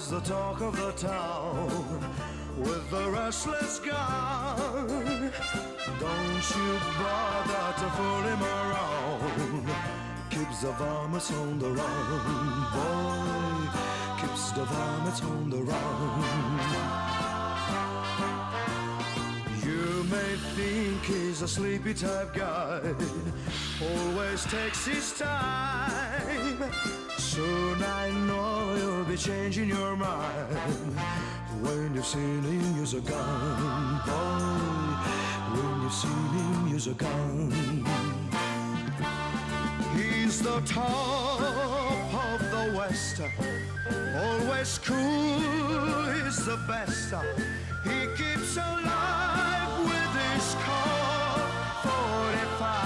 who's the talk of the town with the restless gun. Don't you bother to fool him around. Keeps the varmints on the run, boy. Keeps the varmints on the run. You may think he's a sleepy type guy, always takes his time. Soon I know you'll be changing your mind when you've seen him use a gun, boy. When you've seen him use a gun. He's the top of the West, always cool, he's the best. He keeps alive with his Colt 45.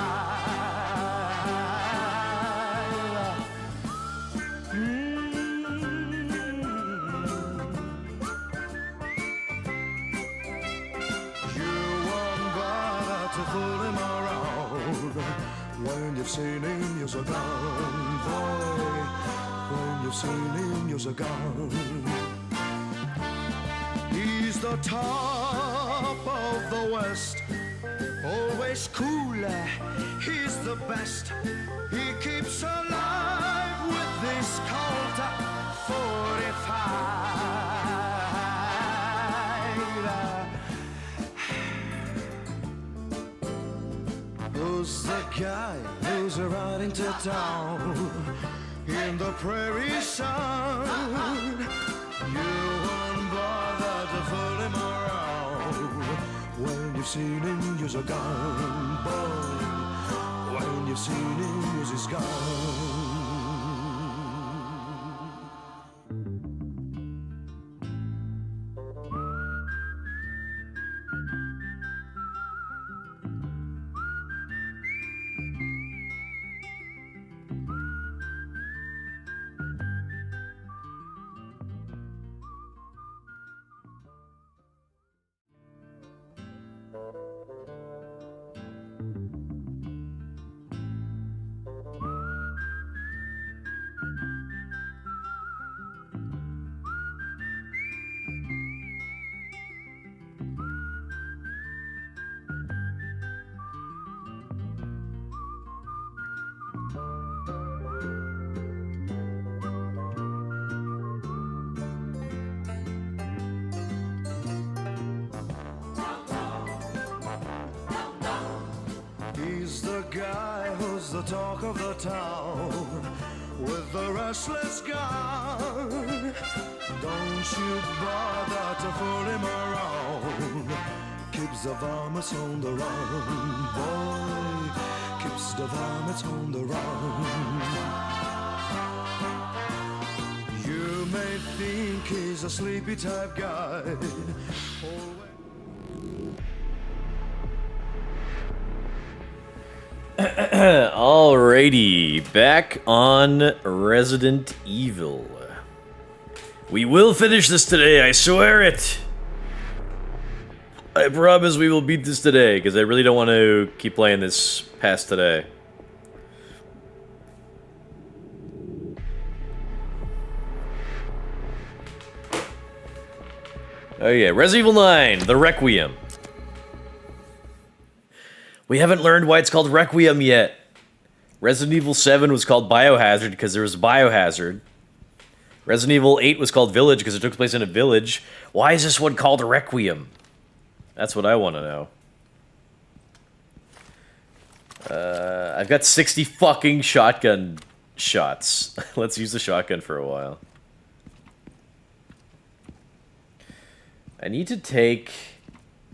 You won't bother to fool him around when you've seen him use a gun, boy. When you've seen him use a gun. He's the top of the West, always cooler, he's the best. He keeps alive with this Colt 45. Who's the guy who's riding to town in the prairie sun? You won't bother to fool him around when you've seen him use a gun, boy. When you've seen him use his gun. He's the guy who's the talk of the town with the restless gun. Don't you bother to fool him around. Keeps the varmints on the run, boy. Keeps the varmints on the run. You may think he's a sleepy type guy. Alrighty, back on Resident Evil. We will finish this today, I swear it! I promise we will beat this today, because I really don't want to keep playing this past today. Oh yeah, Resident Evil 9, The Requiem. We haven't learned why it's called Requiem yet. Resident Evil 7 was called Biohazard because there was Biohazard. Resident Evil 8 was called Village because it took place in a village. Why is this one called Requiem? That's what I want to know. I've got 60 fucking shotgun shots. Let's use the shotgun for a while. I need to take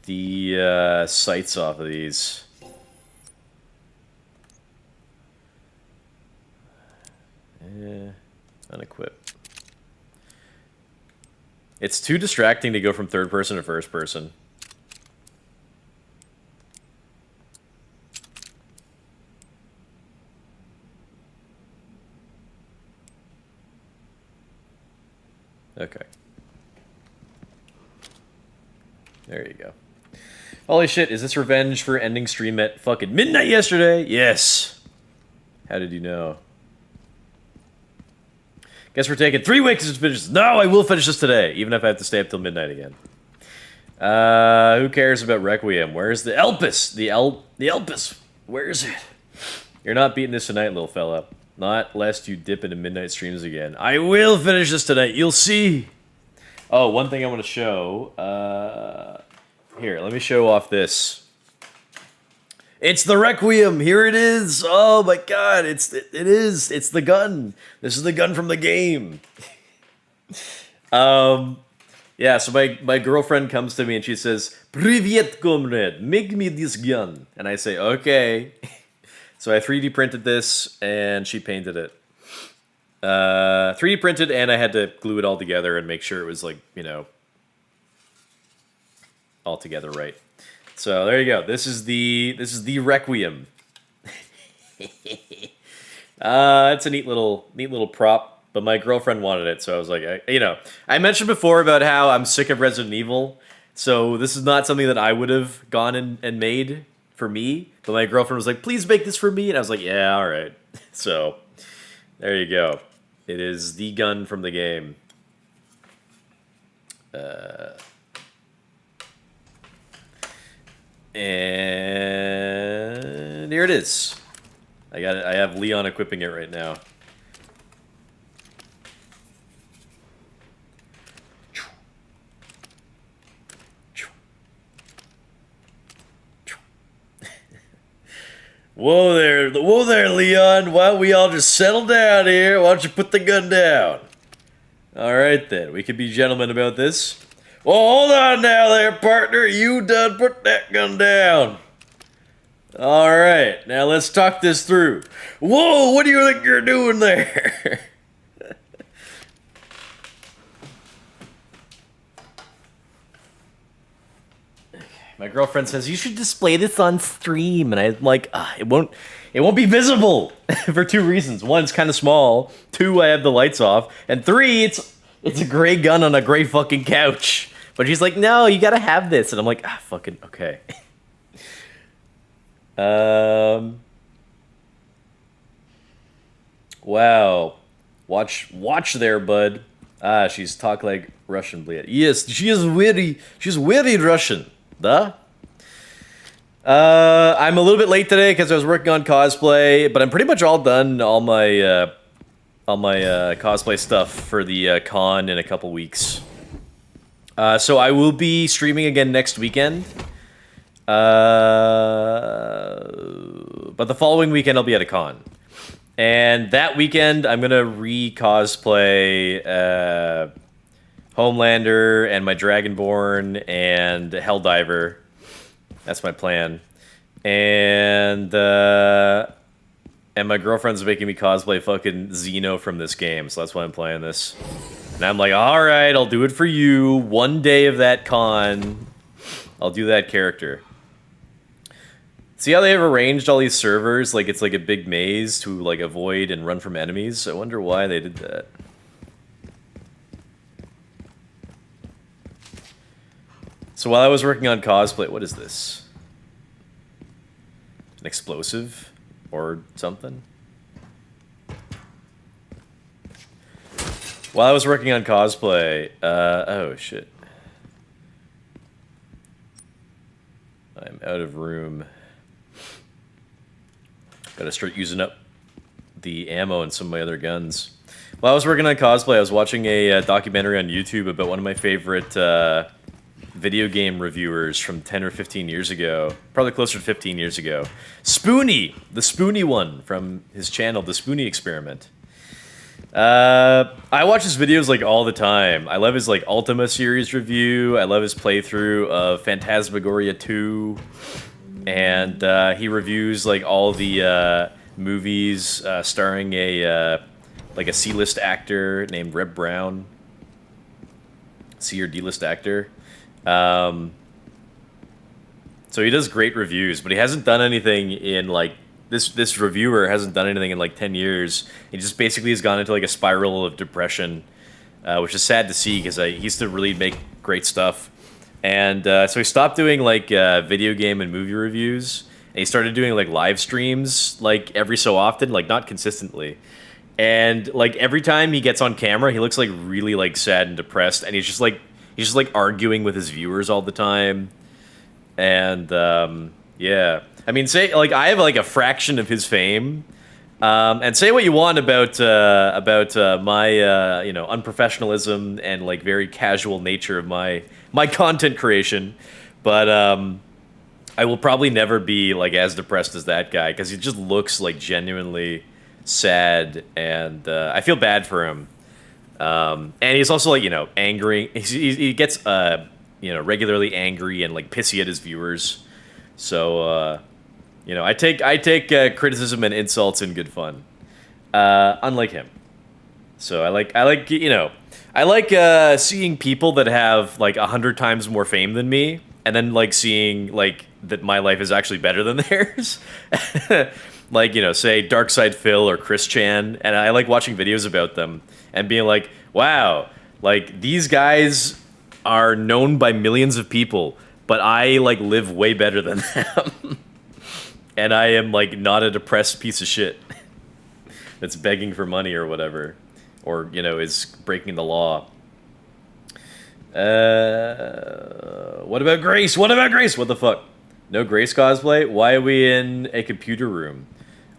the sights off of these. Unequip. It's too distracting to go from third person to first person. Okay. There you go. Holy shit, is this revenge for ending stream at fucking midnight yesterday? Yes. How did you know? Guess we're taking 3 weeks to finish this. No, I will finish this today, even if I have to stay up till midnight again. Who cares about Requiem? Where's the Elpis? The Elpis. Where is it? You're not beating this tonight, little fella. Not lest you dip into midnight streams again. I will finish this tonight. You'll see. Oh, one thing I want to show. Here, let me show off this. It's the Requiem. Here it is. Oh my god, it is. It's the gun. This is the gun from the game. Yeah, so my girlfriend comes to me and she says, "Привет, comrade, make me this gun." And I say, "Okay." So I 3D printed this and she painted it. 3D printed, and I had to glue it all together and make sure it was like, you know, all together right. So there you go. This is the Requiem. It's a neat little prop, but my girlfriend wanted it, so I was like, I mentioned before about how I'm sick of Resident Evil, so this is not something that I would have gone and made for me, but my girlfriend was like, "Please make this for me," and I was like, "Yeah, all right." So there you go. It is the gun from the game. And here it is. I got it. I have Leon equipping it right now. Whoa there, Leon. Why don't we all just settle down here? Why don't you put the gun down? All right then, we can be gentlemen about this. Well, hold on now there, partner. You done put that gun down. All right, now let's talk this through. Whoa, what do you think you're doing there? My girlfriend says, "You should display this on stream." And I'm like, it won't be visible for 2 reasons. 1, it's kind of small. 2, I have the lights off. And 3, it's a gray gun on a gray fucking couch. But she's like, "No, you gotta have this." And I'm like, fucking, okay. Wow. Watch there, bud. She's talk like Russian, bleed. Yes, she's very Russian. Duh. I'm a little bit late today because I was working on cosplay, but I'm pretty much all done. All my cosplay stuff for the con in a couple weeks. So I will be streaming again next weekend. But the following weekend I'll be at a con. And that weekend I'm gonna re-cosplay Homelander and my Dragonborn and Helldiver. That's my plan. And my girlfriend's making me cosplay fucking Xeno from this game, so that's why I'm playing this. And I'm like, alright, I'll do it for you. One day of that con, I'll do that character. See how they have arranged all these servers? Like, it's like a big maze to, like, avoid and run from enemies? I wonder why they did that. So while I was working on cosplay, what is this? An explosive? Or something? While I was working on cosplay, oh shit. I'm out of room. Gotta start using up the ammo and some of my other guns. While I was working on cosplay, I was watching a documentary on YouTube about one of my favorite video game reviewers from 10 or 15 years ago. Probably closer to 15 years ago. Spoony! The Spoony one from his channel, The Spoony Experiment. I watch his videos like all the time. I love his like Ultima series review. I love his playthrough of Phantasmagoria 2. And he reviews like all the movies starring a C-list actor named Reb Brown. C or D-list actor. So he does great reviews, but he hasn't done anything in like this reviewer hasn't done anything in like 10 years. He just basically has gone into like a spiral of depression, which is sad to see because he used to really make great stuff. And so he stopped doing like video game and movie reviews, and he started doing like live streams like every so often, like not consistently. And like every time he gets on camera, he looks like really like sad and depressed, and he's just like arguing with his viewers all the time. And yeah, I mean, say like I have like a fraction of his fame, and say what you want about my you know, unprofessionalism and like very casual nature of my content creation, but I will probably never be like as depressed as that guy because he just looks like genuinely sad, and I feel bad for him. And he's also like, you know, angry. He gets you know, regularly angry and like pissy at his viewers. So you know, I take criticism and insults in good fun. Unlike him. So I like you know, I like seeing people that have like 100 times more fame than me, and then like seeing like that my life is actually better than theirs. Like, you know, say Darkside Phil or Chris Chan, and I like watching videos about them and being like, wow, like these guys are known by millions of people, but I like live way better than them. And I am like not a depressed piece of shit that's begging for money or whatever, or, you know, is breaking the law. What about Grace? What about Grace? What the fuck? No Grace cosplay? Why are we in a computer room?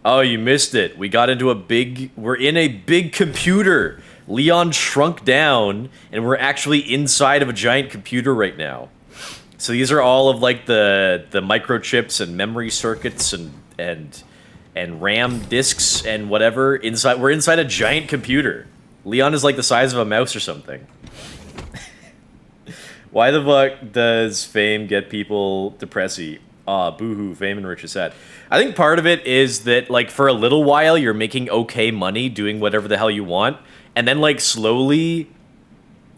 Oh, you missed it. We're in a big computer. Leon shrunk down, and we're actually inside of a giant computer right now. So these are all of like the microchips and memory circuits and RAM disks and whatever inside. We're inside a giant computer. Leon is like the size of a mouse or something. Why the fuck does fame get people depressy? Ah, boohoo, fame and rich is sad. I think part of it is that, like, for a little while, you're making okay money doing whatever the hell you want, and then, like, slowly,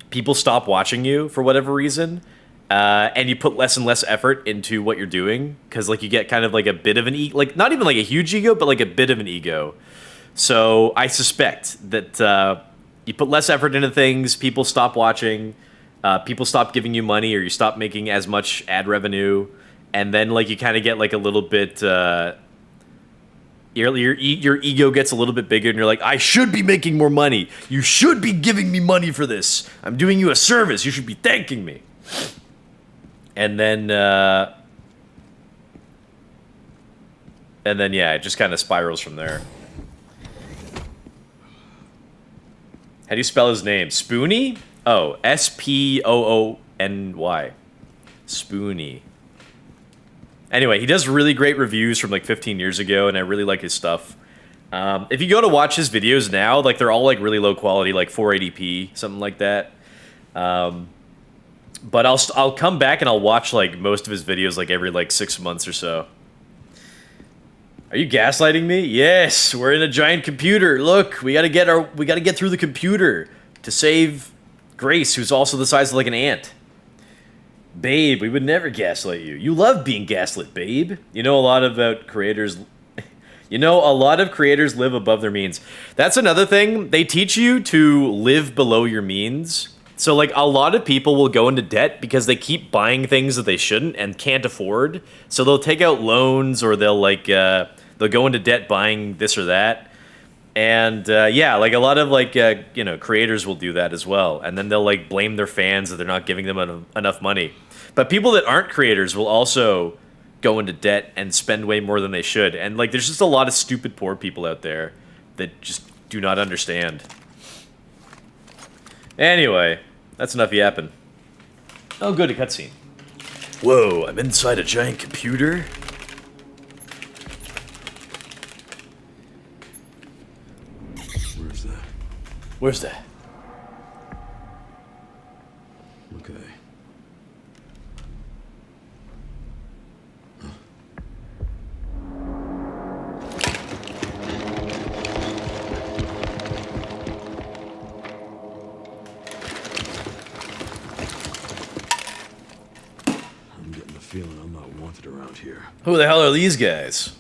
people stop watching you for whatever reason, and you put less and less effort into what you're doing, because, like, you get kind of, like, a bit of an ego, like, not even, like, a huge ego, but, like, a bit of an ego. So I suspect that you put less effort into things, people stop watching, people stop giving you money, or you stop making as much ad revenue, and then like you kind of get like a little bit your ego gets a little bit bigger, and you're like, I should be making more money, you should be giving me money for this, I'm doing you a service, you should be thanking me. And then yeah, it just kind of spirals from there. How do you spell his name? Spoony? Oh, Spoony. Spoony. Anyway, he does really great reviews from like 15 years ago, and I really like his stuff. If you go to watch his videos now, like they're all like really low quality, like 480p, something like that. But I'll come back and I'll watch like most of his videos like every like 6 months or so. Are you gaslighting me? Yes, we're in a giant computer. Look, we gotta get through the computer to save Grace, who's also the size of like an ant. Babe, we would never gaslight you. You love being gaslit, babe. You know a lot about creators. You know, a lot of creators live above their means. That's another thing. They teach you to live below your means. So, like, a lot of people will go into debt because they keep buying things that they shouldn't and can't afford. So they'll take out loans, or they'll, like, they'll go into debt buying this or that. And, yeah, like, a lot of, like, you know, creators will do that as well. And then they'll, like, blame their fans that they're not giving them enough money. But people that aren't creators will also go into debt and spend way more than they should. And, like, there's just a lot of stupid poor people out there that just do not understand. Anyway, that's enough yapping. Oh, good, a cutscene. Whoa, I'm inside a giant computer? Where's that? Where's that? Okay. I'm getting the feeling I'm not wanted around here. Who the hell are these guys?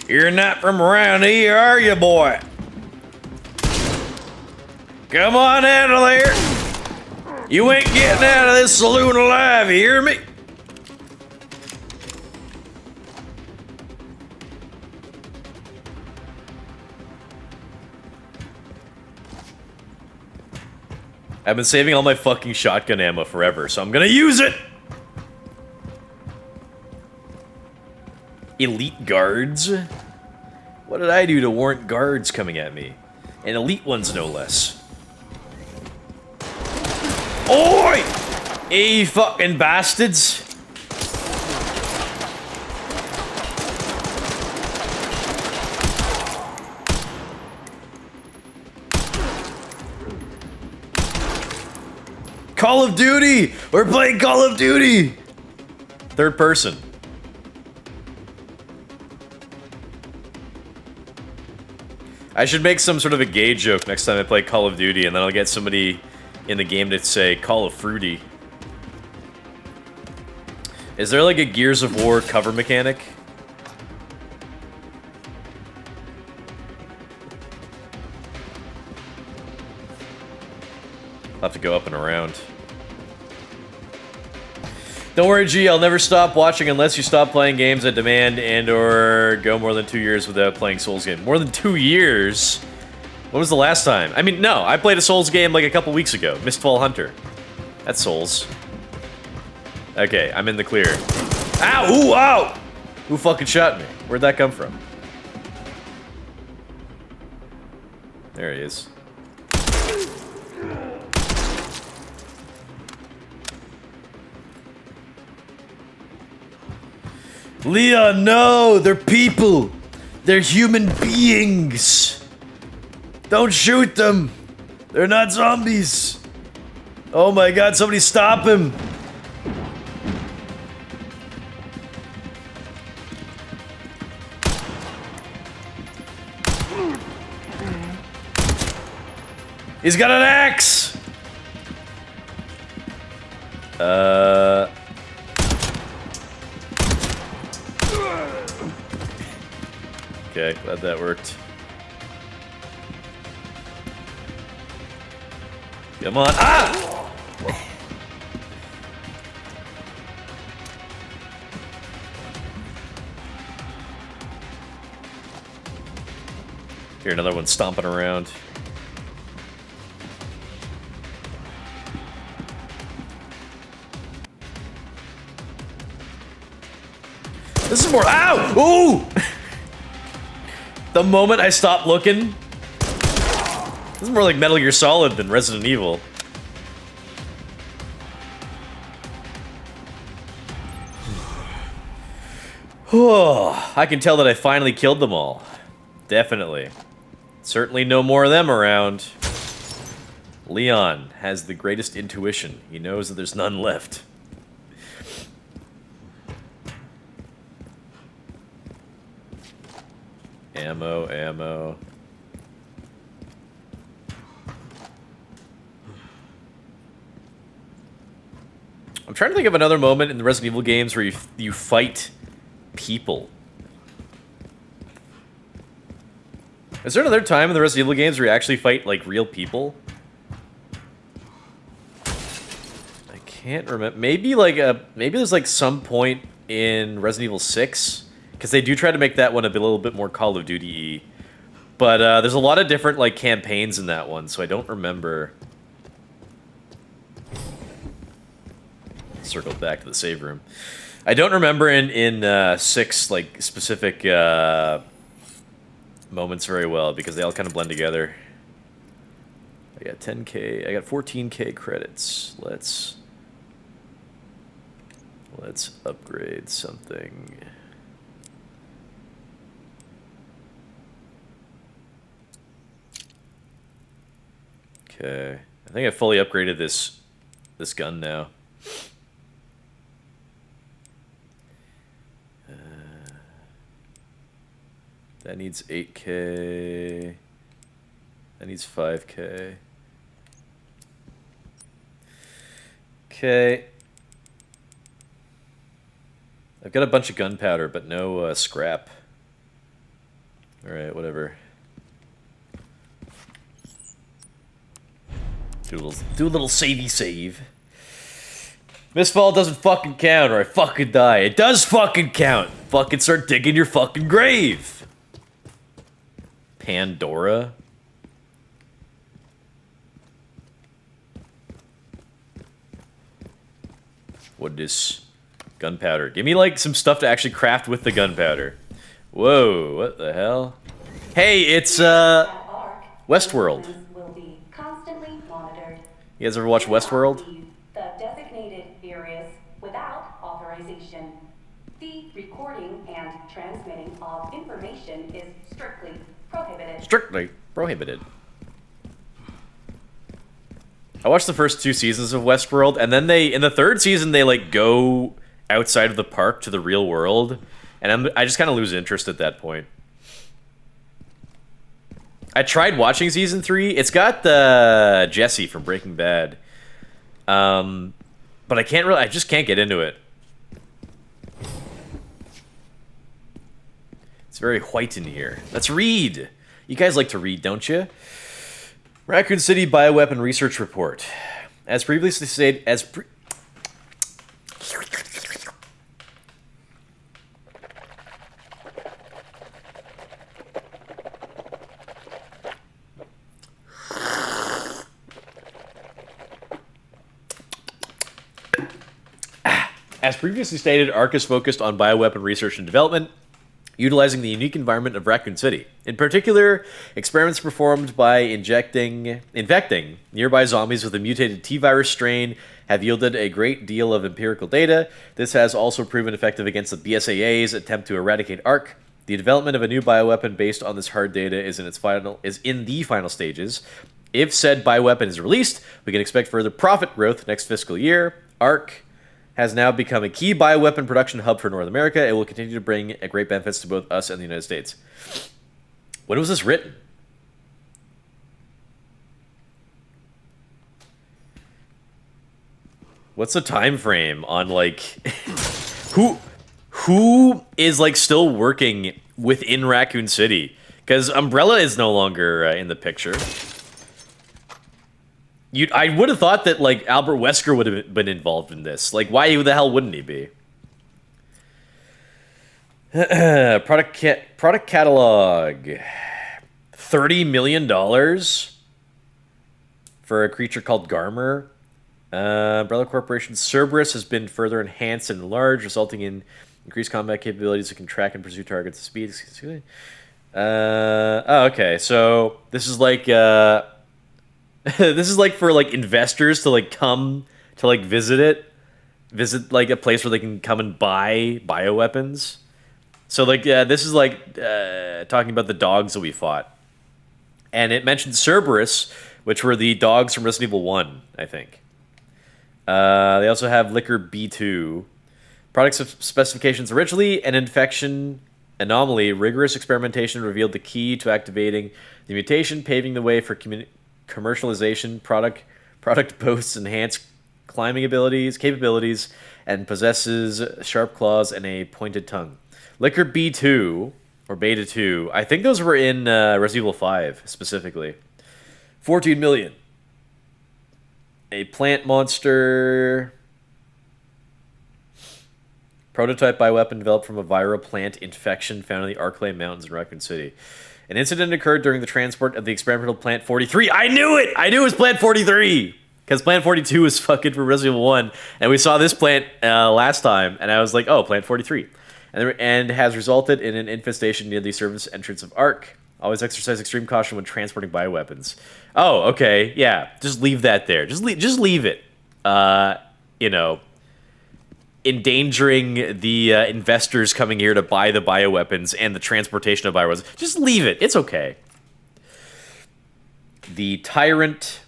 You're not from around here, are you, boy? Come on out of there! You ain't getting out of this saloon alive, you hear me? I've been saving all my fucking shotgun ammo forever, so I'm gonna use it! Elite guards? What did I do to warrant guards coming at me? And elite ones, no less. Oi! Hey, fucking bastards! Call of Duty! We're playing Call of Duty! Third person. I should make some sort of a gay joke next time I play Call of Duty, and then I'll get somebody in the game to say Call of Fruity. Is there like a Gears of War cover mechanic? I'll have to go up and around. Don't worry, G, I'll never stop watching unless you stop playing games that demand and or go more than 2 years without playing Souls game. More than 2 years? When was the last time? I mean, no, I played a Souls game like a couple weeks ago. Mistfall Hunter. That's Souls. Okay, I'm in the clear. Ow! Ooh, ow! Who fucking shot me? Where'd that come from? There he is. Leon, no! They're people! They're human beings! Don't shoot them! They're not zombies! Oh my god, somebody stop him! He's got an axe! Okay, glad that worked. Come on. Ah! Here, another one stomping around. This is more. Ow! Ooh! The moment I stopped looking. This is more like Metal Gear Solid than Resident Evil. I can tell that I finally killed them all. Definitely. Certainly no more of them around. Leon has the greatest intuition. He knows that there's none left. Ammo, ammo. I'm trying to think of another moment in the Resident Evil games where you fight people. Is there another time in the Resident Evil games where you actually fight, like, real people? I can't remember. Maybe, like, maybe there's, like, some point in Resident Evil 6, because they do try to make that one a little bit more Call of Duty-y. But, there's a lot of different, like, campaigns in that one, so I don't remember. Circled back to the save room. I don't remember in 6, like, specific, moments very well, because they all kind of blend together. I got 10k, I got 14k credits. Let's upgrade something. Okay, I think I fully upgraded this gun now. That needs 8k. That needs 5k. Okay. I've got a bunch of gunpowder, but no scrap. Alright, whatever. Do a little savey save. Mistfall doesn't fucking count or I fucking die. It does fucking count. Fucking start digging your fucking grave. Pandora. What is gunpowder? Give me like some stuff to actually craft with the gunpowder. Whoa, what the hell? Hey, it's Westworld. Will be constantly monitored. You guys ever watch Westworld? The designated areas without authorization. The recording and transmitting of information is strictly prohibited. Strictly prohibited. I watched the first 2 seasons of Westworld, and then in the 3rd season, they like go outside of the park to the real world, and I just kind of lose interest at that point. I tried watching season 3. It's got Jesse from Breaking Bad, but I just can't get into it. It's very white in here. Let's read. You guys like to read, don't you? Raccoon City Bioweapon Research Report. As previously stated, As previously stated, ARC is focused on bioweapon research and development, utilizing the unique environment of Raccoon City. In particular, experiments performed by infecting nearby zombies with a mutated T-virus strain have yielded a great deal of empirical data. This has also proven effective against the BSAA's attempt to eradicate ARC. The development of a new bioweapon based on this hard data is in the final stages. If said bioweapon is released, we can expect further profit growth next fiscal year. ARC has now become a key bioweapon production hub for North America. It will continue to bring great benefits to both us and the United States. When was this written? What's the time frame on like who is like still working within Raccoon City? Because Umbrella is no longer in the picture. I would have thought that like Albert Wesker would have been involved in this. Like, why the hell wouldn't he be? Product catalog. $30 million for a creature called Garmer. Umbrella Corporation's Cerberus has been further enhanced and enlarged, resulting in increased combat capabilities that can track and pursue targets at speed. Okay, so this is like this is like for like investors to like come to like visit like a place where they can come and buy bioweapons. So like this is like talking about the dogs that we fought, and it mentioned Cerberus, which were the dogs from Resident Evil 1, I think. They also have Liquor B2. Product specifications: originally an infection anomaly, rigorous experimentation revealed the key to activating the mutation, paving the way for commercialization. Product boasts enhanced climbing capabilities, and possesses sharp claws and a pointed tongue. Liquor B2 or Beta 2, I think those were in Resident Evil 5 specifically. 14 million. A plant monster. Prototype bioweapon developed from a viral plant infection found in the Arclay Mountains in Raccoon City. An incident occurred during the transport of the experimental Plant 43. I knew it! I knew it was Plant 43! Because Plant 42 was fucking from Resident Evil 1. And we saw this plant last time. And I was like, oh, Plant 43. And has resulted in an infestation near the service entrance of ARC. Always exercise extreme caution when transporting bioweapons. Oh, okay. Yeah. Just leave that there. Just leave it. Endangering the investors coming here to buy the bioweapons and the transportation of bioweapons. Just leave it. It's okay. The Tyrant,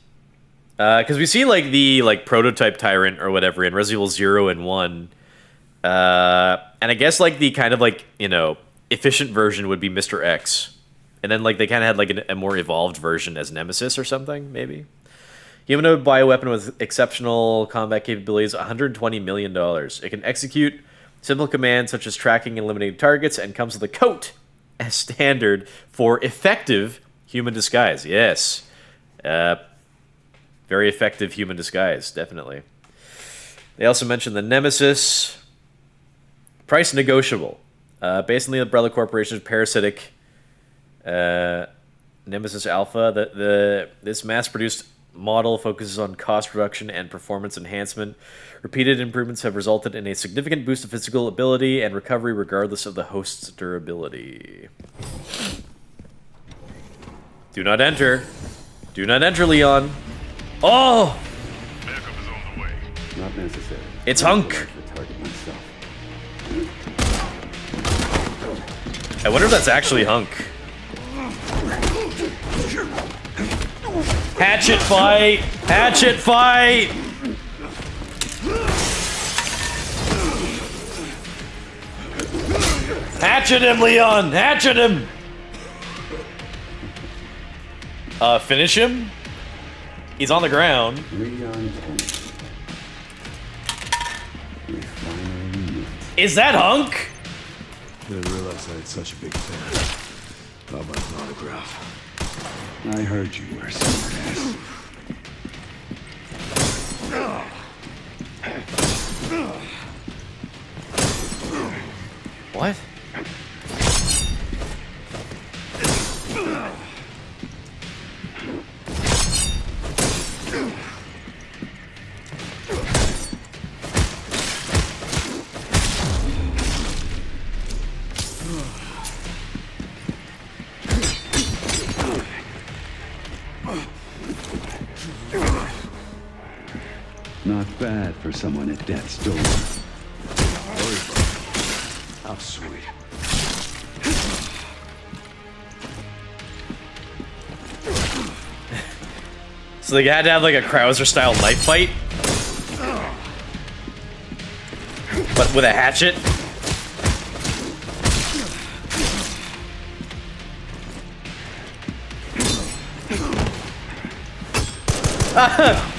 because we see like the like prototype Tyrant or whatever in Resident Evil 0 and 1, and I guess like the kind of like efficient version would be Mr. X, and then like they kind of had like a more evolved version as Nemesis or something maybe. Humanoid bioweapon with exceptional combat capabilities, $120 million. It can execute simple commands such as tracking and eliminating targets, and comes with a coat as standard for effective human disguise. Yes. Very effective human disguise, definitely. They also mentioned the Nemesis. Price negotiable. Based on the Umbrella Corporation's parasitic Nemesis Alpha, this mass-produced model focuses on cost reduction and performance enhancement. Repeated improvements have resulted in a significant boost of physical ability and recovery regardless of the host's durability. Do not enter. Do not enter, Leon. Oh! Backup is on the way. Not necessary. It's Hunk. The target myself. I wonder if that's actually Hunk. Hatchet fight! Hatchet fight! Hatchet him, Leon! Hatchet him! Finish him? He's on the ground. Leon Kent. Refinery meat. Is that Hunk? Didn't realize I had such a big fan. How about an autograph? I heard you were smart What? Not bad for someone at death's door. How sweet. So they had to have like a Krauser-style knife fight? But with a hatchet?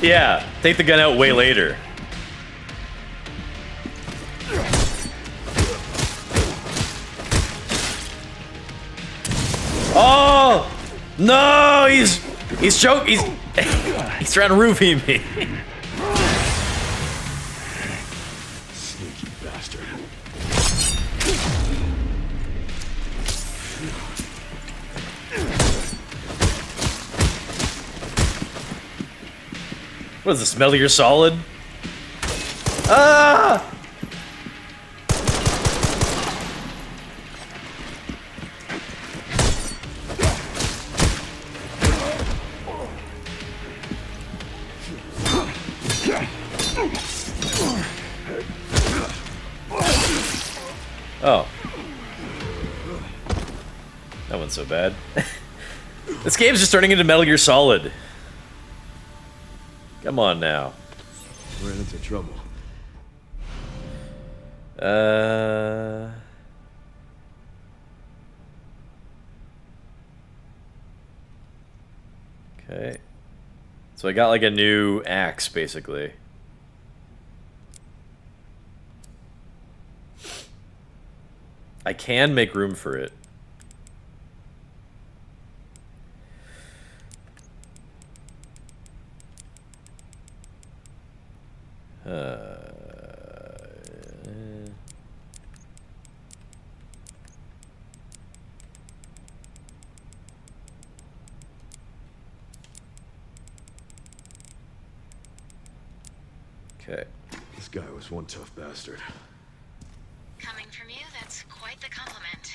Yeah, take the gun out way later. Oh no! He's choking. He's trying to roofie me. Sneaky bastard. What is this? Metal Gear Solid? Ah! Oh. That one's so bad. This game's just turning into Metal Gear Solid. Come on now. Ran into trouble. Okay. So I got like a new axe, basically. I can make room for it. Okay. This guy was one tough bastard. Coming from you, that's quite the compliment.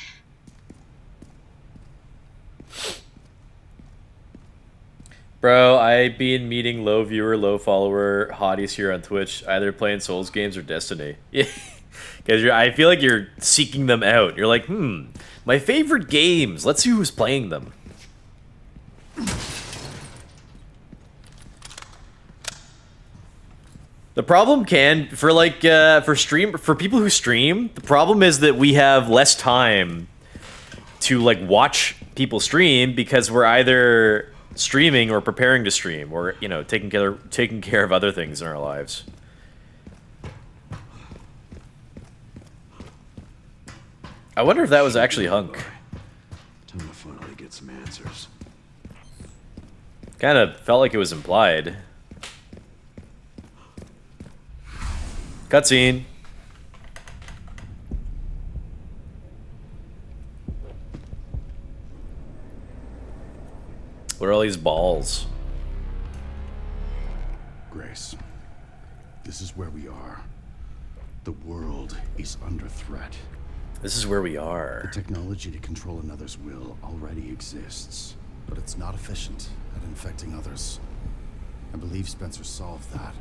Bro, I been meeting low viewer, low follower hotties here on Twitch, either playing Souls games or Destiny. Yeah, because I feel like you're seeking them out. You're like, my favorite games. Let's see who's playing them. The problem for people who stream, the problem is that we have less time to like watch people stream because we're either streaming or preparing to stream or, you know, taking care of other things in our lives. I wonder if that was actually Hunk. Time to finally get some answers. Kind of felt like it was implied. Cutscene. What are all these balls? Grace, this is where we are. The world is under threat. This is where we The are. technology to control another's will already exists, but it's not efficient at infecting others. I believe Spencer solved that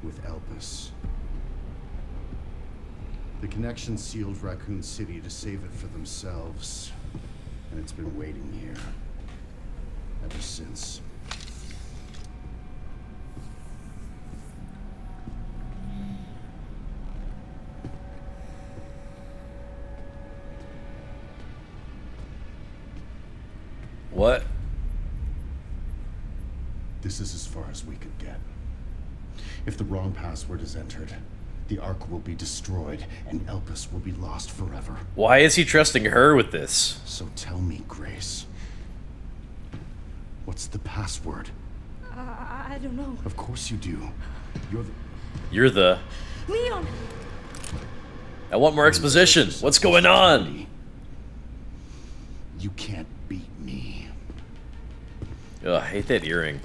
with Elpis. The connection sealed Raccoon City to save it for themselves, and it's been waiting here ever since. What? This is as far as we could get. If the wrong password is entered, the Ark will be destroyed and Elpis will be lost forever. Why is he trusting her with this? So tell me, Grace, what's the password? I don't know. Of course you do. You're the... You're the... Leon! I want more exposition. What's going on? You can't beat me. Ugh, I hate that earring.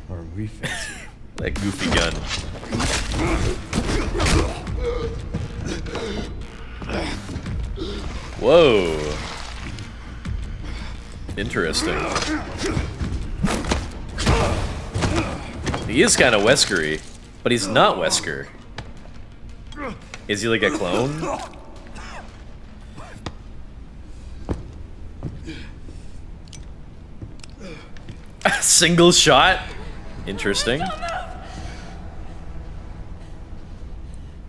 Are we fancy? That goofy gun. Whoa. Interesting. He is kind of Wesker-y, but he's not Wesker. Is he like a clone? Single shot? Interesting.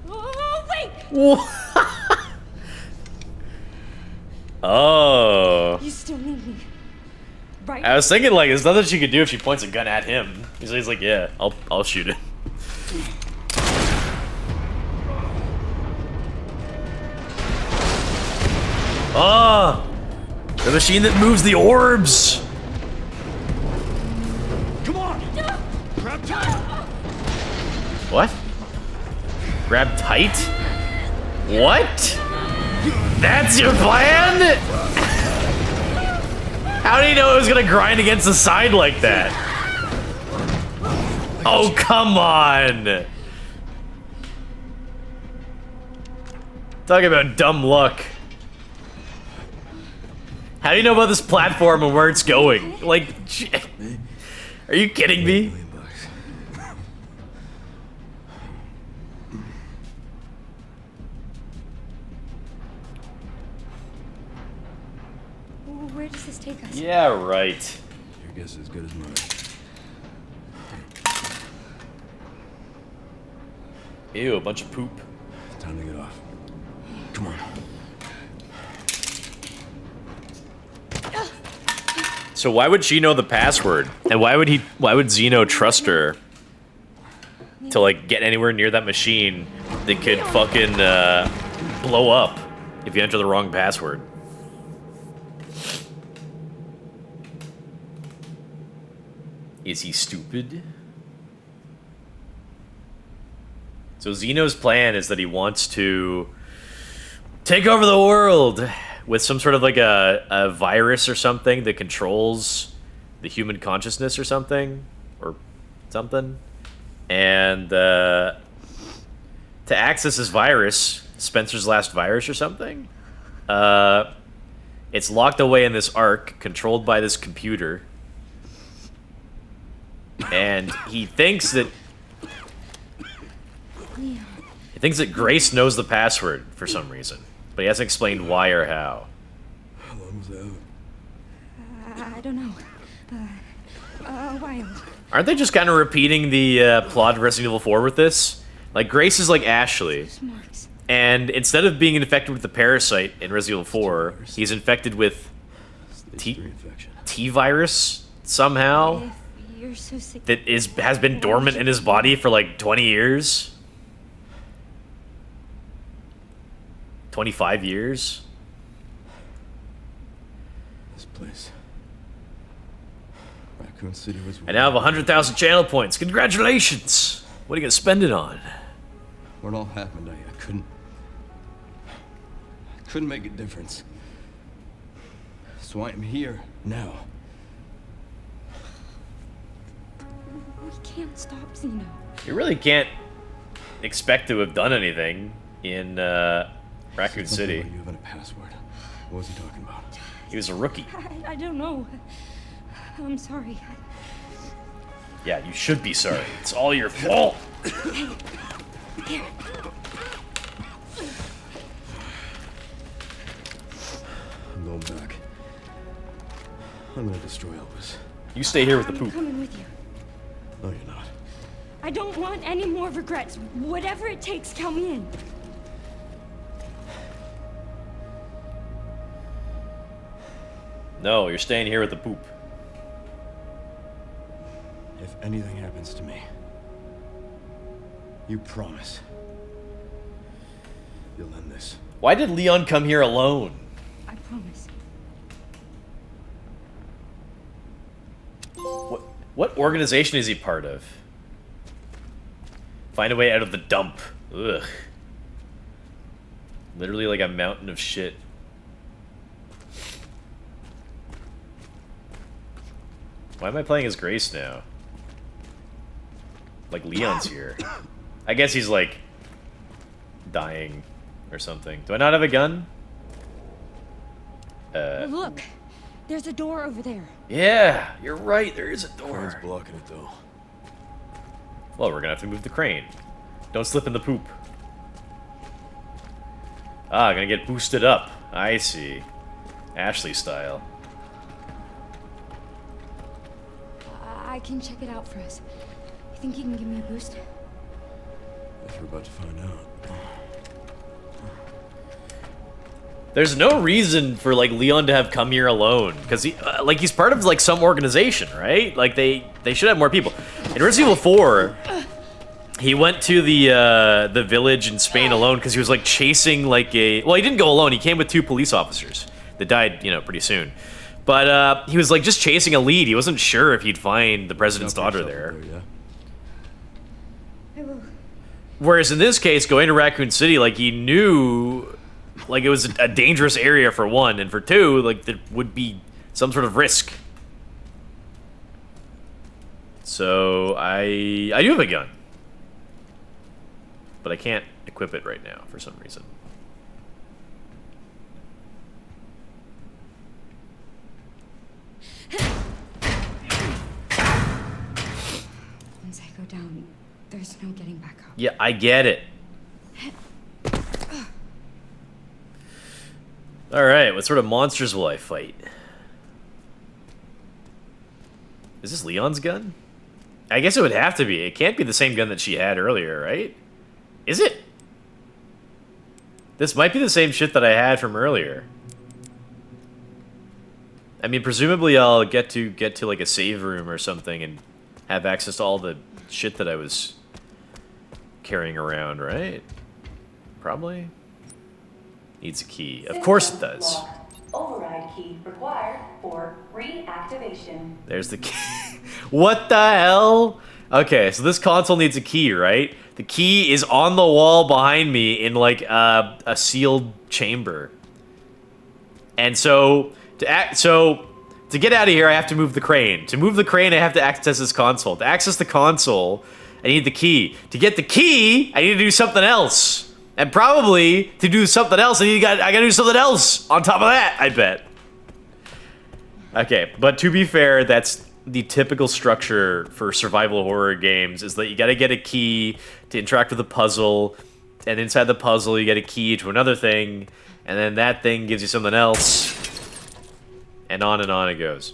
Oh, wait! Oh. You still need me, right? I was thinking, like, there's nothing she could do if she points a gun at him. He's like, yeah, I'll shoot it. Ah! The machine that moves the orbs! Come on! Grab tight! What? Grab tight? What? That's your plan? How do you know it was gonna grind against the side like that? Oh, come on! Talking about dumb luck. How do you know about this platform and where it's going? Like, are you kidding me? Where does this take us? Yeah, right. Your guess is as good as mine. Ew, a bunch of poop. Time to get off. Come on. So why would she know the password? And why would Zeno trust her to like get anywhere near that machine that could fucking blow up if you enter the wrong password? Is he stupid? So Zeno's plan is that he wants to take over the world with some sort of like a virus or something that controls the human consciousness or something. And to access this virus, Spencer's last virus or something, it's locked away in this Ark controlled by this computer. And he thinks that Grace knows the password for some reason, but he hasn't explained why or how. How long was that? I don't know. A while. Aren't they just kind of repeating the plot of Resident Evil 4 with this? Like, Grace is like Ashley, Marks. and instead of being infected with the parasite in Resident Evil 4, he's infected with Stage 3 infection. T-virus somehow If you're so sick. that has been dormant in his body for like 20 years. 25 years? This place. Raccoon Raccoon City was. I now have 100,000 channel points. Congratulations! What are you gonna spend it on? When it all happened, I couldn't make a difference. So I am here now. We can't stop Zeno. You really can't expect to have done anything in Raccoon City. You having a password. What was he talking about? He was a rookie. I don't know. I'm sorry. Yeah, you should be sorry. It's all your fault. Here. I'm going back. I'm gonna destroy Elvis. You stay here with the I'm poop. coming with you. No, you're not. I don't want any more regrets. Whatever it takes, count me in. No, you're staying here with the poop. If anything happens to me, you promise you'll end this. Why did Leon come here alone? I promise. What organization is he part of? Find a way out of the dump. Ugh. Literally like a mountain of shit. Why am I playing as Grace now? Like Leon's here. I guess he's like dying or something. Do I not have a gun? Look, there's a door over there. Yeah, you're right. There is a Crane's door. blocking it though. Well, we're gonna have to move the crane. Don't slip in the poop. Ah, gonna get boosted up. I see. Ashley style. I can check it out for us. You think you can give me a boost? Guess we're about to find out. There's no reason for like Leon to have come here alone, because he, like, he's part of like some organization, right? Like they should have more people. In Resident Evil 4, he went to the village in Spain alone because he was like chasing like a. Well, he didn't go alone. He came with 2 police officers that died, you know, pretty soon. But he was like just chasing a lead. He wasn't sure if he'd find the president's daughter there. Yeah. I will. Whereas in this case, going to Raccoon City, like he knew, like it was a dangerous area for one, and for two, like there would be some sort of risk. So I do have a gun, but I can't equip it right now for some reason. Once I go down, there's no getting back up. Yeah, I get it. Alright, what sort of monsters will I fight? Is this Leon's gun? I guess it would have to be. It can't be the same gun that she had earlier, right? Is it? This might be the same shit that I had from earlier. I mean, presumably I'll get to like a save room or something and have access to all the shit that I was carrying around, right? Probably. Needs a key. Of course it does. Locked. Override key required for reactivation. There's the key. What the hell? Okay, so this console needs a key, right? The key is on the wall behind me in like a sealed chamber. And so to get out of here, I have to move the crane. To move the crane, I have to access this console. To access the console, I need the key. To get the key, I need to do something else. And probably to do something else, I gotta do something else on top of that, I bet. Okay, but to be fair, that's the typical structure for survival horror games, is that you gotta get a key to interact with a puzzle, and inside the puzzle you get a key to another thing, and then that thing gives you something else, and on it goes.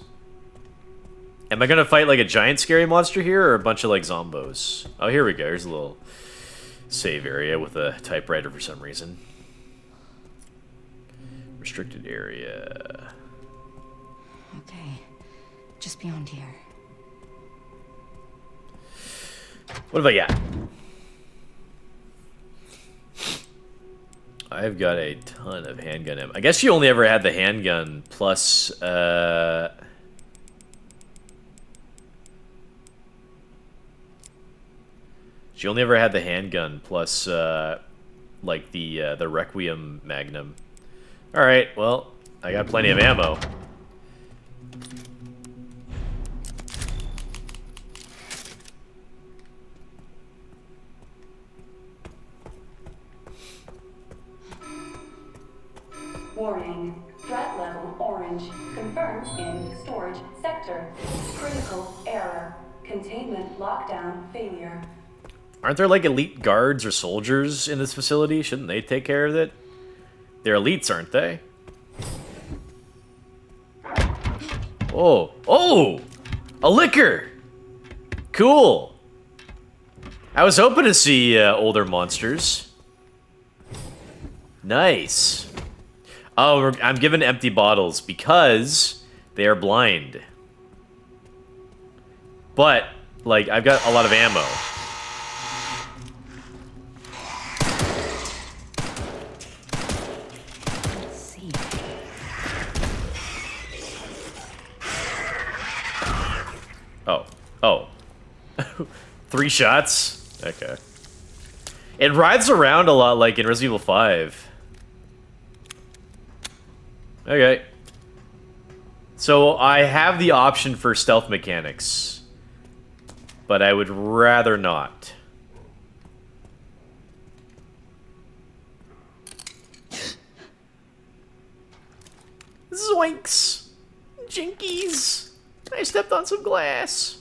Am I gonna fight like a giant scary monster here, or a bunch of like zombos? Oh, here we go, here's a little save area with a typewriter for some reason. Restricted area. Okay, just beyond here. What have I got? I've got a ton of handgun ammo. I guess you only ever had the handgun plus She only ever had the handgun plus, like, the Requiem Magnum. Alright, well, I got plenty of ammo. Warning. Threat level orange. Confirmed in storage sector. Critical error. Containment lockdown failure. Aren't there, like, elite guards or soldiers in this facility? Shouldn't they take care of it? They're elites, aren't they? Oh. Oh! A liquor! Cool! I was hoping to see older monsters. Nice. Oh, I'm given empty bottles because they are blind. But, like, I've got a lot of ammo. Let's see. Oh. Oh. 3 shots? Okay. It rides around a lot like in Resident Evil 5. Okay. So I have the option for stealth mechanics. But I would rather not. Zoinks! Jinkies! I stepped on some glass.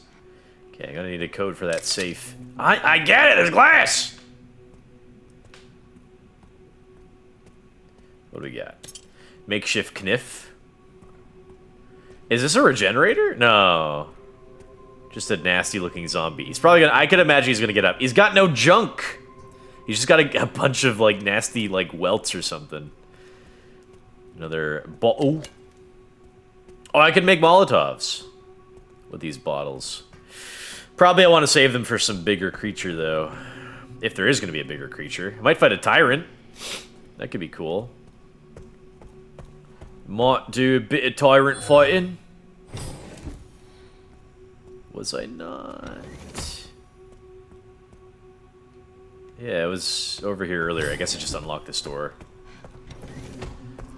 Okay, I'm gonna need a code for that safe. I get it! There's glass! What do we got? Makeshift kniff. Is this a regenerator? No. Just a nasty looking zombie. He's probably gonna... I could imagine he's gonna get up. He's got no junk! He's just got a bunch of, like, nasty, like, welts or something. Another... Oh! Oh, I can make Molotovs with these bottles. Probably I want to save them for some bigger creature, though. If there is going to be a bigger creature. I might fight a tyrant. That could be cool. Might do a bit of tyrant fighting. Was I not? Yeah, it was over here earlier. I guess I just unlocked this door.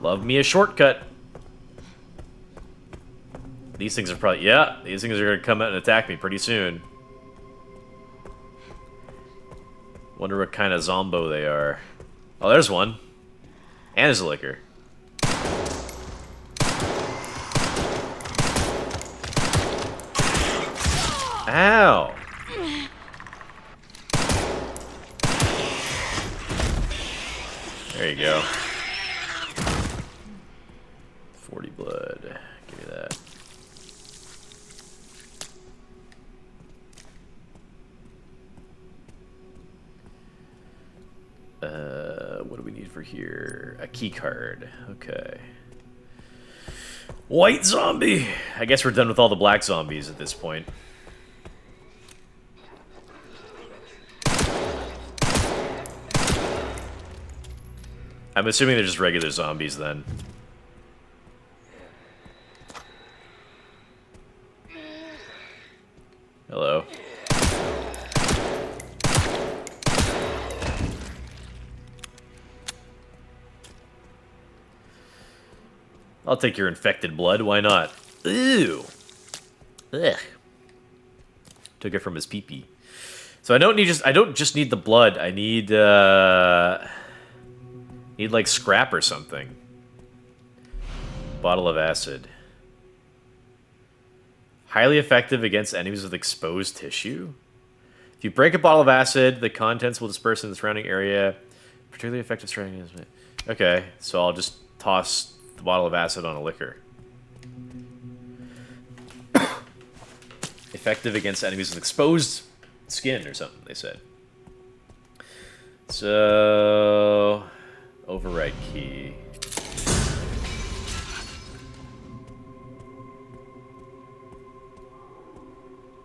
Love me a shortcut. These things are probably... Yeah, these things are going to come out and attack me pretty soon. Wonder what kind of zombo they are. Oh, there's one. And there's a liquor. Ow! There you go. 40 blood. Give me that. What do we need for here? A key card. Okay. White zombie! I guess we're done with all the black zombies at this point. I'm assuming they're just regular zombies then. Hello. I'll take your infected blood, why not? Ew. Ugh. Took it from his pee-pee. So I don't just need the blood, I need like scrap or something. Bottle of acid. Highly effective against enemies with exposed tissue. If you break a bottle of acid, the contents will disperse in the surrounding area. Particularly effective surrounding. Okay, so I'll just toss the bottle of acid on a liquor. Effective against enemies with exposed skin or something, they said. So... override key.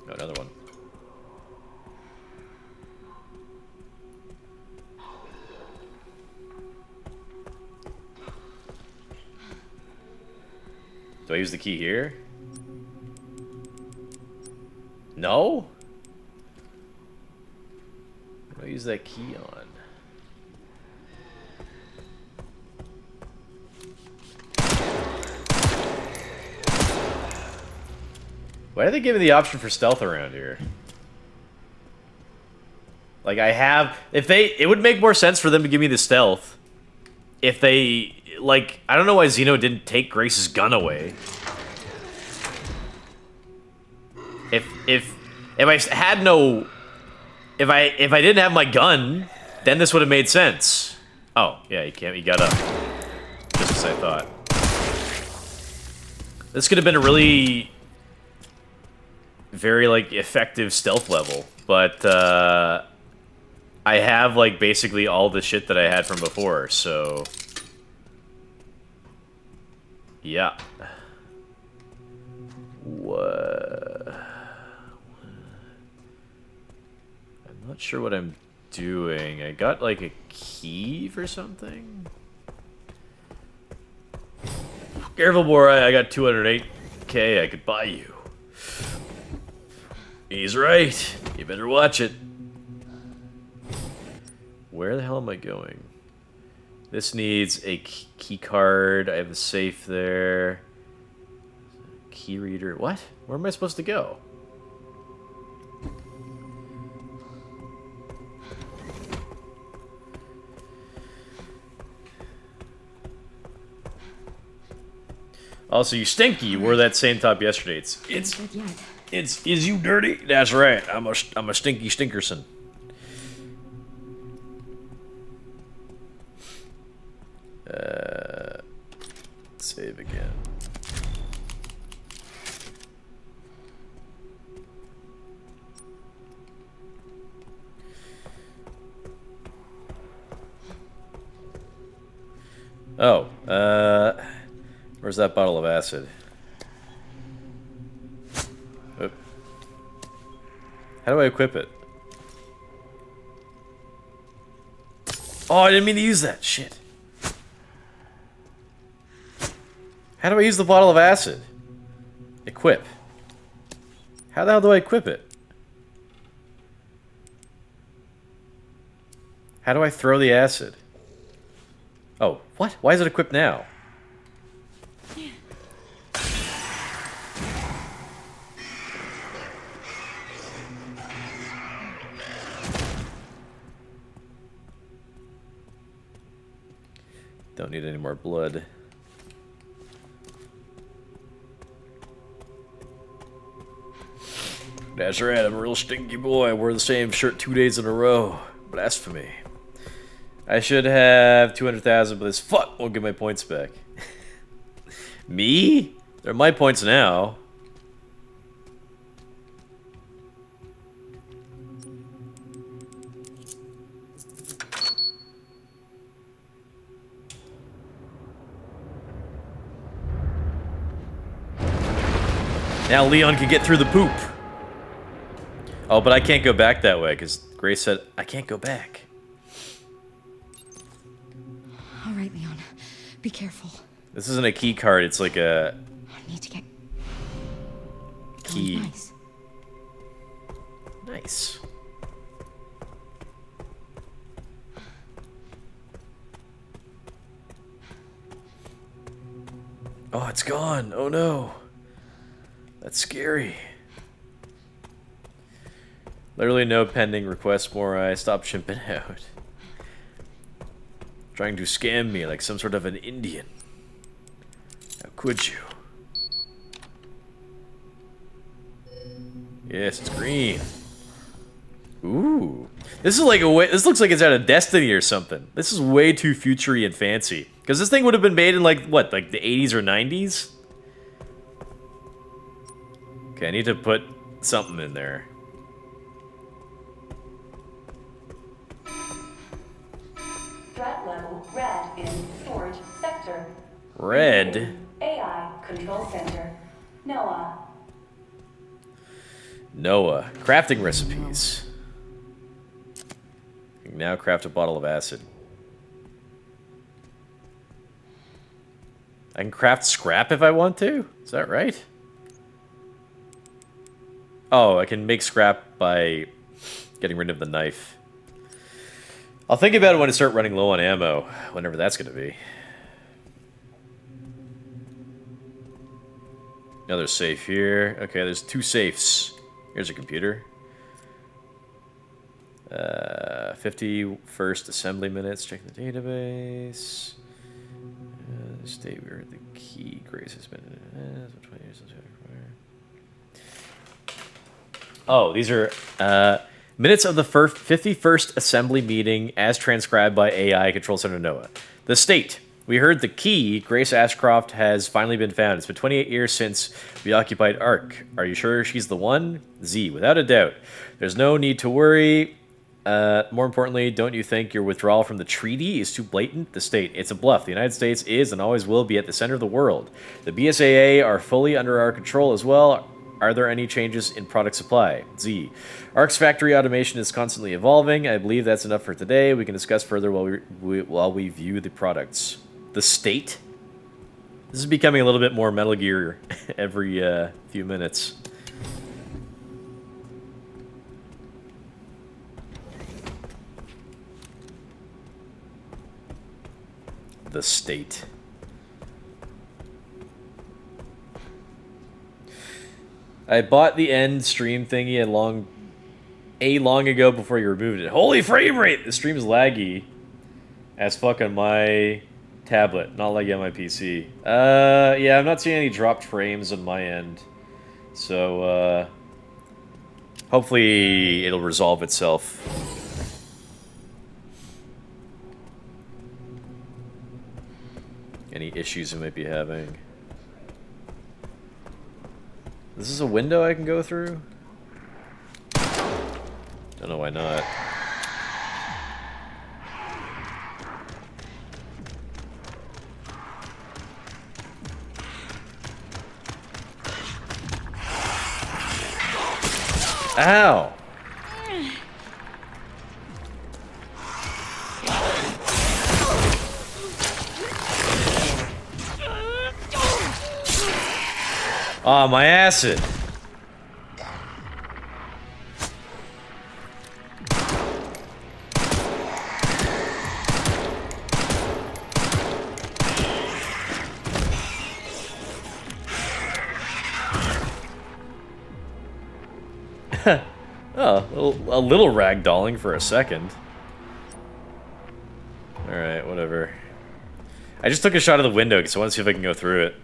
Oh, another one. Do I use the key here? No? I'll use that key on. Why are they giving the option for stealth around here? Like, I have... If they... It would make more sense for them to give me the stealth. If they... Like, I don't know why Zeno didn't take Grace's gun away. If I had no... If I didn't have my gun, then this would have made sense. Oh, yeah, he got up. Just as I thought. This could have been a really... very, like, effective stealth level. But, I have, like, basically all the shit that I had from before, so... Yeah. What? I'm not sure what I'm doing. I got, like, a key for something? Careful, boy. I got 208K I could buy you. He's right. You better watch it. Where the hell am I going? This needs a key card. I have a safe there. Key reader. What? Where am I supposed to go? Also, you stinky. You wore that same top yesterday. Is you dirty? That's right. I'm a stinky stinkerson. Save again. Oh, where's that bottle of acid? Oop. How do I equip it? Oh, I didn't mean to use that. Shit. How do I use the bottle of acid? Equip. How the hell do I equip it? How do I throw the acid? Oh, what? Why is it equipped now? Don't need any more blood. That's right, I'm a real stinky boy. I wore the same shirt 2 days in a row. Blasphemy. I should have 200,000, but this fuck won't give my points back. Me? They're my points now. Now Leon can get through the poop. Oh, but I can't go back that way, because Grace said, I can't go back. All right, Leon. Be careful. This isn't a key card, it's like a... I need to get... key. Nice. Nice. Oh, it's gone. Oh no. That's scary. Literally no pending requests, Morai. Stop chimping out. Trying to scam me like some sort of an Indian. How could you? Yes, it's green. Ooh. This is like a way, this looks like it's out of Destiny or something. This is way too futury and fancy. Because this thing would have been made in like, what, like the 80s or 90s? Okay, I need to put something in there. Threat level red in storage sector. Red? AI control center. Noah. Noah. Crafting recipes. You can now craft a bottle of acid. I can craft scrap if I want to? Is that right? Oh, I can make scrap by getting rid of the knife. I'll think about it when I start running low on ammo, whenever that's going to be. Another safe here. Okay, there's 2 safes. Here's a computer. 51st assembly minutes. Check the database. State we heard the key. Grace has been. 20 years. Oh, these are minutes of the 51st assembly meeting as transcribed by AI Control Center NOAA. The state. We heard the key, Grace Ashcroft, has finally been found. It's been 28 years since we occupied Ark. Are you sure she's the one? Z, without a doubt. There's no need to worry. More importantly, don't you think your withdrawal from the treaty is too blatant? The state. It's a bluff. The United States is and always will be at the center of the world. The BSAA are fully under our control as well. Are there any changes in product supply? Z. Ark's factory automation is constantly evolving. I believe that's enough for today. We can discuss further while we view the products. The state? This is becoming a little bit more Metal Gear every few minutes. The state. I bought the end stream thingy long ago before you removed it. Holy frame rate! The stream's laggy as fuck on my tablet, not laggy on my PC. Yeah, I'm not seeing any dropped frames on my end. So, hopefully it'll resolve itself. Any issues I might be having. This is a window I can go through? Don't know why not. Ow! Oh, my acid! Oh, a little ragdolling for a second. Alright, whatever. I just took a shot of the window because I want to see if I can go through it.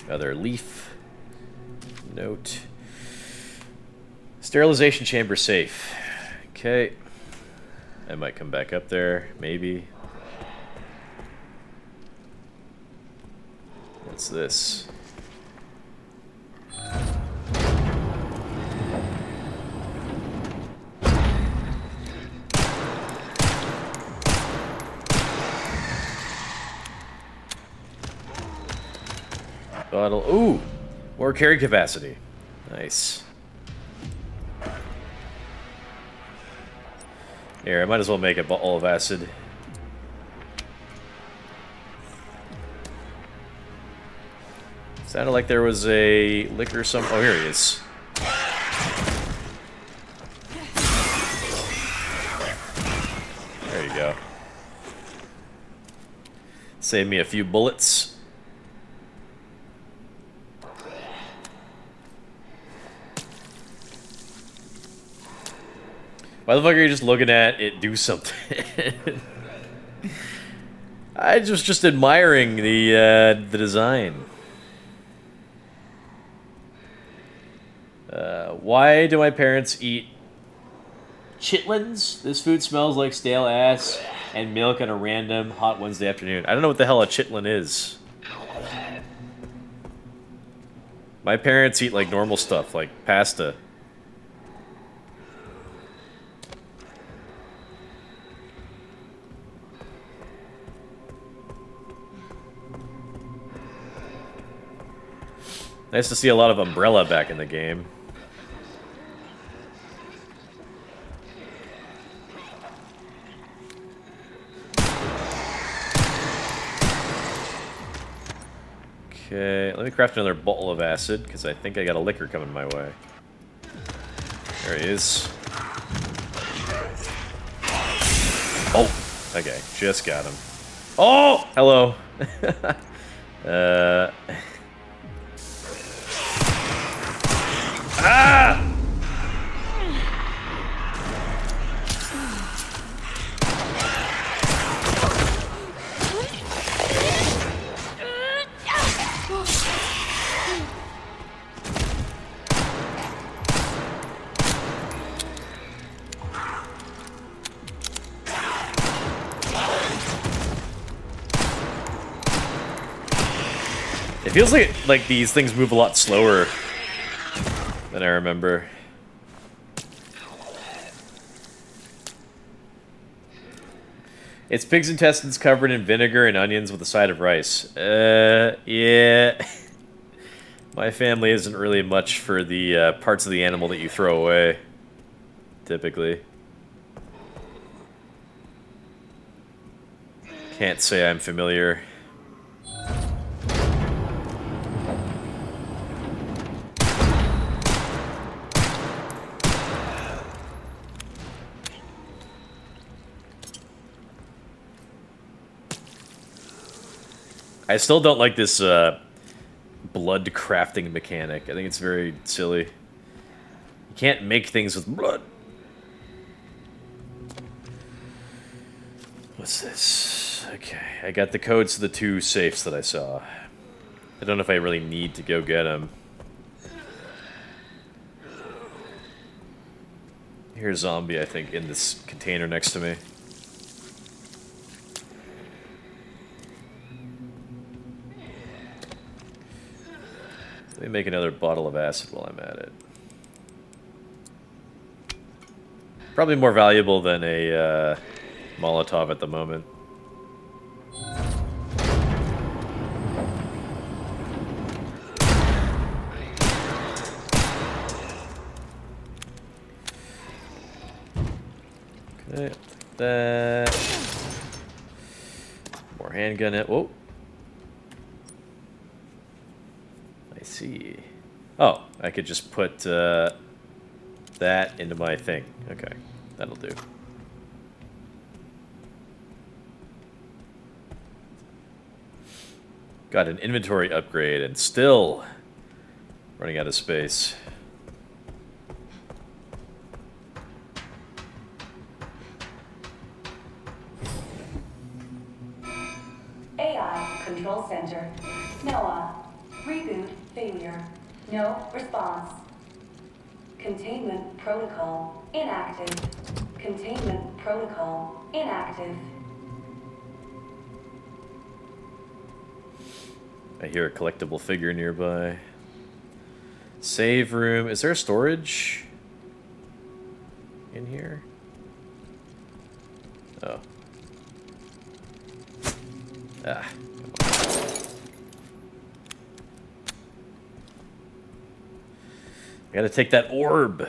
Another leaf. Note. Sterilization chamber safe. Okay. I might come back up there, maybe. What's this? Bottle. Ooh! More carry capacity. Nice. Here, I might as well make a bottle of acid. Sounded like there was a liquor some. Oh, here he is. There you go. Save me a few bullets. Why the fuck are you just looking at it do something? I was just admiring the design. Why do my parents eat chitlins? This food smells like stale ass and milk on a random hot Wednesday afternoon. I don't know what the hell a chitlin is. My parents eat like normal stuff, like pasta. Nice to see a lot of Umbrella back in the game. Okay, let me craft another bottle of acid, because I think I got a liquor coming my way. There he is. Oh! Okay, just got him. Oh! Hello! Ah! It feels like these things move a lot slower than I remember. It's pig's intestines covered in vinegar and onions with a side of rice. Yeah. My family isn't really much for the parts of the animal that you throw away, typically. Can't say I'm familiar. I still don't like this blood crafting mechanic. I think it's very silly. You can't make things with blood. What's this? Okay, I got the codes to the 2 safes that I saw. I don't know if I really need to go get them. Here's zombie, I think, in this container next to me. Let me make another bottle of acid while I'm at it. Probably more valuable than a Molotov at the moment. Okay, that. More handgun it. Whoa. I see. Oh, I could just put that into my thing. Okay, that'll do. Got an inventory upgrade and still running out of space. AI Control Center. NOAA. Reboot failure. No response. Containment protocol inactive. Containment protocol inactive. I hear a collectible figure nearby. Save room. Is there storage in here? Oh. Ah. I gotta take that orb.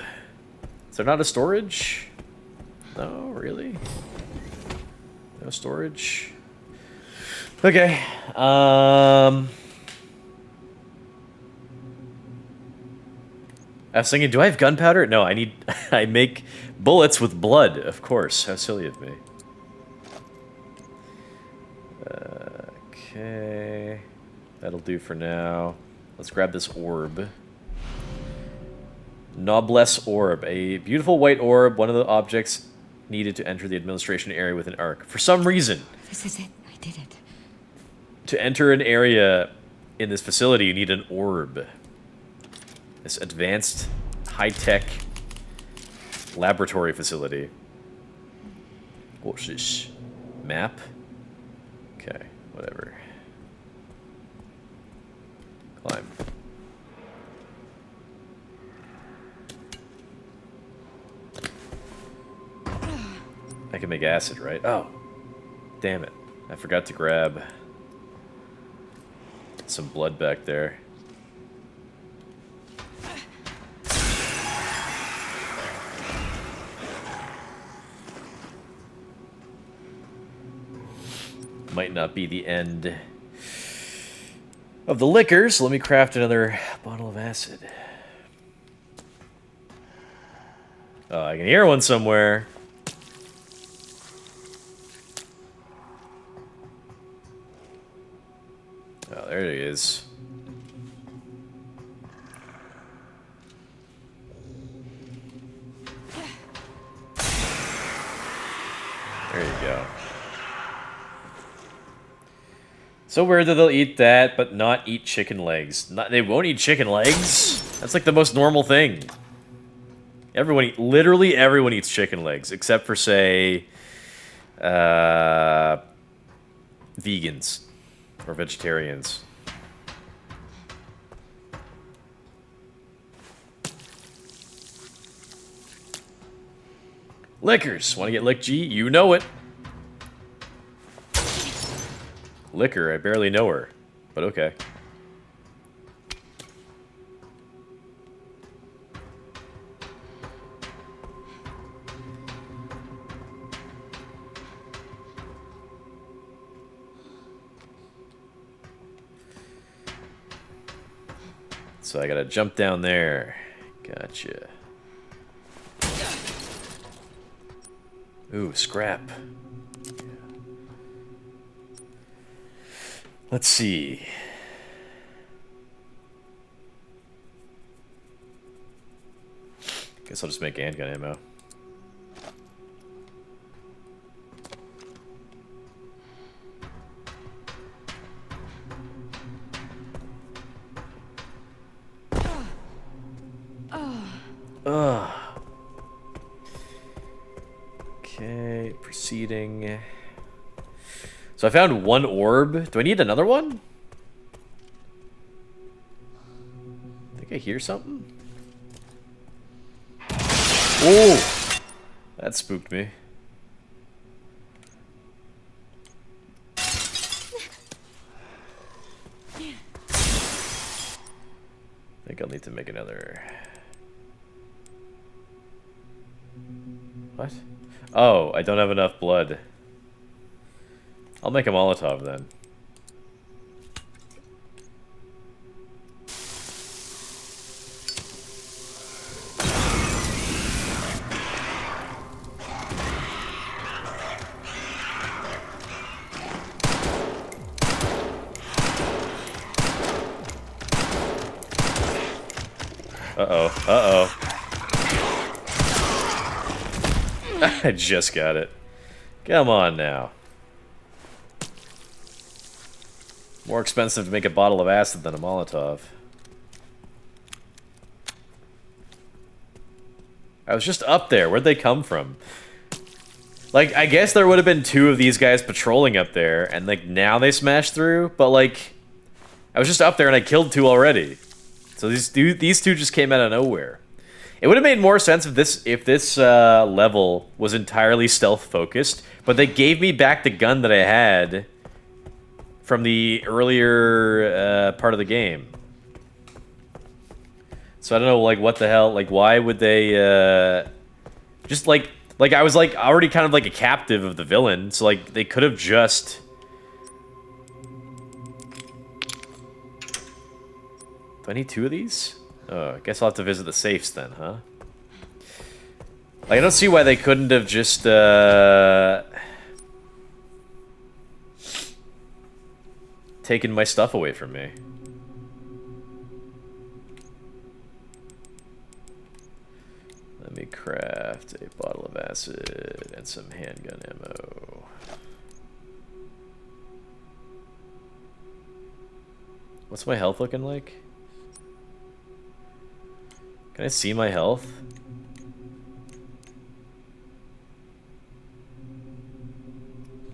Is there not a storage? No, really? No storage? Okay. I was thinking, do I have gunpowder? No, I need... I make bullets with blood, of course. How silly of me. Okay. That'll do for now. Let's grab this orb. Noblesse orb. A beautiful white orb, one of the objects needed to enter the administration area with an arc. For some reason, This is it. I did it. to enter an area in this facility, you need an orb. This advanced, high-tech laboratory facility. What's this? Map? Okay, whatever. Climb. I can make acid, right? Oh. Damn it. I forgot to grab some blood back there. Might not be the end of the liquor, so let me craft another bottle of acid. Oh, I can hear one somewhere. Oh, there it is. There you go. So weird that they'll eat that, but not eat chicken legs. They won't eat chicken legs? That's like the most normal thing. Literally everyone eats chicken legs, except for, say, vegans or vegetarians. Liquors. Want to get licked, G? You know it. Liquor, I barely know her, but okay. So I gotta jump down there. Gotcha. Ooh, scrap. Let's see. Guess I'll just make handgun ammo. Ugh. Okay, proceeding. So I found one orb. Do I need another one? I think I hear something. Oh! That spooked me. I think I'll need to make another. What? Oh, I don't have enough blood. I'll make a Molotov then. Uh-oh, uh-oh. I just got it. Come on now. More expensive to make a bottle of acid than a Molotov. I was just up there. Where'd they come from? Like, I guess there would have been two of these guys patrolling up there, and, like, now they smashed through, but, like, I was just up there and I killed two already. So these two just came out of nowhere. It would have made more sense if this level was entirely stealth-focused, but they gave me back the gun that I had from the earlier part of the game. So I don't know, like, what the hell, like, why would they, just, like, I was, like, already kind of, like, a captive of the villain, so, like, they could have just... Do I need two of these? Oh, I guess I'll have to visit the safes then, huh? Like, I don't see why they couldn't have just, taken my stuff away from me. Let me craft a bottle of acid and some handgun ammo. What's my health looking like? Can I see my health?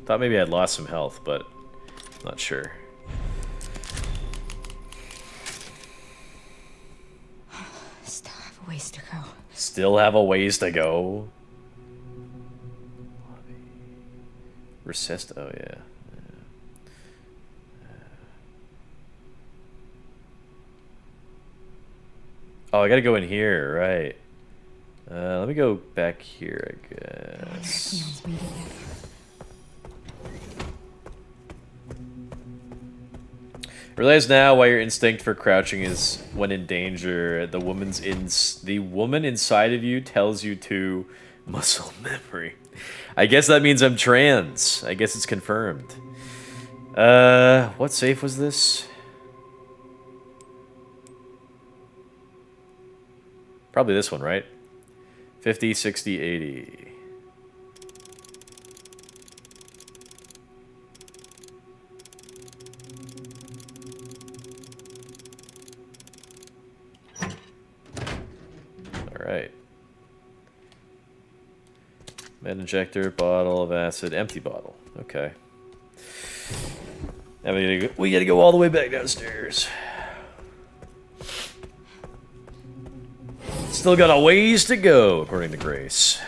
Thought maybe I'd lost some health, but not sure. Still have a ways to go. Still have a ways to go. Resist. Oh yeah. Oh, I gotta go in here, right? Let me go back here, I guess. Realize now why your instinct for crouching is when in danger. The woman inside of you tells you to. Muscle memory. I guess that means I'm trans. I guess it's confirmed. What safe was this? Probably this one, right? 50, 60, 80. Alright. Med injector, bottle of acid, empty bottle. Okay. Now we gotta go all the way back downstairs. Still got a ways to go, according to Grace.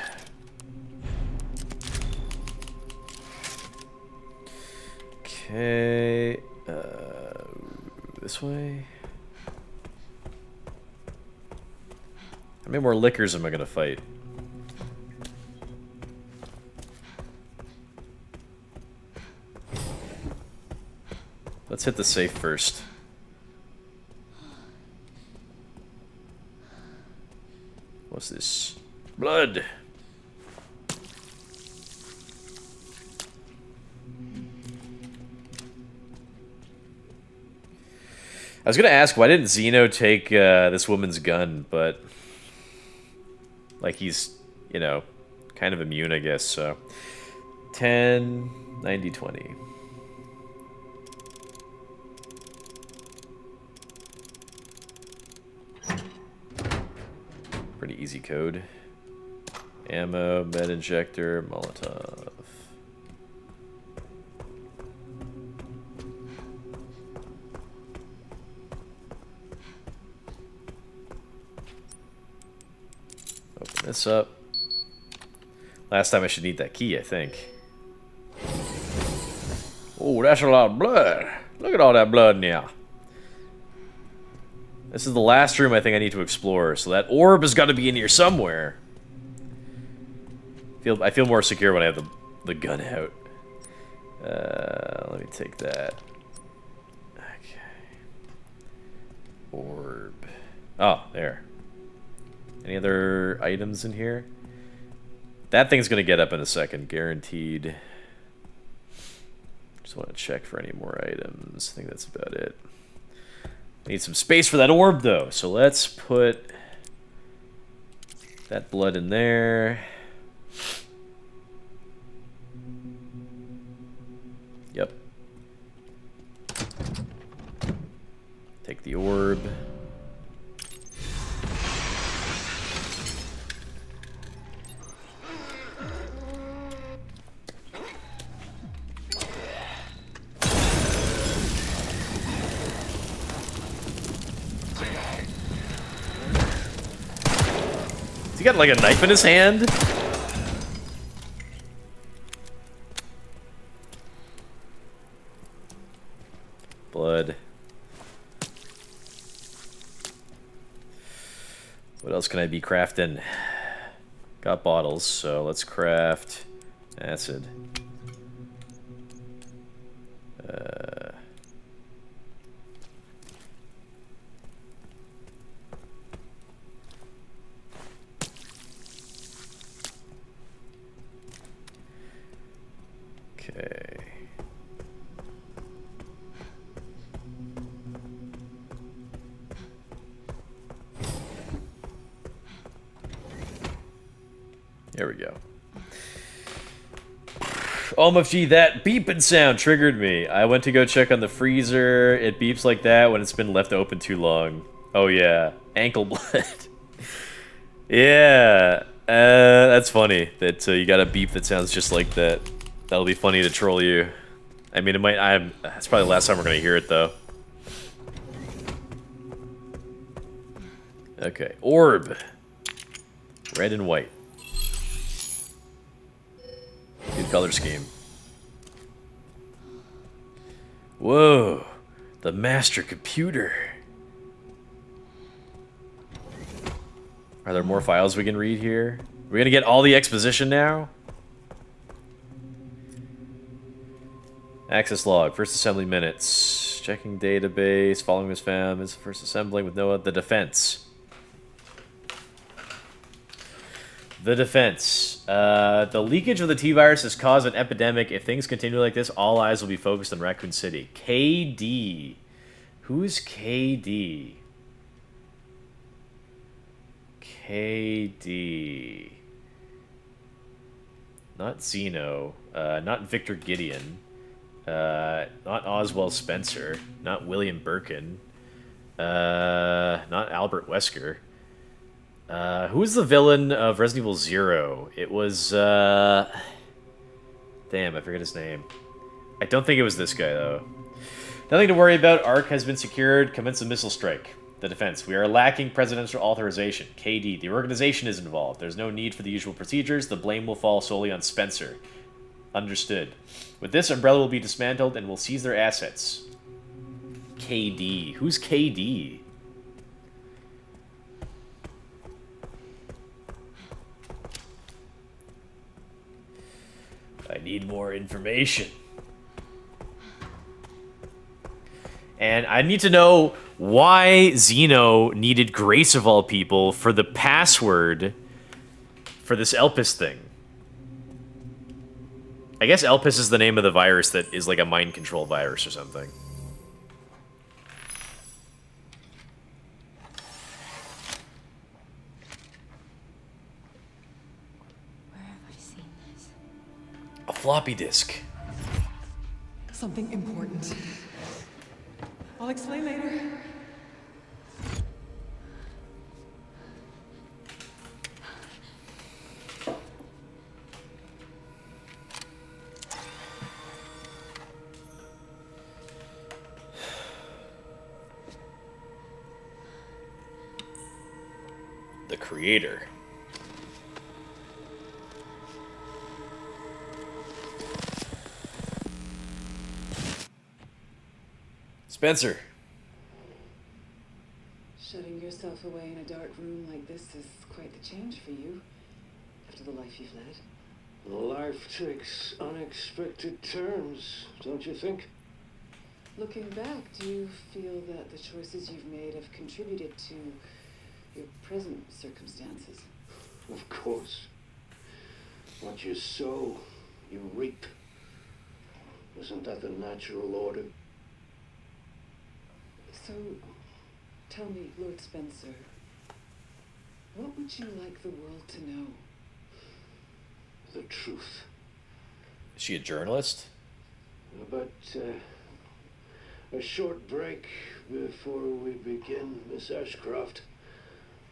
Okay. This way. How many more liquors am I gonna fight? Let's hit the safe first. What's this? Blood! I was gonna ask, why didn't Zeno take this woman's gun, but... like, he's, you know, kind of immune, I guess, so... 10, 90, 20. Pretty easy code. Ammo, med injector, Molotov. Open this up. Last time I should need that key, I think. Oh, that's a lot of blood. Look at all that blood now. This is the last room I think I need to explore, so that orb has got to be in here somewhere. I feel more secure when I have the gun out. Let me take that. Okay. Orb. Oh, there. Any other items in here? That thing's gonna get up in a second, guaranteed. Just want to check for any more items. I think that's about it. Need some space for that orb, though. So let's put that blood in there. Yep. Take the orb. He got like a knife in his hand. Blood. What else can I be crafting? Got bottles, so let's craft acid. Okay. There we go. OMFG, that beeping sound triggered me. I went to go check on the freezer. It beeps like that when it's been left open too long. Oh yeah, ankle blood. Yeah, that's funny that you got a beep that sounds just like that. That'll be funny to troll you. I mean, it might. That's probably the last time we're gonna hear it, though. Okay, orb. Red and white. Good color scheme. Whoa, the master computer. Are there more files we can read here? We're gonna get all the exposition now? Access log. First assembly minutes. Checking database. Following Miss Fam. Is first assembling with Noah. The defense. The defense. The leakage of the T-virus has caused an epidemic. If things continue like this, all eyes will be focused on Raccoon City. KD. Who's KD? KD. Not Zeno. Not Victor Gideon. Not Oswald Spencer. Not William Birkin. Not Albert Wesker. Who was the villain of Resident Evil 0? It was, damn, I forget his name. I don't think it was this guy, though. Nothing to worry about. ARC has been secured. Commence a missile strike. The defense. We are lacking presidential authorization. KD. The organization is involved. There's no need for the usual procedures. The blame will fall solely on Spencer. Understood. With this, Umbrella will be dismantled and will seize their assets. KD. Who's KD? I need more information. And I need to know why Zeno needed Grace of all people for the password for this Elpis thing. I guess Elpis is the name of the virus that is like a mind control virus or something. Where have I seen this? A floppy disk. Something important. I'll explain later. The creator. Spencer. Shutting yourself away in a dark room like this is quite the change for you, after the life you've led. Life takes unexpected turns, don't you think? Looking back, do you feel that the choices you've made have contributed to your present circumstances? Of course. What you sow, you reap. Isn't that the natural order? So, tell me, Lord Spencer, what would you like the world to know? The truth. Is she a journalist? But a short break before we begin, Miss Ashcroft.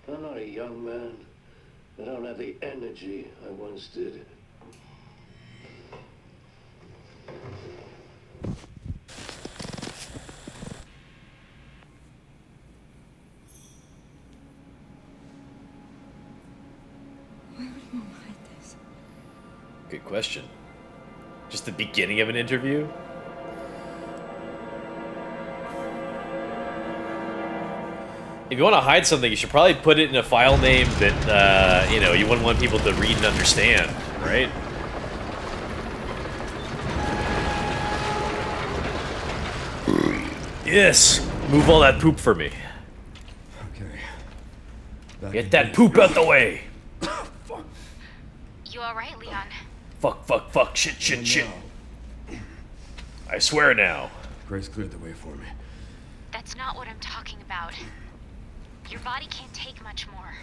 I'm not a young man. I don't have the energy I once did. Where would Mom hide this? Good question. Just the beginning of an interview? If you want to hide something, you should probably put it in a file name that, you know, you wouldn't want people to read and understand, right? Yes! Move all that poop for me. Okay. Get that poop out the way! You alright, Leon? Fuck, shit. I swear now. Grace cleared the way for me. That's not what I'm talking about. Your body can't take much more.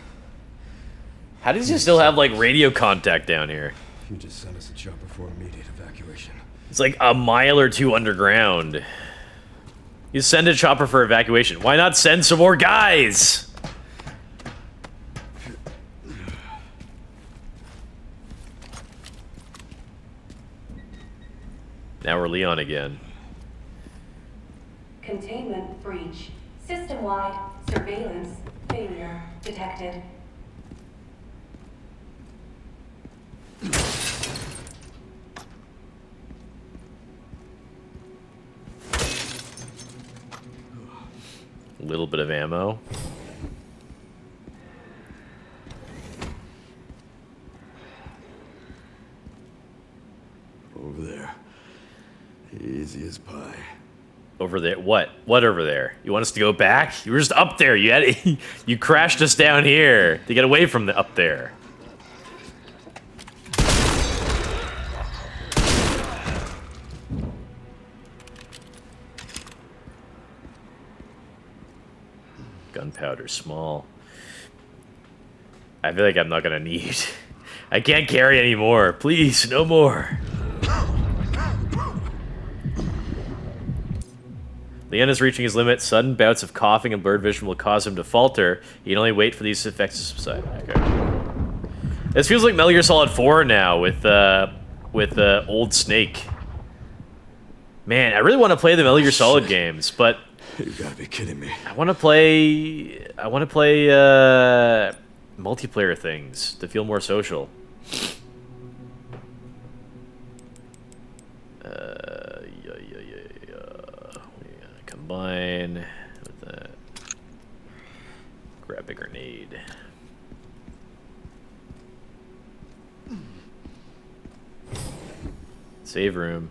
How does he still have, like, radio contact down here? You just sent us a chopper for immediate evacuation. It's like a mile or two underground. You send a chopper for evacuation. Why not send some more guys? Now we're Leon again. Containment breach. System-wide surveillance failure detected. A little bit of ammo. Over there. Easy. easy as pie. Over there? What? What over there? You want us to go back? You were just up there. You had you crashed us down here to get away from the up there. Gunpowder small. I feel like I'm not gonna need. I can't carry anymore. Please, no more. Leon is reaching his limit. Sudden bouts of coughing and blurred vision will cause him to falter. He can only wait for these effects to subside. Okay. This feels like Metal Gear Solid 4 now with Old Snake. Man, I really want to play the Metal Gear Solid games, but You gotta be kidding me. I want to play multiplayer things to feel more social. Combine with that. Grab a grenade. Save room.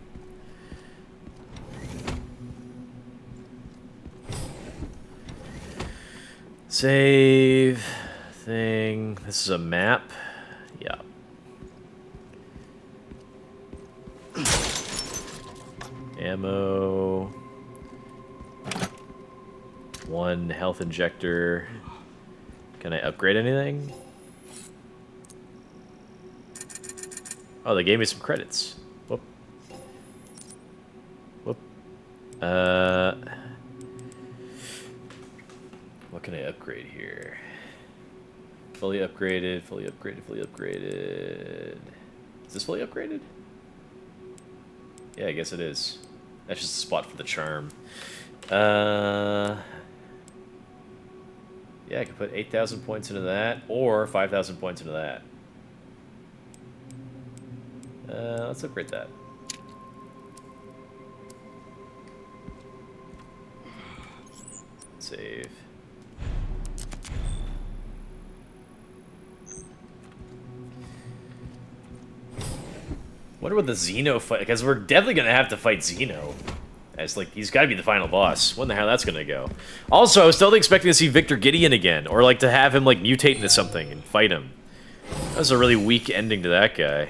Save thing. This is a map. Yeah. Ammo. One health injector. Can I upgrade anything? Oh, they gave me some credits. Whoop. Whoop. What can I upgrade here? Fully upgraded, fully upgraded, fully upgraded. Is this fully upgraded? Yeah, I guess it is. That's just a spot for the charm. Yeah, I can put 8,000 points into that, or 5,000 points into that. Let's upgrade that. Save. Wonder what the Xeno fight, because we're definitely gonna have to fight Xeno. As like he's got to be the final boss. When the hell that's gonna go? Also, I was totally expecting to see Victor Gideon again, or like to have him like mutate into something and fight him. That was a really weak ending to that guy.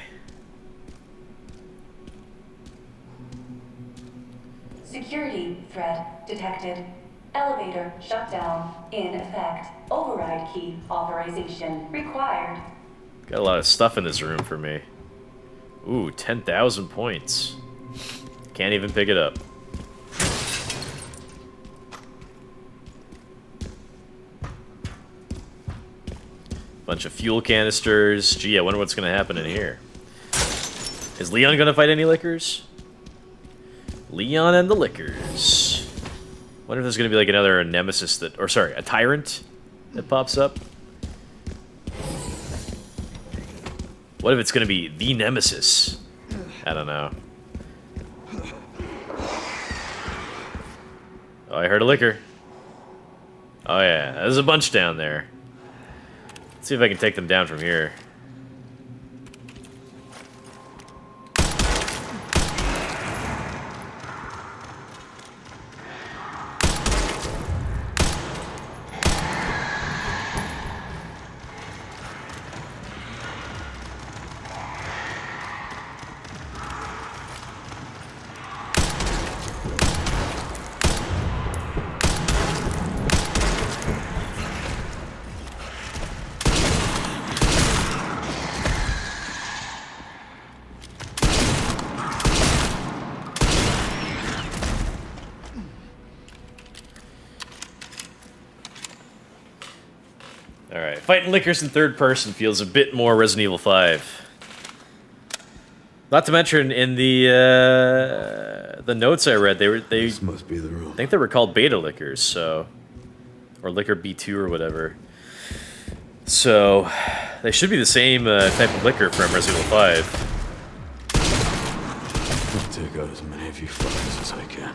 Security threat detected. Elevator shut down. In effect. Override key authorization required. Got a lot of stuff in this room for me. Ooh, 10,000 points. Can't even pick it up. Bunch of fuel canisters. Gee, I wonder what's gonna happen in here. Is Leon gonna fight any lickers? Leon and the lickers. Wonder if there's gonna be like another nemesis that, or sorry, a tyrant that pops up. What if it's gonna be the nemesis? I don't know. Oh, I heard a licker. Oh yeah, there's a bunch down there. Let's see if I can take them down from here. Alright, fighting lickers in third person feels a bit more Resident Evil 5. Not to mention, in the notes I read, they This must be the room. I think they were called beta lickers, so, or liquor B2 or whatever. So, they should be the same type of liquor from Resident Evil 5. I'll take out as many of you fuckers as I can.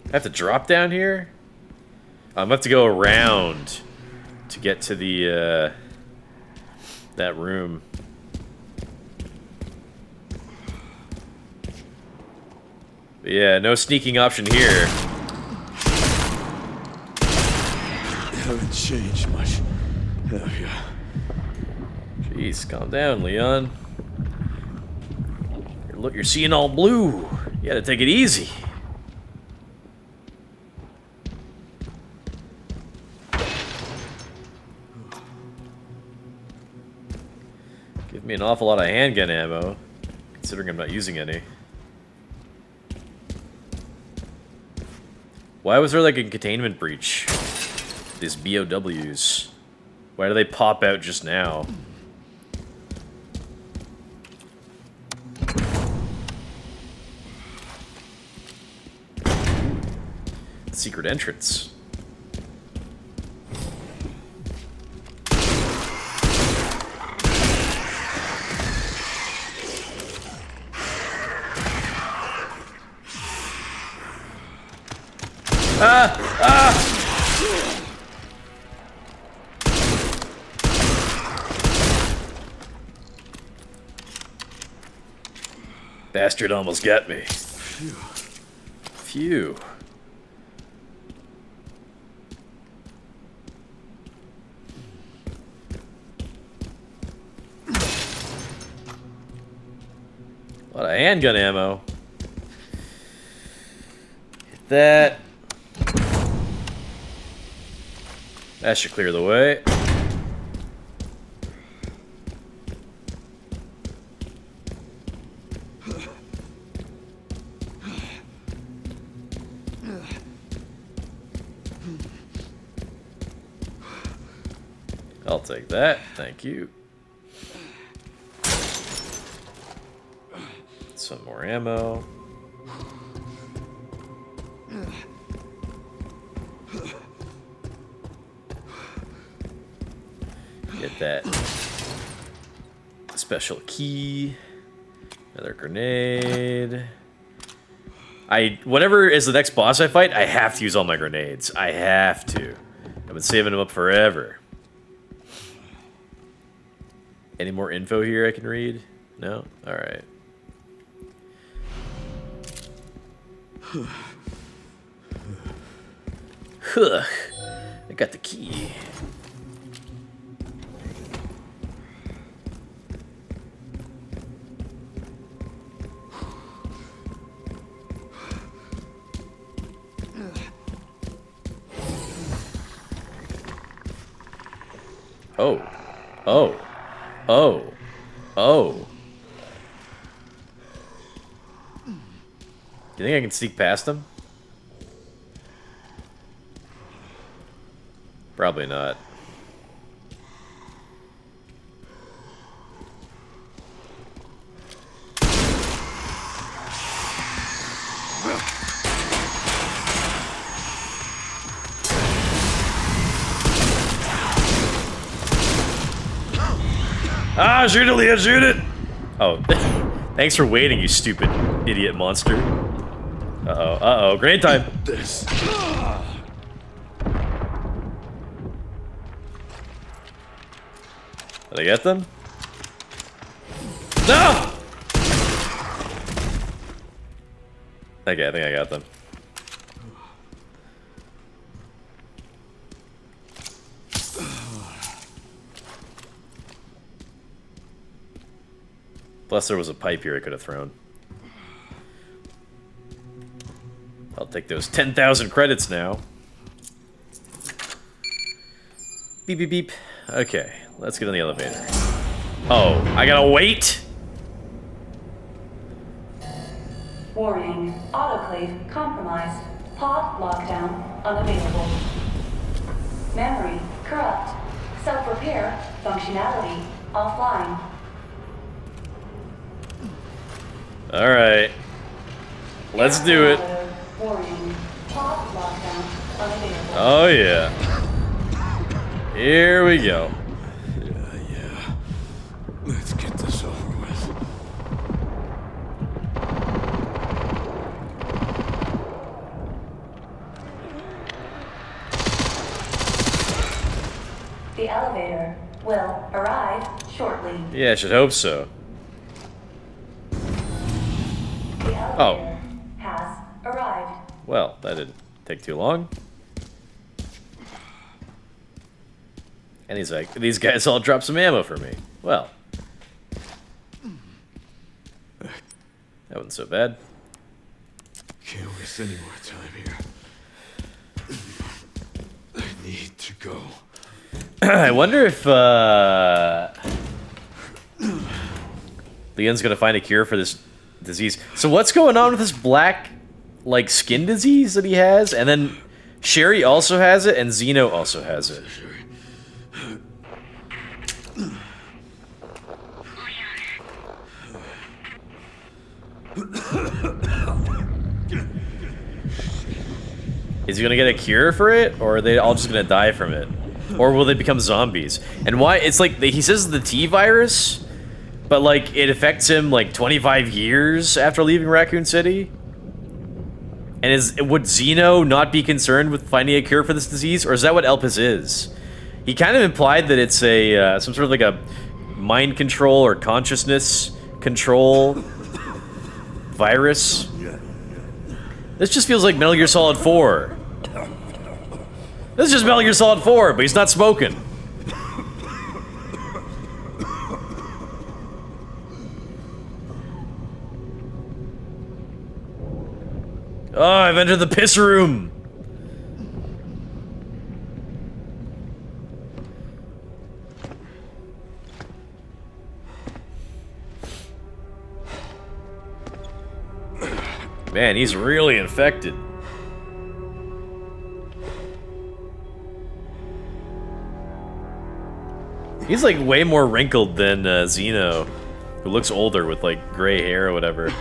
I have to drop down here? I'm gonna have to go around to get to the, that room. But yeah, no sneaking option here. Haven't changed much, have you? Jeez, calm down, Leon. Look, you're seeing all blue. You gotta take it easy. Give me an awful lot of handgun ammo, considering I'm not using any. Why was there like a containment breach? These BOWs. Why do they pop out just now? Secret entrance. Bastard almost got me. Phew. A lot of handgun ammo. Hit that. That should clear the way. I'll take that, thank you. Some more ammo. Get that special key. Another grenade. Whatever is the next boss I fight, I have to use all my grenades. I have to. I've been saving them up forever. Any more info here I can read? No? Alright. Huh. I got the key. Oh. Oh. Oh. Oh. You think I can sneak past him? Probably not. Ah, shoot it, Leon, shoot it! Oh, thanks for waiting, you stupid idiot monster. Uh-oh, uh-oh, grenade time! This. Did I get them? No! Okay, I think I got them. Plus there was a pipe here I could have thrown. I'll take those 10,000 credits now. Beep, beep, beep. Okay, let's get on the elevator. Oh, I gotta wait? Warning, autoclave compromised. Pod lockdown unavailable. Memory corrupt. Self-repair functionality offline. Alright. Let's do it. Warning, pod lockdown unavailable. Oh yeah. Here we go. Yeah. Let's get this over with. The elevator will arrive shortly. Yeah, I should hope so. The elevator has arrived. Well, that didn't take too long. And he's like, these guys all dropped some ammo for me. Well, that wasn't so bad. Can't waste any more time here. I need to go. I wonder if Leon's gonna find a cure for this disease. So what's going on with this black, like, skin disease that he has? And then Sherry also has it, and Zeno also has it. Is he gonna get a cure for it, or are they all just gonna die from it? Or will they become zombies? And why? It's like, he says the T virus, but like, it affects him like 25 years after leaving Raccoon City? And would Zeno not be concerned with finding a cure for this disease, or is that what Elpis is? He kind of implied that it's a some sort of like a mind control or consciousness control virus. This just feels like Metal Gear Solid 4. This is just Metal Gear Solid 4, but he's not smoking. Oh, I've entered the piss room. Man, he's really infected. He's like way more wrinkled than Zeno, who looks older with like gray hair or whatever.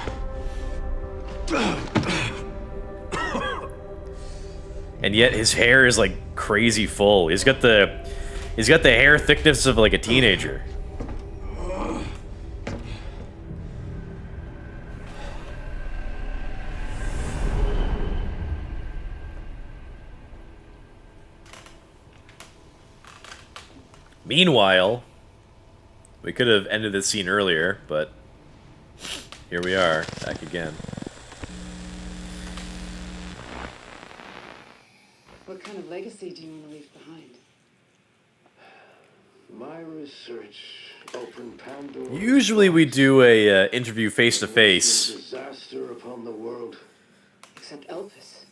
And yet his hair is like crazy full. He's got the hair thickness of like a teenager. Meanwhile, we could have ended this scene earlier, but here we are, back again. What kind of legacy do you want to leave behind? My research opened Pandora. Usually we do a interview face to face. Disaster upon the world. Except Elpis,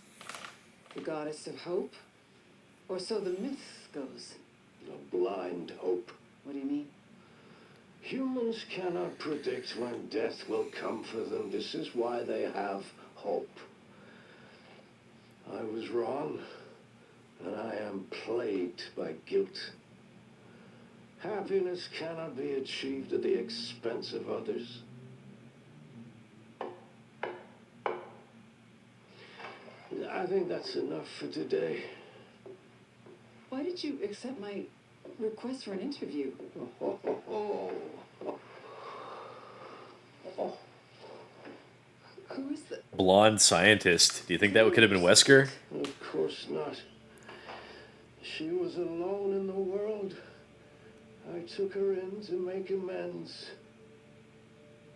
the goddess of hope? Or so the myth goes. A blind hope. What do you mean? Humans cannot predict when death will come for them. This is why they have hope. I was wrong, and I am plagued by guilt. Happiness cannot be achieved at the expense of others. I think that's enough for today. Why did you accept my request for an interview? Who is the Blonde scientist. Do you think that could have been Wesker? Of course not. She was alone in the world. I took her in to make amends.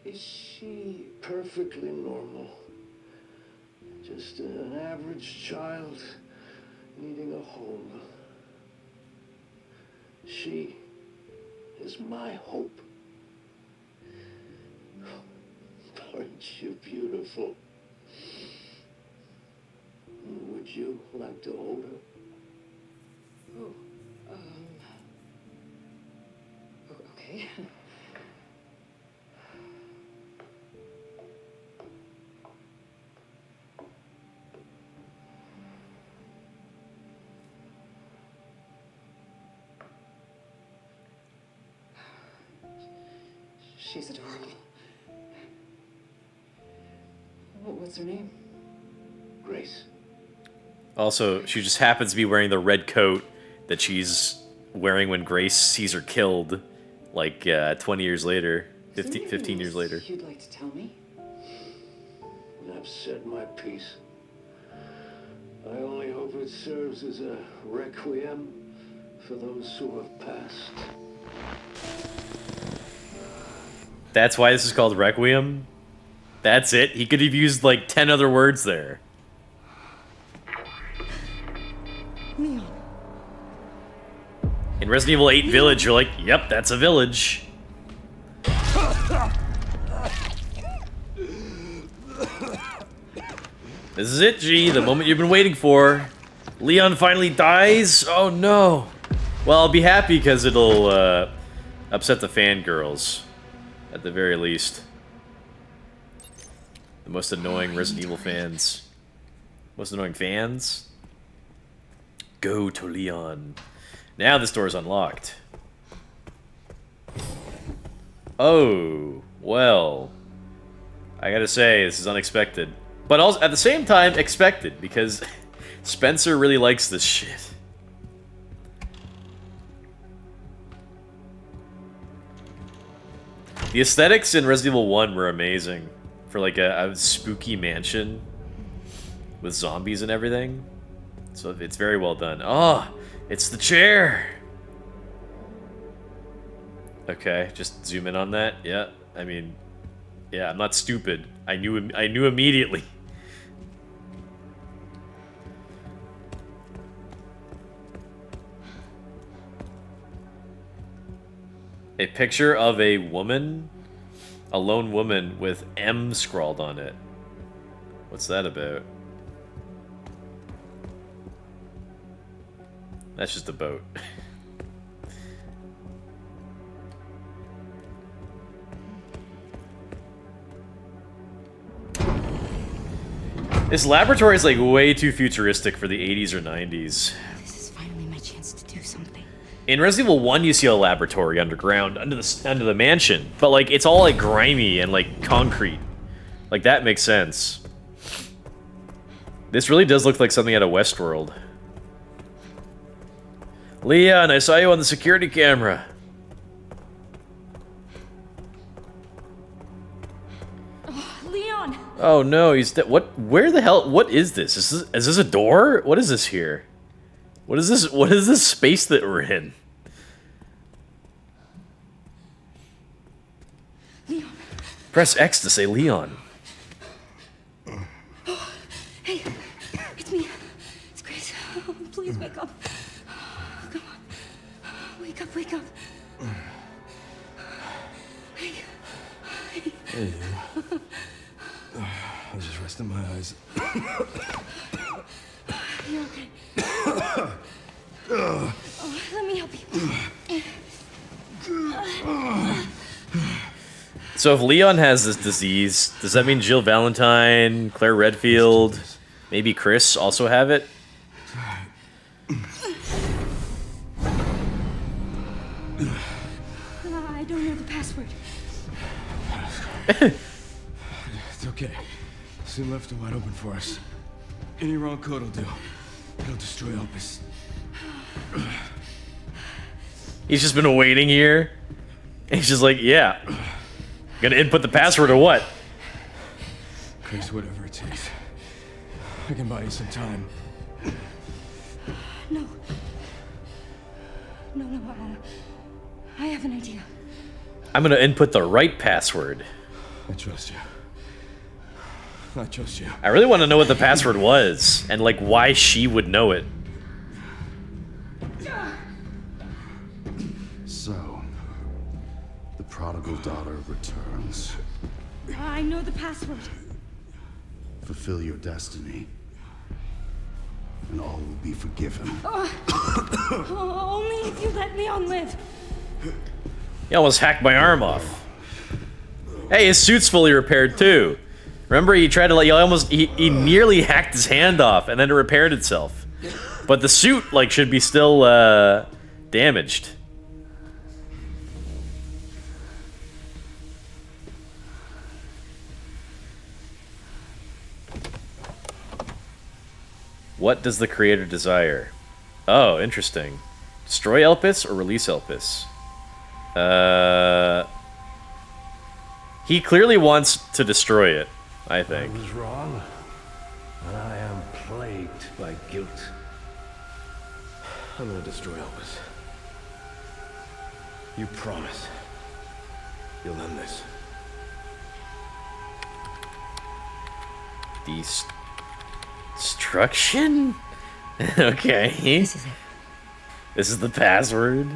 Is she Perfectly normal. Just an average child needing a home. She is my hope. Aren't you beautiful? Would you like to hold her? okay? She's adorable. What's her name? Grace. Also, she just happens to be wearing the red coat that she's wearing when Grace sees her killed, like 20 years later, 15 years later. You'd like to tell me? I've said my piece. I only hope it serves as a requiem for those who have passed. That's why this is called Requiem? That's it? He could have used like 10 other words there. Leon. In Resident Evil 8 Village, you're like, yep, that's a village. This is it, G, the moment you've been waiting for. Leon finally dies? Oh no. Well, I'll be happy because it'll upset the fangirls, at the very least. The most annoying Resident Evil fans. Most annoying fans? Go to Leon. Now this door is unlocked. Oh, well. I gotta say, this is unexpected. But also, at the same time, expected, because Spencer really likes this shit. The aesthetics in Resident Evil 1 were amazing. For like a spooky mansion with zombies and everything. So it's very well done. Oh, it's the chair! Okay, just zoom in on that. Yeah, I mean, yeah, I'm not stupid. I knew immediately. A picture of a woman, a lone woman with M scrawled on it. What's that about? That's just a boat. This laboratory is like way too futuristic for the 80s or 90s. This is finally my chance to do something. In Resident Evil 1, you see a laboratory underground, under the mansion, but like it's all like grimy and like concrete. Like that makes sense. This really does look like something out of Westworld. Leon, I saw you on the security camera. Oh, Leon! Oh no, he's dead. What? Where the hell? What is this? Is this a door? What is this here? What is this? What is this space that we're in? Leon. Press X to say Leon. Hey, it's me. It's Grace. Oh, please wake up. Come on. Wake up, wake up. Hey. Hey. I was just resting my eyes. You're okay. Oh, let me help you. So if Leon has this disease, does that mean Jill Valentine, Claire Redfield, maybe Chris also have it? I don't know the password. It's okay. Soon left it wide open for us. Any wrong code will do. It'll destroy Opus. He's just been waiting here. He's just like, yeah. Gonna input the password or what? Chris, whatever it takes. I can buy you some time. No. No, I have an idea. I'm gonna input the right password. I trust you. I trust you. I really want to know what the password was, and like why she would know it. So, the prodigal daughter returns. I know the password. Fulfill your destiny, and all will be forgiven. Only if you let Leon live. He almost hacked my arm off. Hey, his suit's fully repaired too. Remember, he tried to he nearly hacked his hand off, and then it repaired itself. But the suit like should be still damaged. What does the creator desire? Oh, interesting. Destroy Elpis or release Elpis? He clearly wants to destroy it, I think. I was wrong, and I am plagued by guilt. I'm gonna destroy Elvis. You promise you'll end this. Destruction? Okay. This is it. This is the password.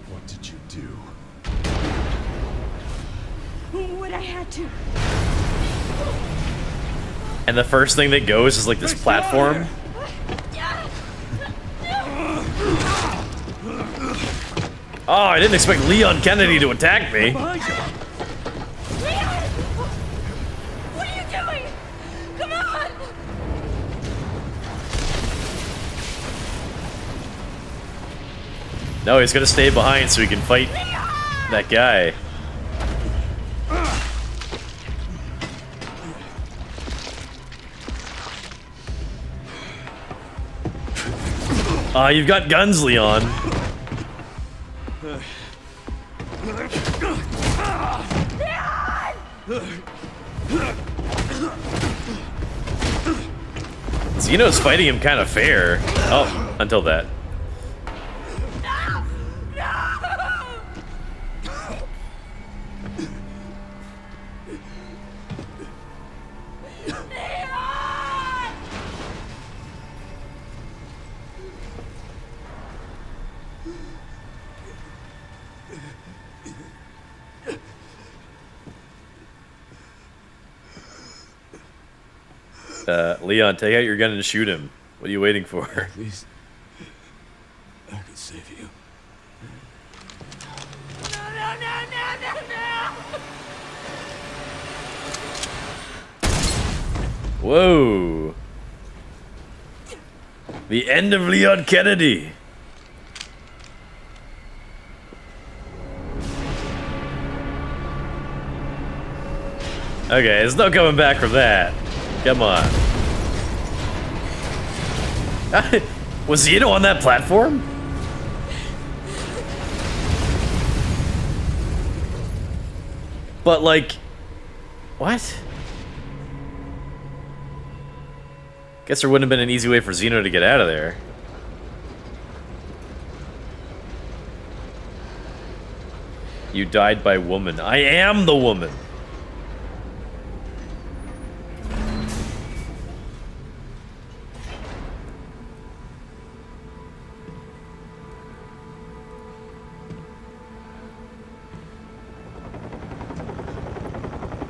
What did you do? What I had to. And the first thing that goes is like this platform. Oh, I didn't expect Leon Kennedy to attack me. Leon! What are you doing? Come on! No, he's gonna stay behind so he can fight that guy. You've got guns, Leon. Zeno's fighting him kind of fair. Oh, until that. Leon, take out your gun and shoot him. What are you waiting for? At least I could save you. Whoa. The end of Leon Kennedy. Okay, there's no coming back from that. Come on. Was Zeno on that platform? But like, what? Guess there wouldn't have been an easy way for Zeno to get out of there. You died by woman. I am the woman.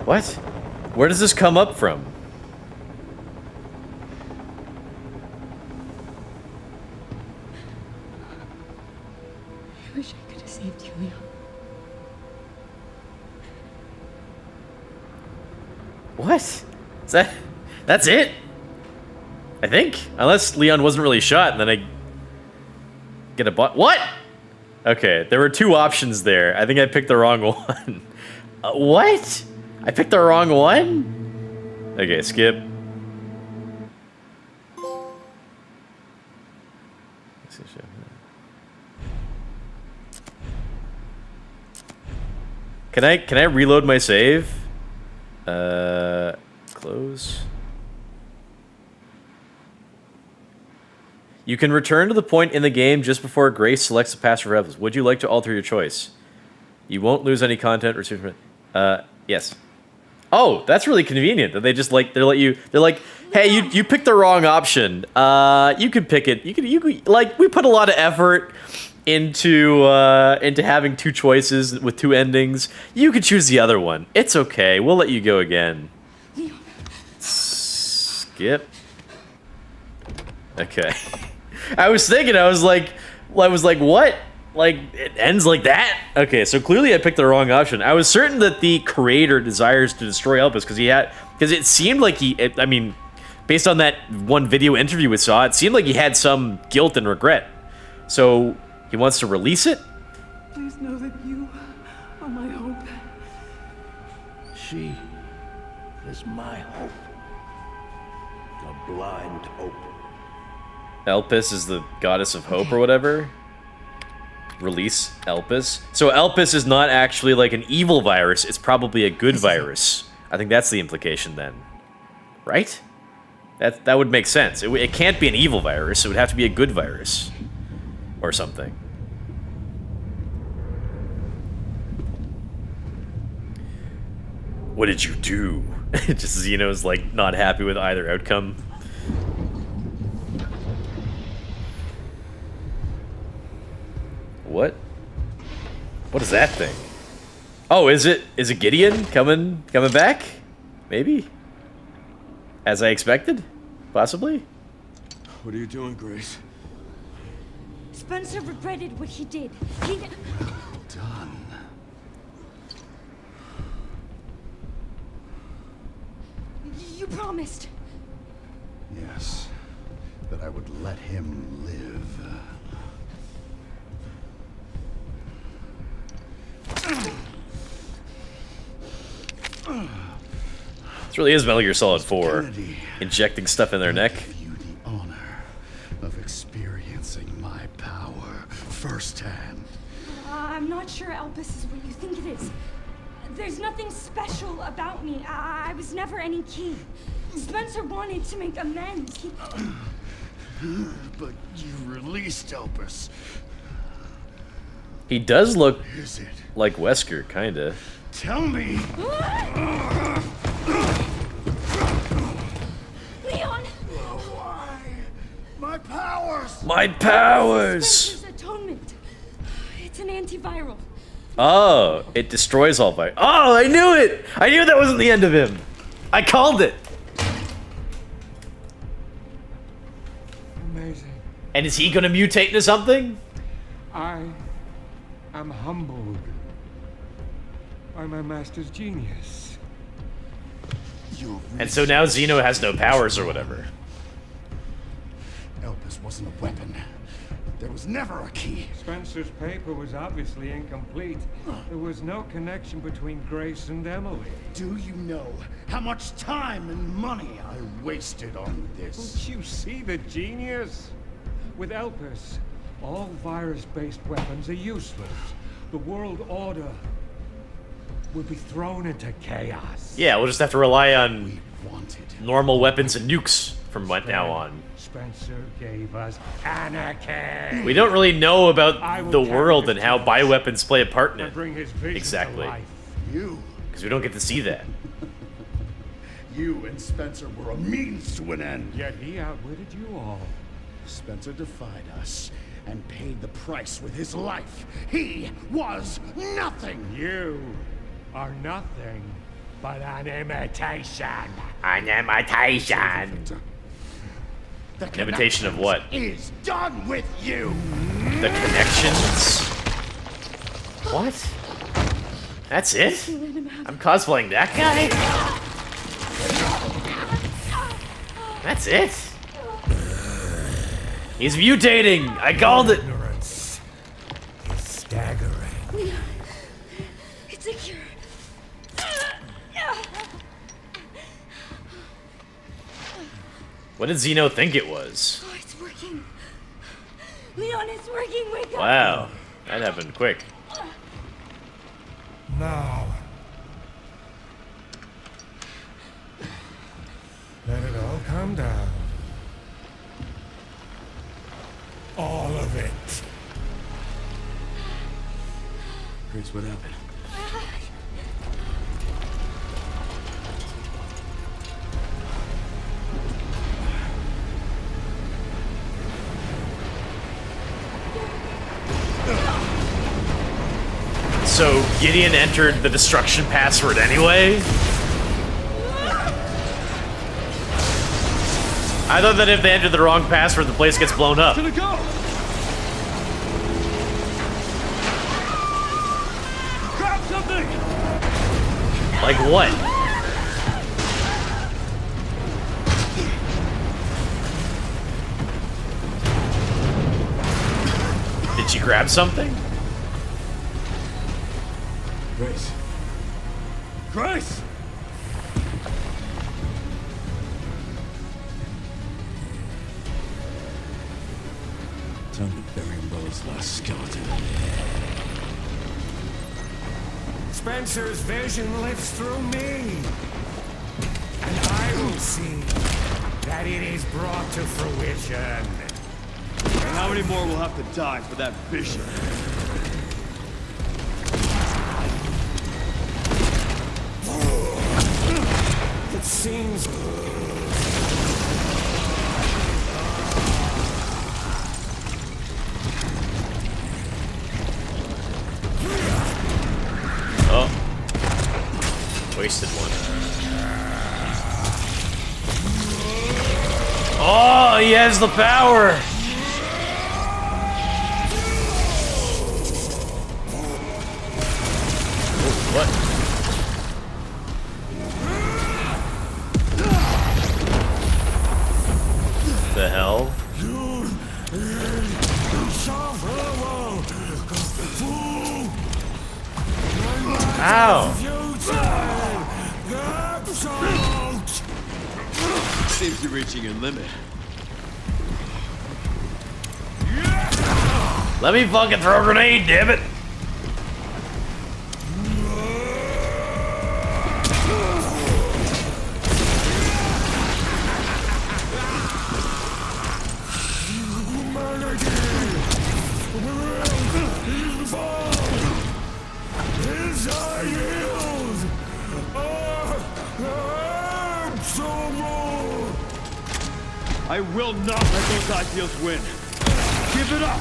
What? Where does this come up from? I wish I could have saved you, Leon. What? Is that's it? I think? Unless Leon wasn't really shot and then I get a what? Okay, there were two options there. I think I picked the wrong one. What? I picked the wrong one? Okay, skip. Can I reload my save? Close. You can return to the point in the game just before Grace selects the pass for rebels. Would you like to alter your choice? You won't lose any content received from yes. Oh, that's really convenient that they just like they're like, hey, you picked the wrong option. You could pick it. You could like we put a lot of effort into having two choices with two endings. You could choose the other one. It's okay. We'll let you go again. Skip. Okay. I was like, what? Like, it ends like that? Okay, so clearly I picked the wrong option. I was certain that the creator desires to destroy Elvis because it seemed like I mean, based on that one video interview we saw, it seemed like he had some guilt and regret. So he wants to release it? Please know that you are my hope. She is my hope. A blind hope. Elpis is the goddess of hope or whatever. Release Elpis. So Elpis is not actually like an evil virus, it's probably a good virus. I think that's the implication then. Right? That would make sense. It can't be an evil virus, it would have to be a good virus. Or something. What did you do? Just Xeno's like not happy with either outcome. What? What is that thing? Oh, is it Gideon coming back? Maybe? As I expected? Possibly? What are you doing, Grace? Spencer regretted what he did. He... Done. You promised. Yes. That I would let him live. This really is Metal Gear Solid 4. Kennedy, Injecting stuff in their neck. you the honor of experiencing my power firsthand. I'm not sure Elpis is what you think it is. There's nothing special about me. I was never any key. Spencer wanted to make amends. But you released Elpis. He does look Is it? like Wesker, kinda. Tell me. Leon! Why? My powers! My powers! Spencer's atonement. It's an antiviral. Oh, it destroys all virus. Oh, I knew it! I knew that wasn't the end of him! I called it! Amazing. And is he gonna mutate into something? I am humbled by my master's genius. And so now Xeno has no powers or whatever. Elpis wasn't a weapon. There was never a key. Spencer's paper was obviously incomplete. There was no connection between Grace and Emily. Do you know how much time and money I wasted on this? Don't you see the genius? With Elpis, all virus-based weapons are useless. The world order will be thrown into chaos. Yeah, we'll just have to rely on We wanted. normal weapons and nukes from now on. Spencer gave us anarchy. We don't really know I about will the carry world this and how to bioweapons play a part in and it. bring his vision Exactly. to life. You. Because we don't get to see that. You and Spencer were a means to an end. Yet he outwitted you all. Spencer defied us and paid the price with his life. He was nothing. You are nothing but an imitation. An imitation. The An imitation of what? Is done with you. The connections? What? That's it? I'm cosplaying that guy? That's it? He's mutating! I called it! Ignorance is staggering. Leon, it's a cure. What did Xeno think it was? Oh, it's working. Leon, it's working. Wake up. Wow, that happened quick. Now, let it all come down. All of it. Grace, what happened? So Gideon entered the destruction password anyway? I thought that if they entered the wrong password, the place gets blown up. Gonna go! Grab something! Like what? Did she grab something? Grace. Grace! Time to bury Umbrella's last skeleton. Spencer's vision lives through me. And I will see that it is brought to fruition. And how many more will have to die for that vision? It seems... Oh. Wasted one. Oh, he has the power! What? The hell? Ow! Seems you're reaching your limit. Let me fucking throw a grenade, damn it! I will not let those ideals win. Give it up!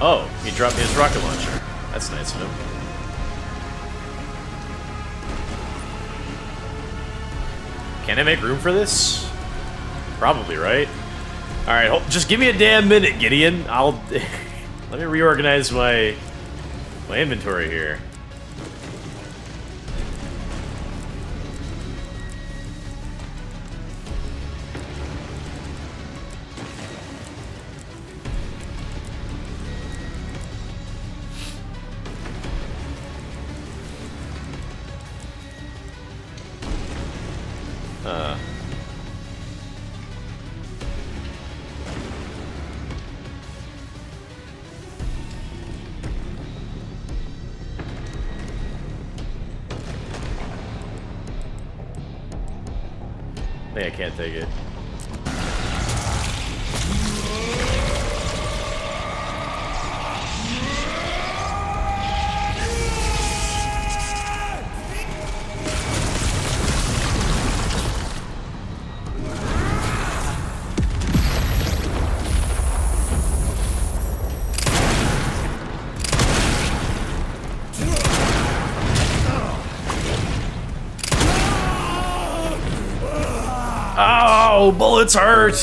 Oh, he dropped me his rocket launcher. That's nice of him. Can I make room for this? Probably, right? Alright, just give me a damn minute, Gideon. I'll... Let me reorganize my inventory here. I can't take it. Oh, bullets hurt!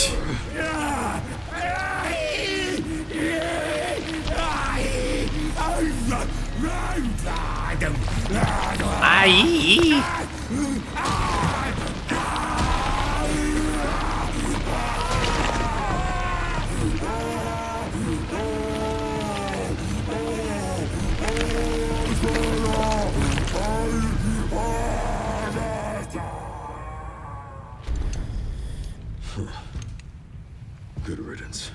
Aye. Good riddance.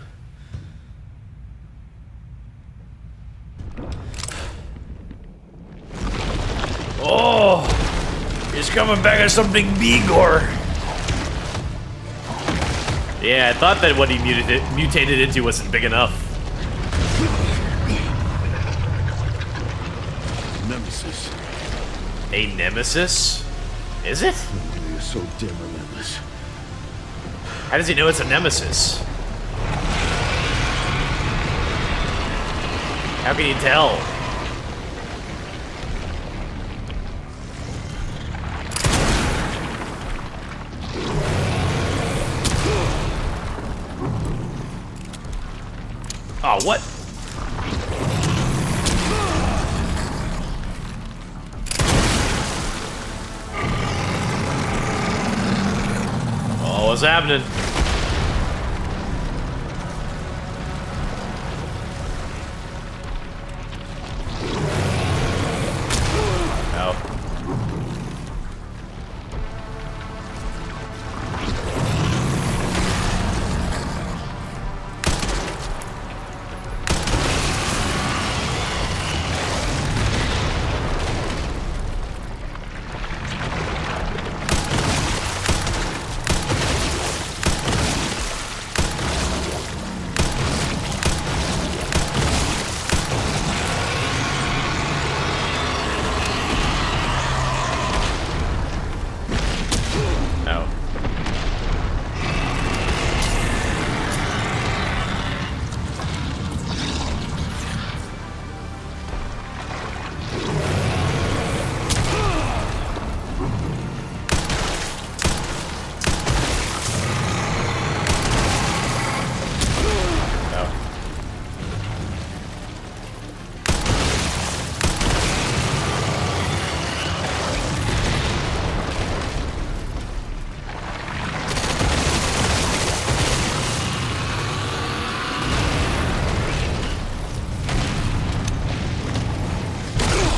Oh, he's coming back as something bigger. Yeah, I thought that what he mutated into wasn't big enough. Nemesis. A nemesis? Is it? You're so damn relentless. How does he know it's a nemesis? How can you tell? Oh, what? Oh, what's happening?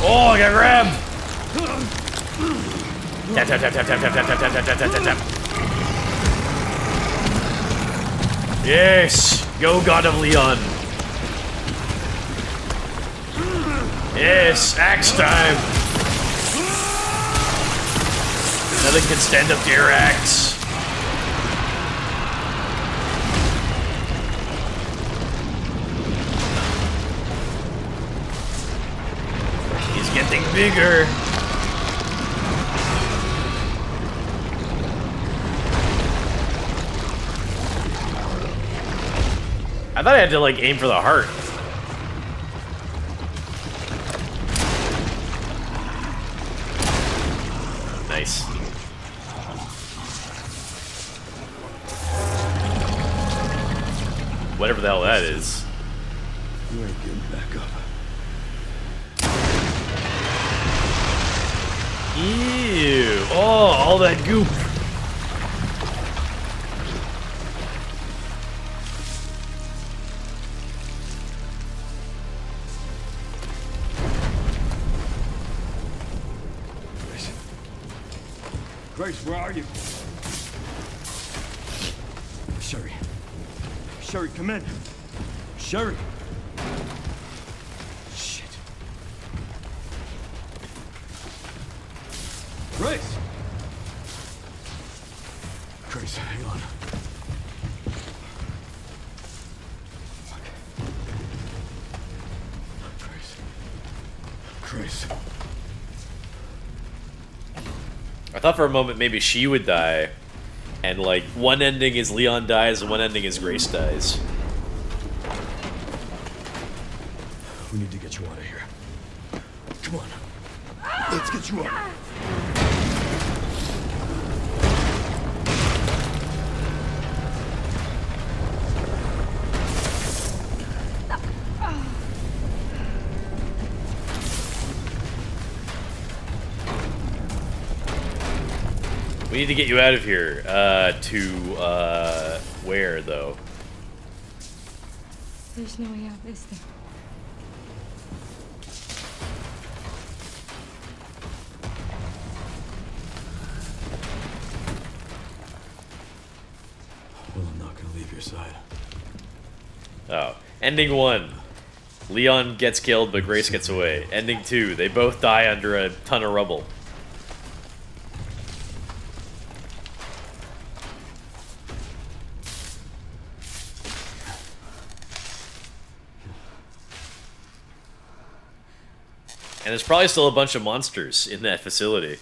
Oh, I got grabbed! Tap, tap, tap, tap, tap, tap, tap, tap, tap, tap, tap, tap, tap. Yes! Go, God of Leon! Yes! Axe time! Nothing can stand up to your axe. He's getting bigger. I thought I had to like aim for the heart. Nice. Whatever the hell that is. You ain't getting back up. Ew. Oh, all that goop. Grace, where are you? Sherry. Sherry, come in. Sherry. Shit. Grace! Grace, hang on. Fuck. Grace. Grace. I thought for a moment maybe she would die. And like, one ending is Leon dies and one ending is Grace dies. We need to get you out of here. Come on. Let's get you out. We need to get you out of here. Where though? There's no way out, is there? Well, I'm not gonna leave your side. Oh. Ending 1. Leon gets killed, but Grace gets away. Ending 2. They both die under a ton of rubble. And there's probably still a bunch of monsters in that facility.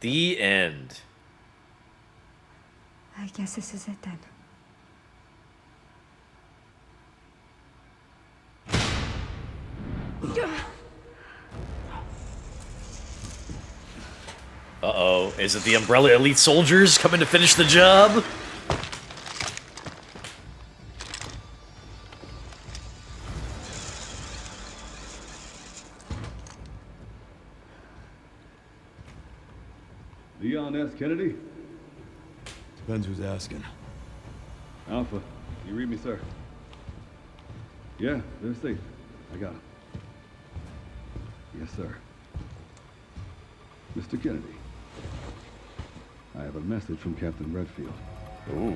The end. I guess this is it then. Uh-oh. Is it the Umbrella Elite Soldiers coming to finish the job? Leon S. Kennedy? Depends who's asking. Alpha, you read me, sir? Yeah, they're safe. I got them. Yes, sir. Mr. Kennedy, I have a message from Captain Redfield. Ooh.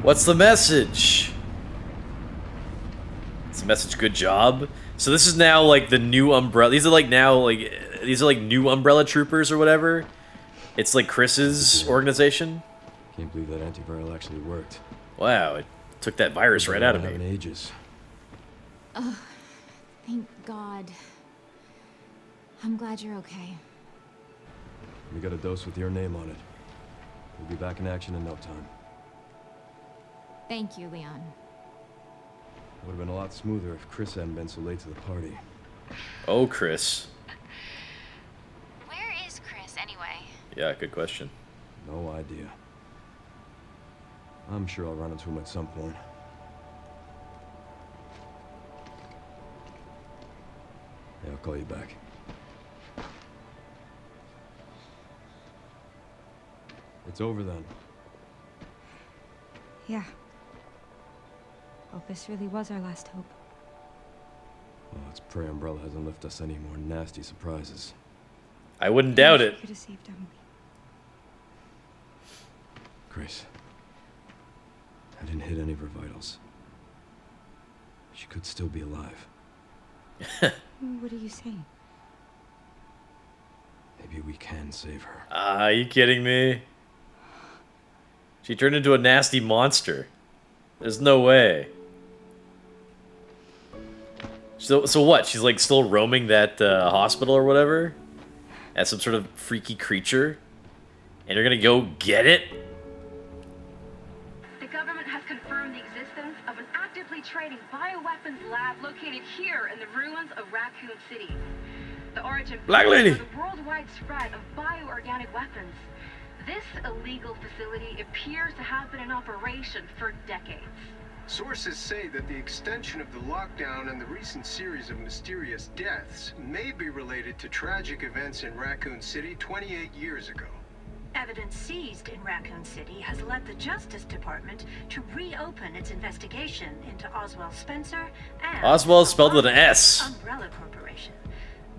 What's the message? It's a message, good job. So this is now like the new Umbrella. These are like new Umbrella Troopers or whatever. It's like Chris's organization. Can't believe that antiviral actually worked. Wow, it took that virus right out of In me. ages. Thank God. I'm glad you're okay. We got a dose with your name on it. We'll be back in action in no time. Thank you, Leon. Would have been a lot smoother if Chris hadn't been so late to the party. Oh, Chris. Where is Chris, anyway? Yeah, good question. No idea. I'm sure I'll run into him at some point. Yeah, I'll call you back. It's over then. Yeah. Opus really was our last hope. Well, let's pray Umbrella hasn't left us any more nasty surprises. I wouldn't doubt it. Could have saved Emily. Grace, I didn't hit any of her vitals. She could still be alive. What are you saying? Maybe we can save her. Are you kidding me? She turned into a nasty monster. There's no way. So what? She's like still roaming that hospital or whatever? As some sort of freaky creature? And you're gonna go get it? The government has confirmed the existence of an actively trading bioweapons lab located here in the ruins of Raccoon City. The origin Black Lady. of the worldwide spread of bioorganic weapons. This illegal facility appears to have been in operation for decades. Sources say that the extension of the lockdown and the recent series of mysterious deaths may be related to tragic events in Raccoon City 28 years ago. Evidence seized in Raccoon City has led the Justice Department to reopen its investigation into Oswald Spencer and Oswald spelled with an S. Umbrella Corporation.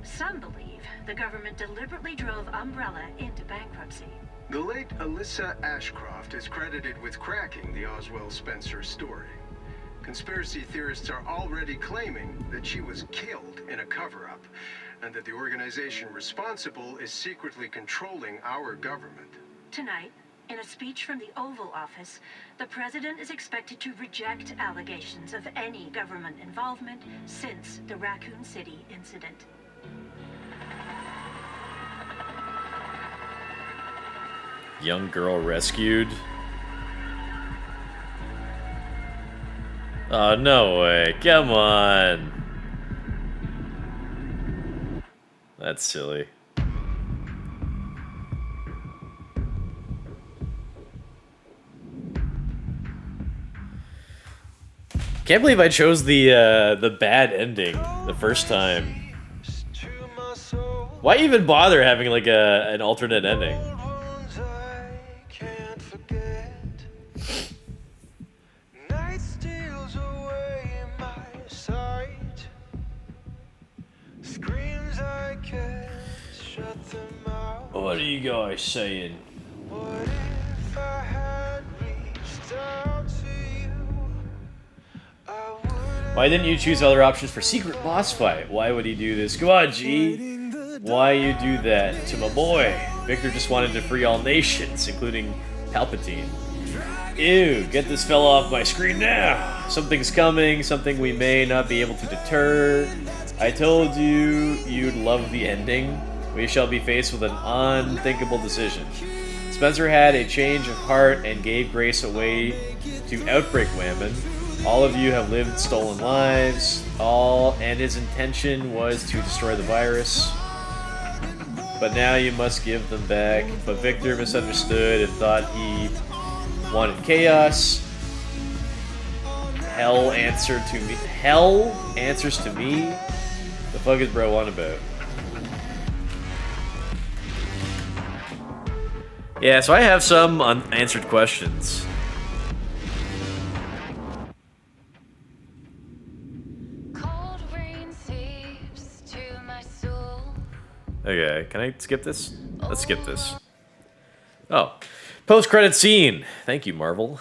Some believe the government deliberately drove Umbrella into bankruptcy. The late Alyssa Ashcroft is credited with cracking the Oswald Spencer story. Conspiracy theorists are already claiming that she was killed in a cover-up, and that the organization responsible is secretly controlling our government. Tonight, in a speech from the Oval Office, the president is expected to reject allegations of any government involvement since the Raccoon City incident. Young girl rescued. Oh, no way. Come on. That's silly. Can't believe I chose the bad ending the first time. Why even bother having like an alternate ending? What are you guys saying? Why didn't you choose other options for secret boss fight? Why would he do this? Come on, G. Why you do that to my boy? Victor just wanted to free all nations, including Palpatine. Ew, get this fella off my screen now. Something's coming, something we may not be able to deter. I told you you'd love the ending. We shall be faced with an unthinkable decision. Spencer had a change of heart and gave Grace away to Outbreak Whammon. All of you have lived stolen lives, and his intention was to destroy the virus. But now you must give them back. But Victor misunderstood and thought he wanted chaos. Hell answered to me. Hell answers to me? The fuck is bro on about? Yeah, so I have some unanswered questions. Cold rain seeps to my soul. Okay, can I skip this? Let's skip this. Oh, post-credit scene. Thank you, Marvel.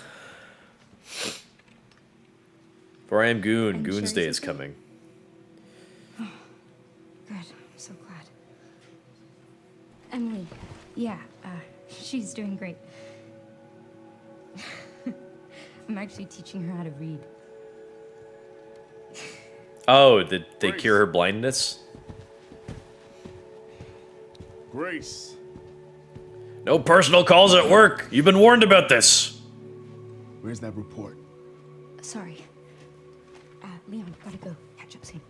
For I am Goon. Goon's Day is coming. Good. I'm so glad. Emily. Yeah, she's doing great. I'm actually teaching her how to read. Oh, did they cure her blindness? Grace. No personal calls at work. You've been warned about this. Where's that report? Sorry. Leon, gotta go. Catch up soon.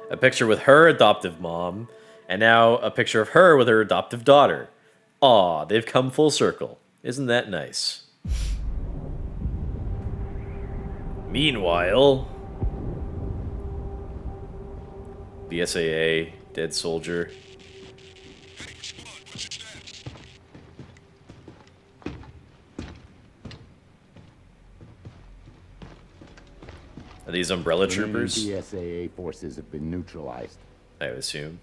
A picture with her adoptive mom, and now a picture of her with her adoptive daughter. Aw, they've come full circle. Isn't that nice? Meanwhile, the SAA, dead soldier. Are these Umbrella Troopers? The SAA forces have been neutralized. I would assume.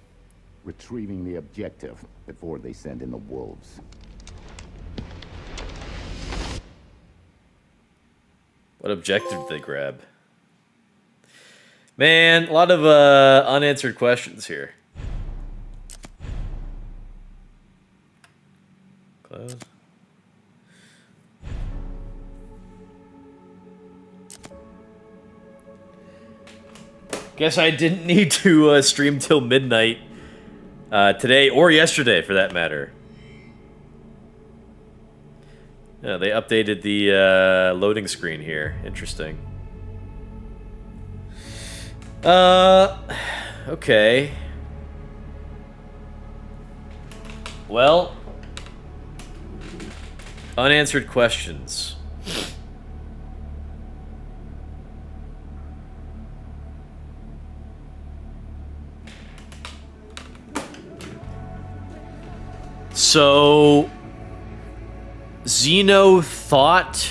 Retrieving the objective before they send in the wolves. What objective did they grab? Man, a lot of unanswered questions here. Close. Guess I didn't need to stream till midnight today or yesterday, for that matter. Yeah, they updated the loading screen here. Interesting. Okay. Well, unanswered questions. So Xeno thought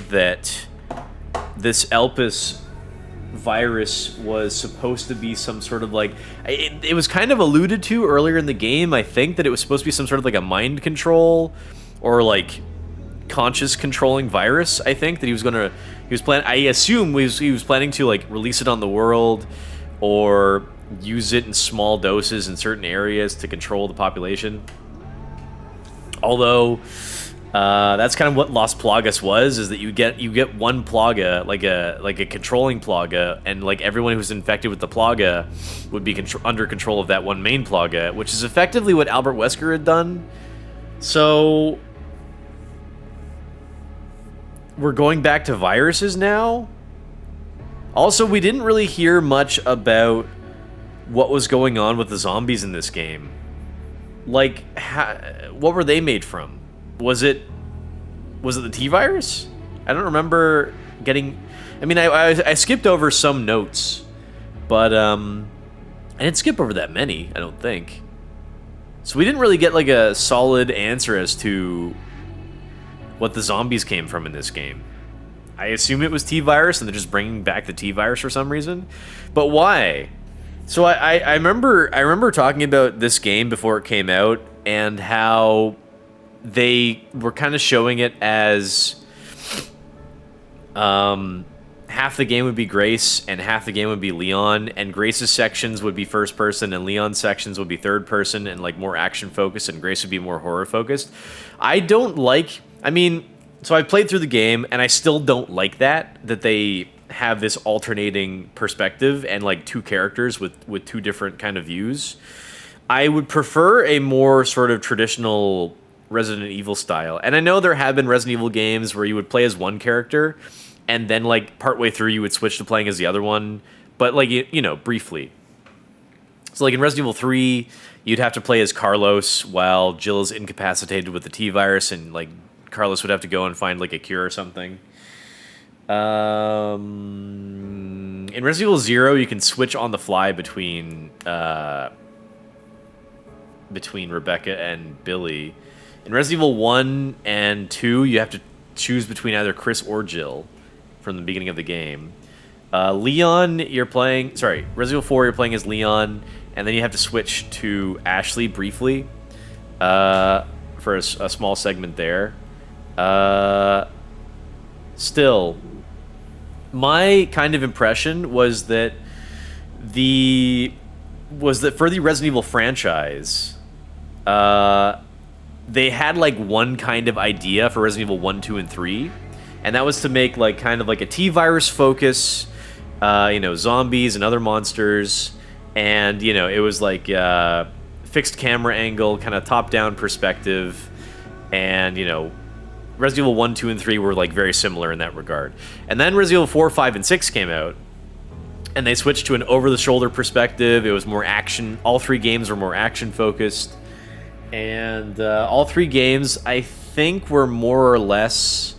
that this Elpis virus was supposed to be some sort of like it was kind of alluded to earlier in the game, I think, that it was supposed to be some sort of like a mind control or like conscious controlling virus. I think that he was I assume he was planning to like release it on the world or use it in small doses in certain areas to control the population. Although that's kind of what Las Plagas was, is that you get one plaga, like a controlling plaga, and like everyone who's infected with the plaga would be under control of that one main plaga, which is effectively what Albert Wesker had done. So we're going back to viruses now. Also, we didn't really hear much about what was going on with the zombies in this game. Like, what were they made from? Was it the T-virus? I don't remember getting... I mean, I skipped over some notes, but I didn't skip over that many, I don't think. So we didn't really get like a solid answer as to what the zombies came from in this game. I assume it was T-virus and they're just bringing back the T-virus for some reason. But why? So I remember talking about this game before it came out and how they were kind of showing it as half the game would be Grace and half the game would be Leon, and Grace's sections would be first person and Leon's sections would be third person and like more action focused, and Grace would be more horror focused. So I played through the game and I still don't like that they have this alternating perspective and like two characters with two different kind of views. I would prefer a more sort of traditional Resident Evil style. And I know there have been Resident Evil games where you would play as one character and then like partway through you would switch to playing as the other one, but like, you know, briefly. So like in Resident Evil 3, you'd have to play as Carlos while Jill is incapacitated with the T-virus, and like Carlos would have to go and find like a cure or something. In Resident Evil 0, you can switch on the fly between Rebecca and Billy. In Resident Evil 1 and 2, you have to choose between either Chris or Jill from the beginning of the game. Resident Evil 4, you're playing as Leon, and then you have to switch to Ashley briefly for a small segment there. Still, my kind of impression was that for the Resident Evil franchise, they had like one kind of idea for Resident Evil 1, 2, and 3, and that was to make like kind of like a T-virus focus, zombies and other monsters, and it was like fixed camera angle, kind of top-down perspective, and Resident Evil 1, 2, and 3 were like very similar in that regard. And then Resident Evil 4, 5, and 6 came out, and they switched to an over-the-shoulder perspective. It was more action. All three games were more action-focused. And all three games, I think, were more or less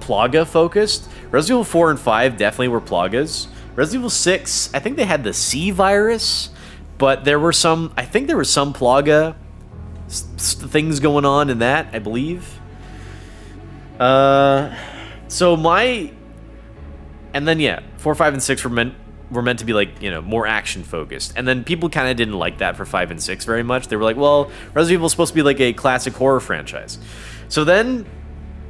Plaga focused. Resident Evil 4 and 5 definitely were Plagas. Resident Evil 6, I think they had the C virus, but there were some, I think there were some Plaga things going on in that, I believe. So my, and then yeah, 4, 5, and 6 were meant to be like, you know, more action focused. And then people kind of didn't like that for 5 and 6 very much. They were like, well, Resident Evil is supposed to be like a classic horror franchise. So then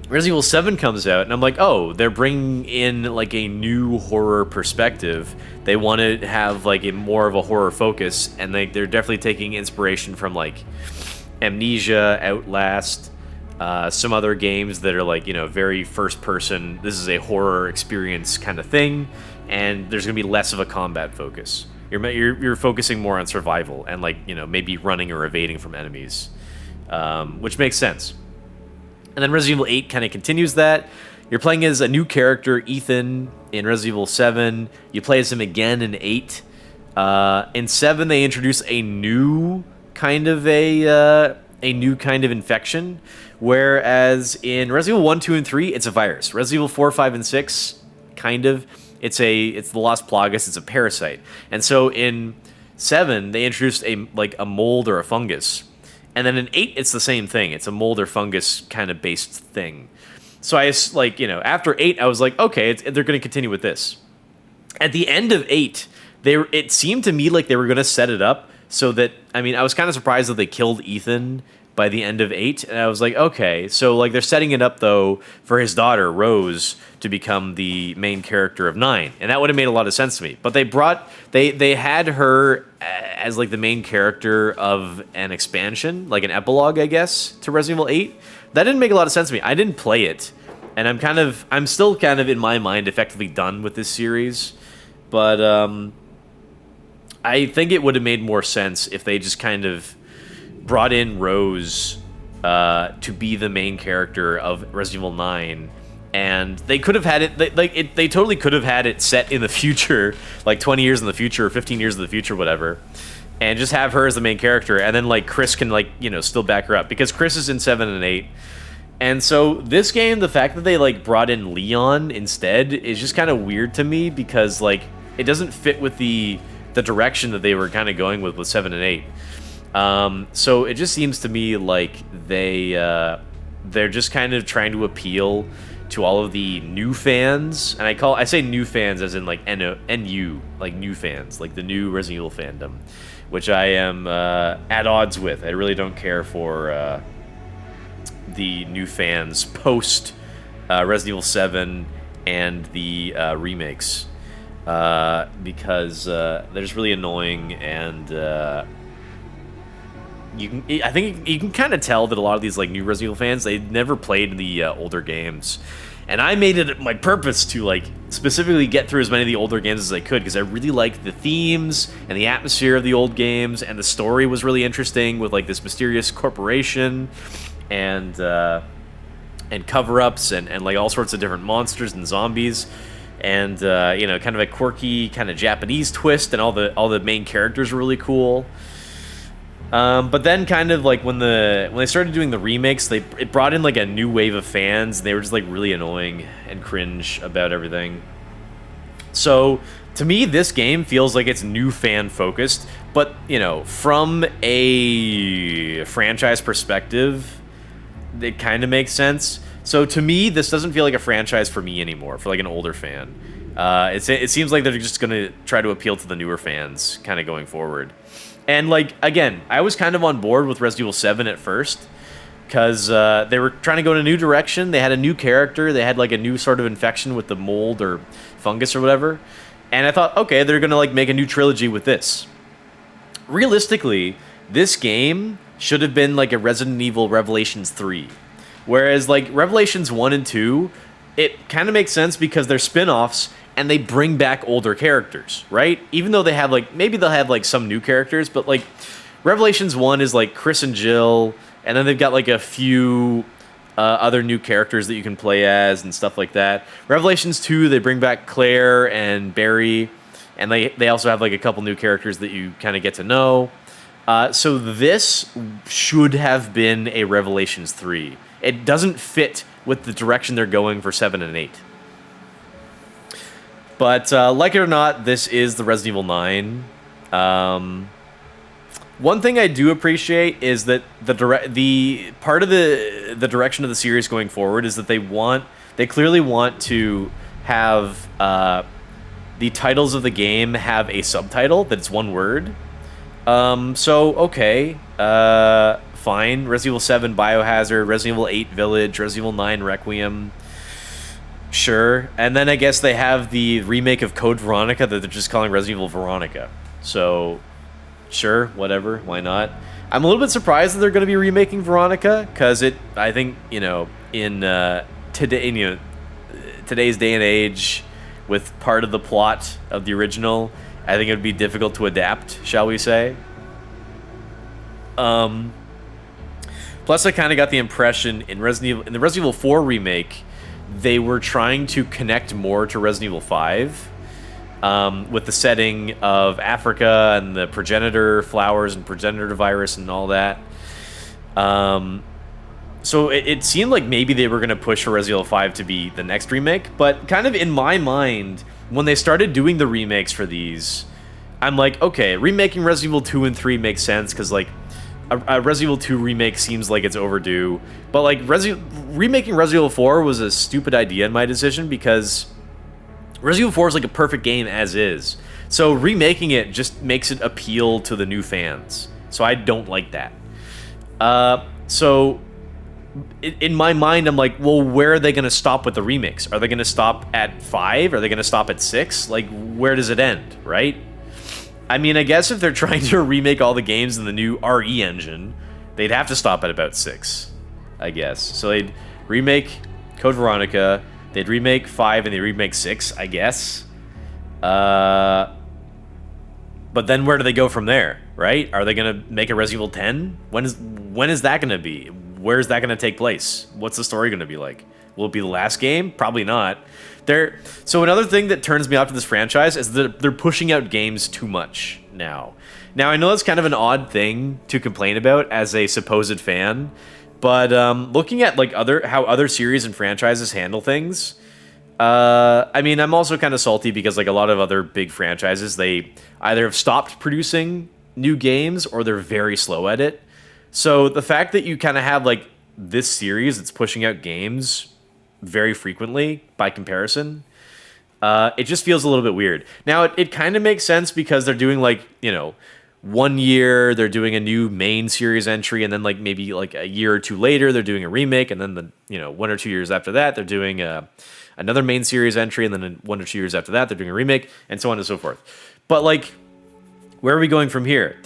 Resident Evil 7 comes out, and I'm like, oh, they're bringing in like a new horror perspective. They want to have like a more of a horror focus, and they're definitely taking inspiration from like Amnesia, Outlast, some other games that are like, you know, very first person. This is a horror experience kind of thing, and there's gonna be less of a combat focus. You're focusing more on survival and like, you know, maybe running or evading from enemies, which makes sense. And then Resident Evil 8 kind of continues that. You're playing as a new character, Ethan, in Resident Evil 7. You play as him again in 8. In 7, they introduce a new kind of infection, whereas in Resident Evil 1, 2, and 3, it's a virus. Resident Evil 4, 5, and 6, kind of, it's the Lost Plagas. It's a parasite. And so in 7, they introduced a mold or a fungus. And then in 8, it's the same thing. It's a mold or fungus kind of based thing. So I, like, you know, after 8, I was like, okay, they're going to continue with this. At the end of 8, it seemed to me like they were going to set it up so that, I mean, I was kind of surprised that they killed Ethan by the end of 8. And I was like, okay, so like they're setting it up, though, for his daughter, Rose, to become the main character of 9. And that would have made a lot of sense to me. But they had her as like the main character of an expansion, like an epilogue, I guess, to Resident Evil 8. That didn't make a lot of sense to me. I didn't play it, and I'm still kind of in my mind effectively done with this series. But I think it would have made more sense if they just kind of brought in Rose to be the main character of Resident Evil 9. And they could have had it, they totally could have had it set in the future, like 20 years in the future, or 15 years in the future, whatever. And just have her as the main character, and then like Chris can like, you know, still back her up, because Chris is in 7 and 8. And so this game, the fact that they like brought in Leon instead is just kind of weird to me, because like it doesn't fit with the direction that they were kind of going with 7 and 8. So it just seems to me like they're just kind of trying to appeal to all of the new fans, and I say new fans as in like NU, like new fans, like the new Resident Evil fandom, which I am at odds with. I really don't care for the new fans post Resident Evil 7 and the remakes, because they're just really annoying, and I think you can kind of tell that a lot of these like new Resident Evil fans, they never played the older games, and I made it my purpose to like specifically get through as many of the older games as I could, because I really liked the themes and the atmosphere of the old games, and the story was really interesting with like this mysterious corporation and cover-ups and like all sorts of different monsters and zombies, and you know, kind of a quirky kind of Japanese twist, and all the main characters were really cool. But then kind of like when they started doing the remakes, it brought in like a new wave of fans, and they were just like really annoying and cringe about everything. So to me, this game feels like it's new fan focused, but you know, from a franchise perspective, it kind of makes sense. So to me, this doesn't feel like a franchise for me anymore, for like an older fan. It seems like they're just gonna try to appeal to the newer fans kind of going forward. And, like, again, I was kind of on board with Resident Evil 7 at first, because they were trying to go in a new direction. They had a new character. They had, like, a new sort of infection with the mold or fungus or whatever. And I thought, okay, they're going to, like, make a new trilogy with this. Realistically, this game should have been, like, a Resident Evil Revelations 3. Whereas, like, Revelations 1 and 2, it kind of makes sense because they're spin-offs, and they bring back older characters, right? Even though they have, like, maybe they'll have, like, some new characters, but, like, Revelations 1 is, like, Chris and Jill, and then they've got, like, a few other new characters that you can play as and stuff like that. Revelations 2, they bring back Claire and Barry, and they also have, like, a couple new characters that you kind of get to know. So this should have been a Revelations 3. It doesn't fit with the direction they're going for 7 and 8. But like it or not, this is the Resident Evil 9. One thing I do appreciate is that the part of the direction of the series going forward is that they clearly want to have the titles of the game have a subtitle that's one word. So okay, fine. Resident Evil 7 Biohazard, Resident Evil 8 Village, Resident Evil 9 Requiem. Sure. And then I guess they have the remake of Code Veronica that they're just calling Resident Evil Veronica. So, sure, whatever, why not? I'm a little bit surprised that they're going to be remaking Veronica, because I think, in today's day and age, with part of the plot of the original, I think it would be difficult to adapt, shall we say. Plus, I kind of got the impression in the Resident Evil 4 remake, they were trying to connect more to Resident Evil 5 with the setting of Africa and the progenitor flowers and progenitor virus and all that. So it seemed like maybe they were going to push for Resident Evil 5 to be the next remake, but kind of in my mind, when they started doing the remakes for these, I'm like, okay, remaking Resident Evil 2 and 3 makes sense, because like a Resident Evil 2 remake seems like it's overdue, but like remaking Resident Evil 4 was a stupid idea in my decision, because Resident Evil 4 is like a perfect game as is. So remaking it just makes it appeal to the new fans. So I don't like that. So in my mind, I'm like, well, where are they going to stop with the remakes? Are they going to stop at 5? Are they going to stop at 6? Like, where does it end, right? I mean, I guess if they're trying to remake all the games in the new RE engine, they'd have to stop at about 6, I guess. So they'd remake Code Veronica, they'd remake 5, and they'd remake 6, I guess. But then where do they go from there, right? Are they going to make a Resident Evil 10? When is that going to be? Where is that going to take place? What's the story going to be like? Will it be the last game? Probably not. So another thing that turns me off to this franchise is that they're pushing out games too much now. Now, I know that's kind of an odd thing to complain about as a supposed fan, but looking at like how other series and franchises handle things, I mean, I'm also kind of salty because like a lot of other big franchises, they either have stopped producing new games or they're very slow at it. So the fact that you kind of have like this series that's pushing out games very frequently by comparison, it just feels a little bit weird. Now, it kind of makes sense because they're doing like, 1 year they're doing a new main series entry, and then like maybe like a year or two later they're doing a remake, and then 1 or 2 years after that they're doing another main series entry, and then 1 or 2 years after that they're doing a remake, and so on and so forth. But like, where are we going from here?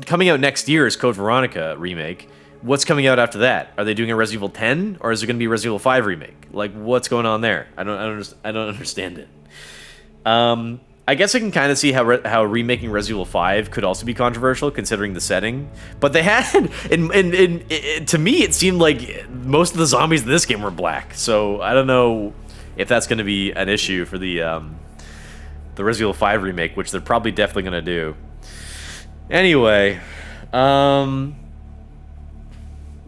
Coming out next year is Code Veronica remake. What's coming out after that? Are they doing a Resident Evil 10, or is it going to be a Resident Evil 5 remake? Like, what's going on there? I don't understand it. I guess I can kind of see how remaking Resident Evil 5 could also be controversial, considering the setting. But they had, to me, it seemed like most of the zombies in this game were black. So I don't know if that's going to be an issue for the Resident Evil 5 remake, which they're probably definitely going to do. Anyway,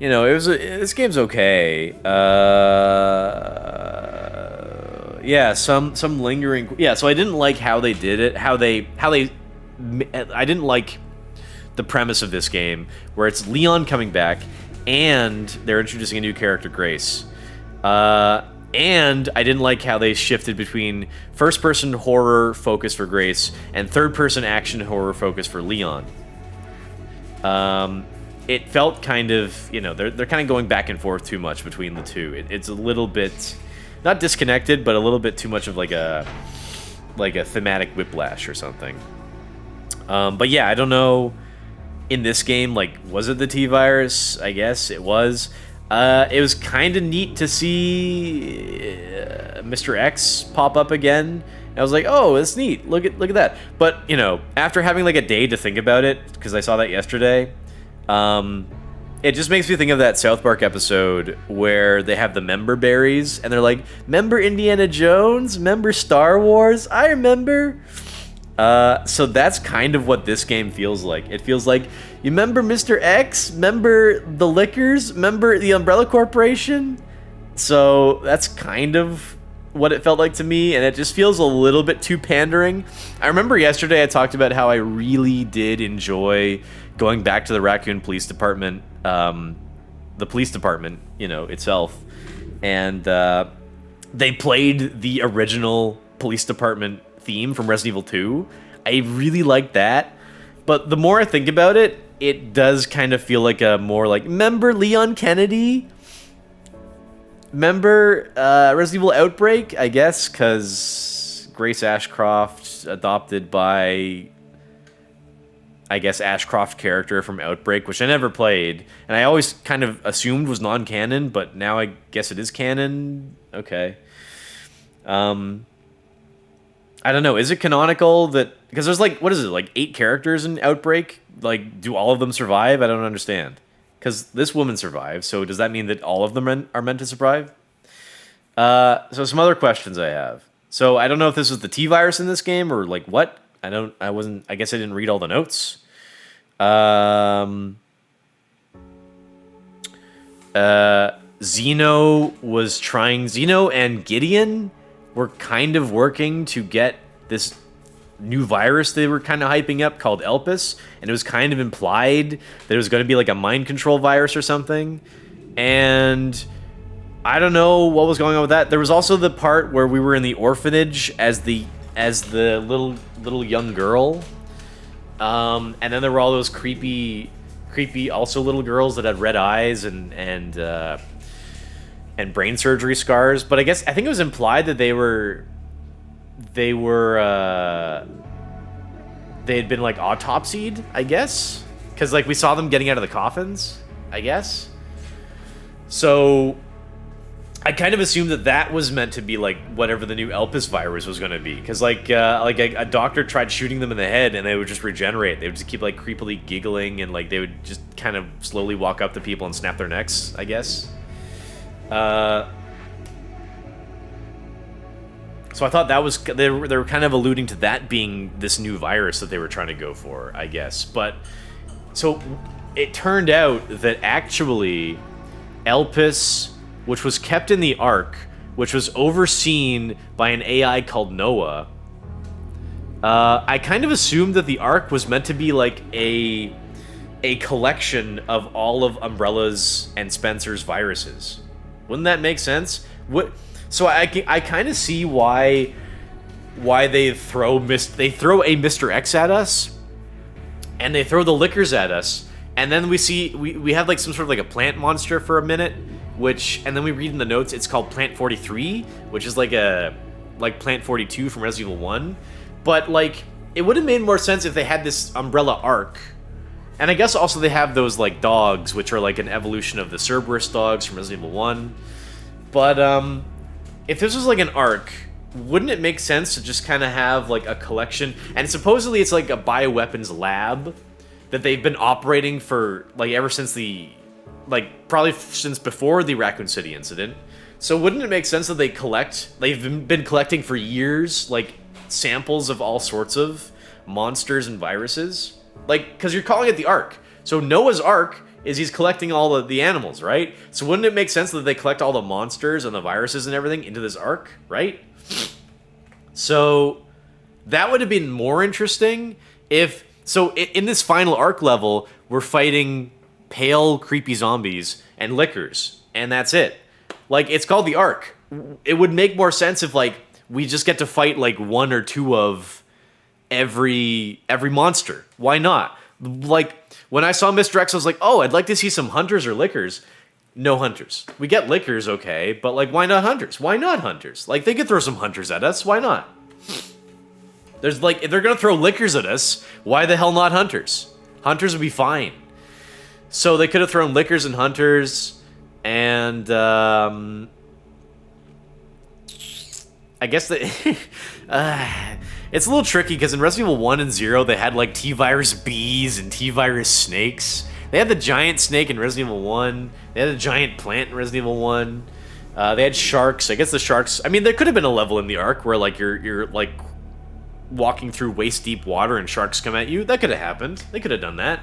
this game's okay. Yeah, some lingering. Yeah, so I didn't like how they did it. I didn't like the premise of this game, where it's Leon coming back, and they're introducing a new character, Grace. And I didn't like how they shifted between first-person horror focus for Grace and third-person action horror focus for Leon. It felt kind of, they're kind of going back and forth too much between the two. It's a little bit, not disconnected, but a little bit too much of like a thematic whiplash or something. But yeah, I don't know. In this game, like, was it the T-Virus? I guess it was. It was kind of neat to see Mr. X pop up again. And I was like, oh, it's neat. Look at that. But, after having like a day to think about it, because I saw that yesterday, it just makes me think of that South Park episode where they have the member berries, and they're like, "Member Indiana Jones? Member Star Wars? I remember." So that's kind of what this game feels like. It feels like, you remember Mr. X? Remember the Lickers? Remember the Umbrella Corporation? So that's kind of what it felt like to me, and it just feels a little bit too pandering. I remember yesterday I talked about how I really did enjoy going back to the Raccoon Police Department, the police department, itself, and they played the original police department theme from Resident Evil 2. I really liked that, but the more I think about it, it does kind of feel like a more like, remember Leon Kennedy? Remember Resident Evil Outbreak, I guess, because Grace Ashcroft, adopted by, I guess, Ashcroft character from Outbreak, which I never played, and I always kind of assumed was non-canon, but now I guess it is canon. Okay. I don't know, is it canonical that, because there's like, what is it, like 8 characters in Outbreak? Like, do all of them survive? I don't understand. Because this woman survived, so does that mean that all of them are meant to survive? So some other questions I have. So I don't know if this was the T-virus in this game, or like what? I guess I didn't read all the notes. Zeno and Gideon were kind of working to get this new virus they were kind of hyping up called Elpis, and it was kind of implied that it was going to be like a mind control virus or something, and I don't know what was going on with that. There was also the part where we were in the orphanage as the little young girl, and then there were all those creepy also little girls that had red eyes and brain surgery scars. But I think it was implied that they had been like autopsied, I guess, because like we saw them getting out of the coffins, I guess. So I kind of assumed that was meant to be like whatever the new Elpis virus was going to be, because like a doctor tried shooting them in the head and they would just regenerate. They would just keep like creepily giggling, and like they would just kind of slowly walk up to people and snap their necks, I guess. So I thought that was, they were kind of alluding to that being this new virus that they were trying to go for, I guess. But so it turned out that actually Elpis, which was kept in the Ark, which was overseen by an AI called Noah, I kind of assumed that the Ark was meant to be like a collection of all of Umbrella's and Spencer's viruses. Wouldn't that make sense? So I kind of see why they throw a Mr. X at us, and they throw the Lickers at us, and then we have like some sort of like a plant monster for a minute, and then we read in the notes it's called Plant 43, which is like Plant 42 from Resident Evil 1. But like it would have made more sense if they had this Umbrella Ark. And I guess also they have those like dogs, which are like an evolution of the Cerberus dogs from Resident Evil 1. But if this was like an Ark, wouldn't it make sense to just kind of have like a collection? And supposedly it's like a bioweapons lab that they've been operating for like ever since probably since before the Raccoon City incident. So wouldn't it make sense that they've been collecting for years like samples of all sorts of monsters and viruses? Like, because you're calling it the Ark. So Noah's Ark is he's collecting all of the animals, right? So wouldn't it make sense that they collect all the monsters and the viruses and everything into this Ark, right? So that would have been more interesting if... So in this final Ark level, we're fighting pale, creepy zombies and Lickers, and that's it. Like, it's called the Ark. It would make more sense if, like, we just get to fight, like, 1 or 2 of every monster. Why not? Like, when I saw Mr. X, I was like, oh, I'd like to see some hunters or Lickers. No hunters. We get Lickers, okay, but, like, why not hunters? Why not hunters? Like, they could throw some hunters at us. Why not? There's, like, if they're gonna throw Lickers at us, why the hell not hunters? Hunters would be fine. So they could have thrown Lickers and hunters, and, I guess that... it's a little tricky, because in Resident Evil 1 and 0, they had, like, T-Virus bees and T-Virus snakes. They had the giant snake in Resident Evil 1. They had a giant plant in Resident Evil 1. They had sharks. I guess the sharks... I mean, there could have been a level in the Ark where, like, you're like, walking through waist-deep water and sharks come at you. That could have happened. They could have done that.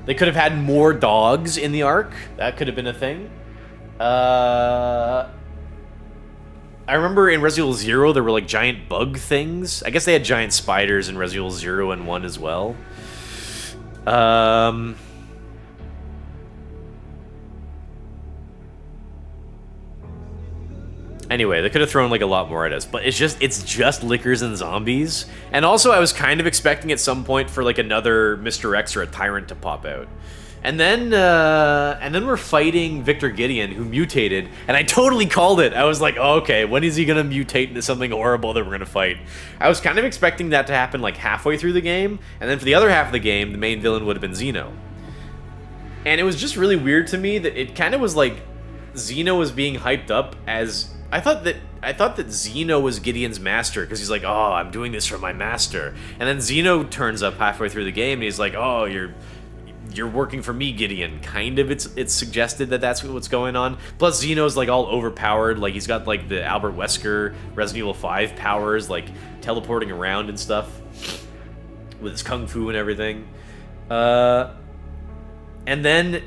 They could have had more dogs in the Ark. That could have been a thing. I remember in Resident Evil 0, there were, like, giant bug things. I guess they had giant spiders in Resident Evil 0 and 1 as well. Anyway, they could have thrown, like, a lot more at us. But it's just lickers and zombies. And also, I was kind of expecting at some point for, like, another Mr. X or a Tyrant to pop out. And then we're fighting Victor Gideon, who mutated, and I totally called it. I was like, oh, okay, when is he gonna mutate into something horrible that we're gonna fight? I was kind of expecting that to happen like halfway through the game, and then for the other half of the game, the main villain would have been Xeno. And it was just really weird to me that it kind of was like Xeno was being hyped up as I thought that Xeno was Gideon's master, because he's like, oh, I'm doing this for my master. And then Xeno turns up halfway through the game, and he's like, oh, you're working for me, Gideon. Kind of, it's suggested that that's what's going on. Plus, Xeno's, like, all overpowered. Like, he's got, like, the Albert Wesker Resident Evil 5 powers, like, teleporting around and stuff. With his kung fu and everything. And then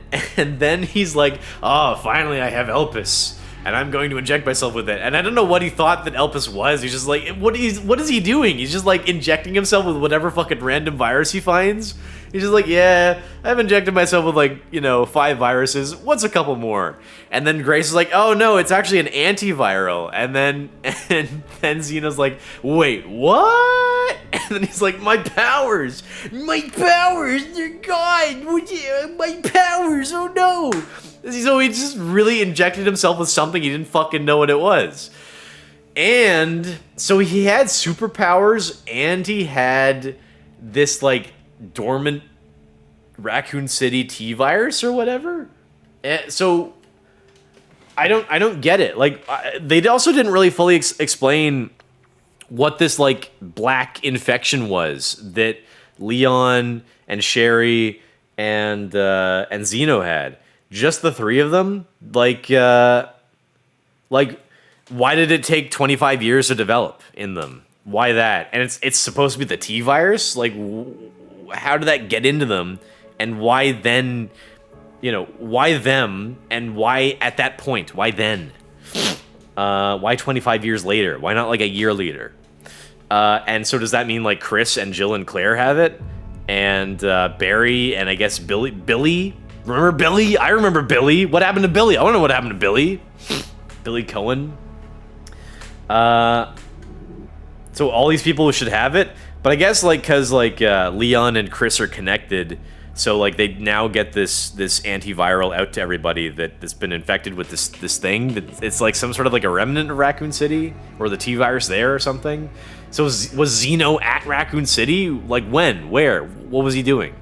he's like, oh, finally I have Elpis. And I'm going to inject myself with it. And I don't know what he thought that Elpis was. He's just like, what is he doing? He's just, like, injecting himself with whatever fucking random virus he finds. He's just like, yeah, I've injected myself with, like, 5 viruses. What's a couple more? And then Grace is like, oh, no, it's actually an antiviral. And then Xeno's like, wait, what? And then he's like, my powers, they're gone. My powers, oh, no. So he just really injected himself with something he didn't fucking know what it was. And so he had superpowers, and he had this, like, dormant Raccoon City T-virus or whatever. So I don't get it. Like, they also didn't really fully explain what this, like, black infection was that Leon and Sherry and Xeno had. Just the 3 of them? Like, why did it take 25 years to develop in them? Why that? And it's supposed to be the T-virus? Like, how did that get into them? And why then, why them? And why at that point? Why then? Why 25 years later? Why not, like, a year later? And so does that mean, like, Chris and Jill and Claire have it? And Barry and I guess Billy? Remember Billy? I remember Billy. What happened to Billy? I want to know what happened to Billy. Billy Cohen. So all these people should have it, but I guess, like, because, like, Leon and Chris are connected, so, like, they now get this antiviral out to everybody that's been infected with this thing. It's like some sort of, like, a remnant of Raccoon City, or the T-virus there or something. So was Xeno at Raccoon City? Like, when? Where? What was he doing?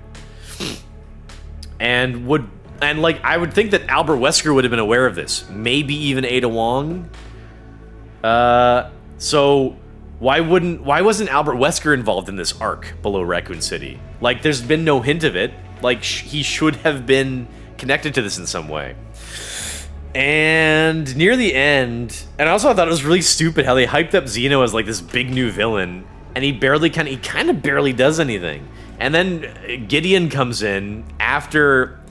And like, I would think that Albert Wesker would have been aware of this. Maybe even Ada Wong. So why wasn't Albert Wesker involved in this arc below Raccoon City? Like, there's been no hint of it. Like, he should have been connected to this in some way. And near the end, and also I thought it was really stupid how they hyped up Xeno as, like, this big new villain, and he kind of barely does anything. And then Gideon comes in after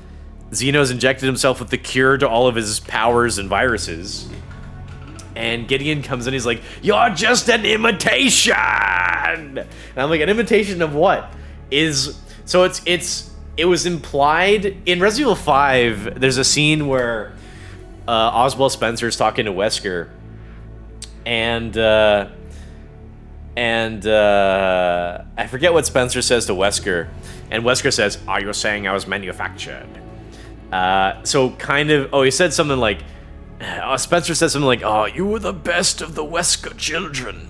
Xeno's injected himself with the cure to all of his powers and viruses. And Gideon comes in, he's like, you're just an imitation! And I'm like, an imitation of what? It was implied, in Resident Evil 5, there's a scene where Oswald Spencer's talking to Wesker, and I forget what Spencer says to Wesker, and Wesker says, are you saying I was manufactured? So kind of, he said something like, Spencer said something like, oh, you were the best of the Wesker children.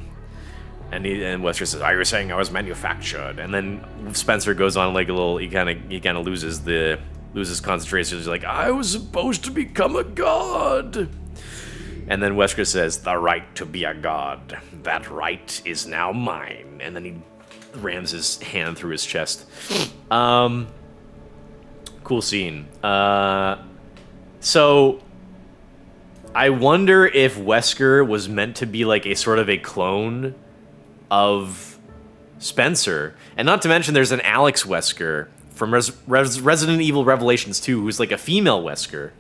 And Wesker says, are you saying I was manufactured? And then Spencer goes on, like, a little, he kind of loses concentration. He's like, I was supposed to become a god. And then Wesker says, the right to be a god. That right is now mine. And then he rams his hand through his chest. Cool scene. So I wonder if Wesker was meant to be like a sort of a clone of Spencer. And not to mention there's an Alex Wesker from Resident Evil Revelations 2 who's like a female Wesker.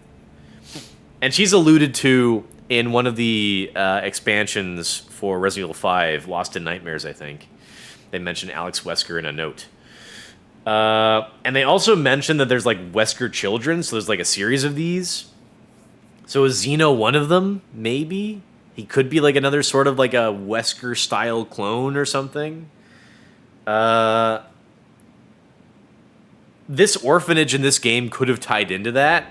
And she's alluded to in one of the expansions for Resident Evil 5, Lost in Nightmares, I think. They mentioned Alex Wesker in a note. And they also mentioned that there's like Wesker children, so there's like a series of these. So is Xeno one of them? Maybe? He could be like another sort of like a Wesker-style clone or something. This orphanage in this game could have tied into that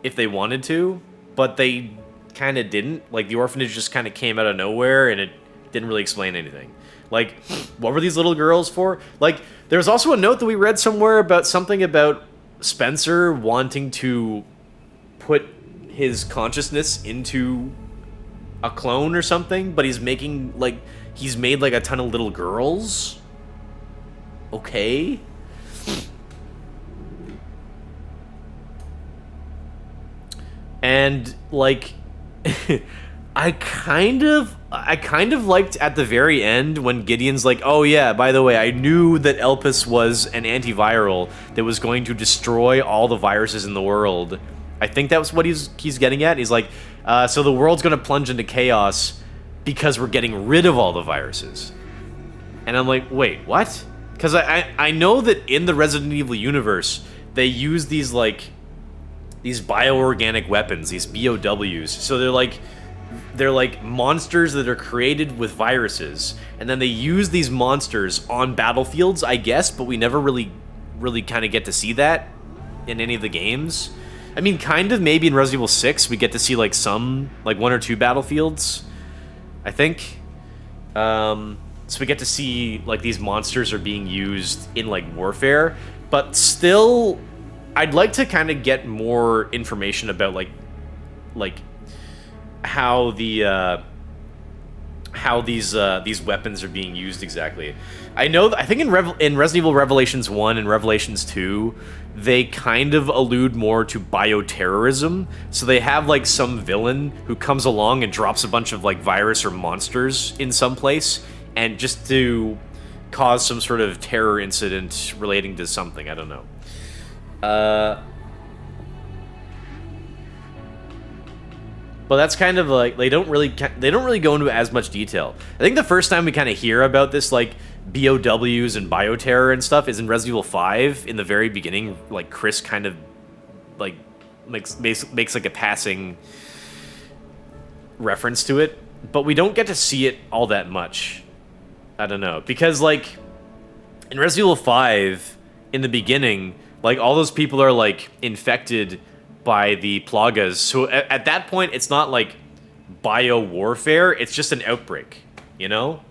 if they wanted to, but they kind of didn't. Like, the orphanage just kind of came out of nowhere, and it didn't really explain anything. Like, what were these little girls for? Like, there's also a note that we read somewhere about something about Spencer wanting to put his consciousness into a clone or something, but he's making, like, he's made, like, a ton of little girls. Okay. And, like, I kind of liked at the very end when Gideon's like, oh yeah, by the way, I knew that Elpis was an antiviral that was going to destroy all the viruses in the world. I think that was what he's getting at. He's like, so the world's going to plunge into chaos because we're getting rid of all the viruses. And I'm like, wait, what? Because I know that in the Resident Evil universe, they use these, like, these bioorganic weapons, these BOWs. So they're like monsters that are created with viruses, and then they use these monsters on battlefields, I guess, but we never really kind of get to see that in any of the games. I mean, kind of maybe in Resident Evil 6 we get to see like some, like 1 or 2 battlefields, I think. So we get to see like these monsters are being used in like warfare, but still I'd like to kind of get more information about like how these weapons are being used exactly. I think in Resident Evil Revelations 1 and Revelations 2, they kind of allude more to bioterrorism. So they have like some villain who comes along and drops a bunch of like virus or monsters in some place, and just to cause some sort of terror incident relating to something, I don't know. But that's kind of like, they don't really go into as much detail. I think the first time we kind of hear about this like BOWs and bioterror and stuff is in Resident Evil 5 in the very beginning. Like Chris kind of like makes like a passing reference to it, but we don't get to see it all that much. I don't know, because like in Resident Evil 5 in the beginning, like all those people are like infected by the plagas. So at that point, it's not like bio warfare. It's just an outbreak, you know?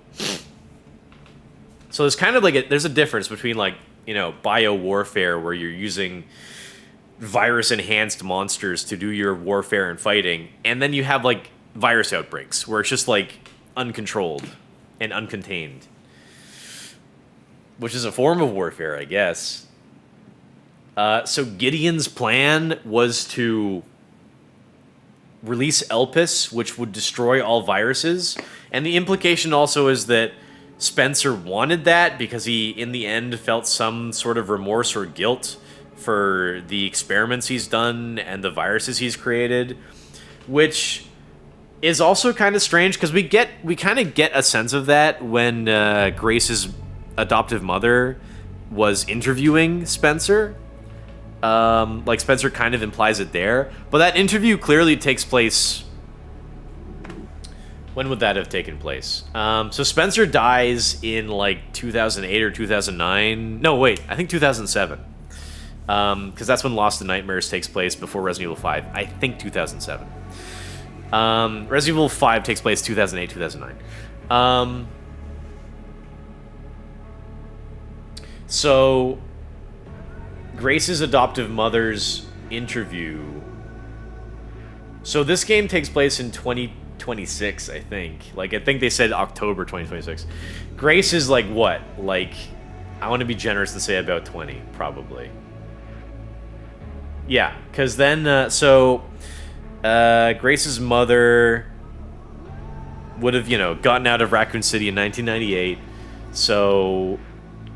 So there's kind of like there's a difference between like, you know, bio warfare where you're using virus enhanced monsters to do your warfare and fighting. And then you have like virus outbreaks where it's just like uncontrolled and uncontained, which is a form of warfare, I guess. So Gideon's plan was to release Elpis, which would destroy all viruses. And the implication also is that Spencer wanted that because he, in the end, felt some sort of remorse or guilt for the experiments he's done and the viruses he's created, which is also kind of strange because we kind of get a sense of that when Grace's adoptive mother was interviewing Spencer. Like Spencer kind of implies it there, but that interview clearly takes place. When would that have taken place? So Spencer dies in like 2008 or 2009. No, wait, I think 2007. Because that's when Lost in Nightmares takes place before Resident Evil 5. I think 2007. Resident Evil 5 takes place 2008, 2009. So Grace's adoptive mother's interview. So this game takes place in 2026, I think. Like, I think they said October 2026. Grace is like what? Like, I want to be generous and say about 20, probably. Yeah, because then, so Grace's mother would have, gotten out of Raccoon City in 1998. So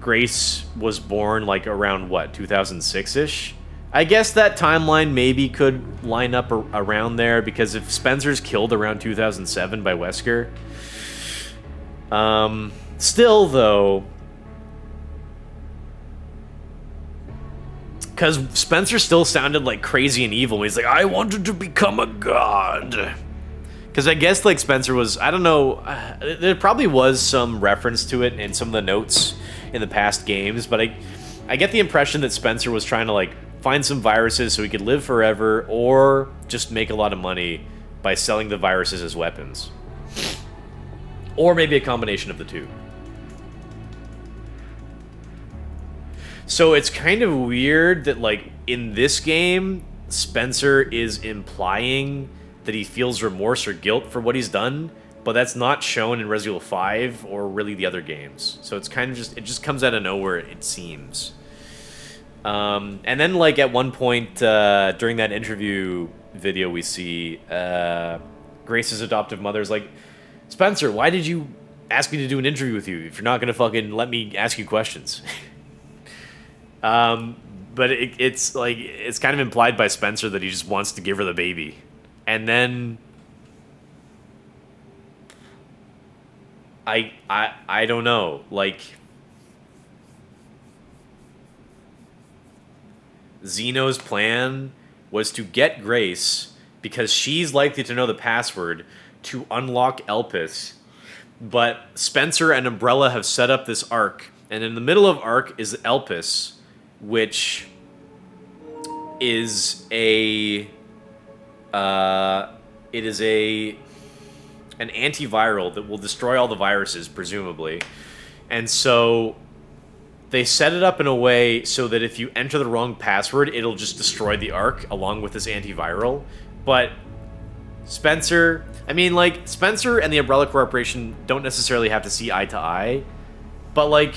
Grace was born like around what, 2006-ish? I guess that timeline maybe could line up around there, because if Spencer's killed around 2007 by Wesker, still though, because Spencer still sounded like crazy and evil. He's like, I wanted to become a god. Because I guess, like, Spencer was, I don't know, there probably was some reference to it in some of the notes in the past games, but I get the impression that Spencer was trying to, like, find some viruses so he could live forever, or just make a lot of money by selling the viruses as weapons. Or maybe a combination of the two. So it's kind of weird that, like, in this game, Spencer is implying that he feels remorse or guilt for what he's done, but that's not shown in Resident Evil 5 or really the other games. So it's kind of just, it just comes out of nowhere, it seems. And then, like, at one point during that interview video we see, Grace's adoptive mother's like, Spencer, why did you ask me to do an interview with you if you're not gonna fucking let me ask you questions? But it's like, it's kind of implied by Spencer that he just wants to give her the baby. And then I don't know, like, Zeno's plan was to get Grace because she's likely to know the password to unlock Elpis. But Spencer and Umbrella have set up this arc, and in the middle of arc is Elpis, which is an antiviral that will destroy all the viruses, presumably. And so they set it up in a way so that if you enter the wrong password, it'll just destroy the arc along with this antiviral. But Spencer, I mean, like, Spencer and the Umbrella Corporation don't necessarily have to see eye to eye. But, like,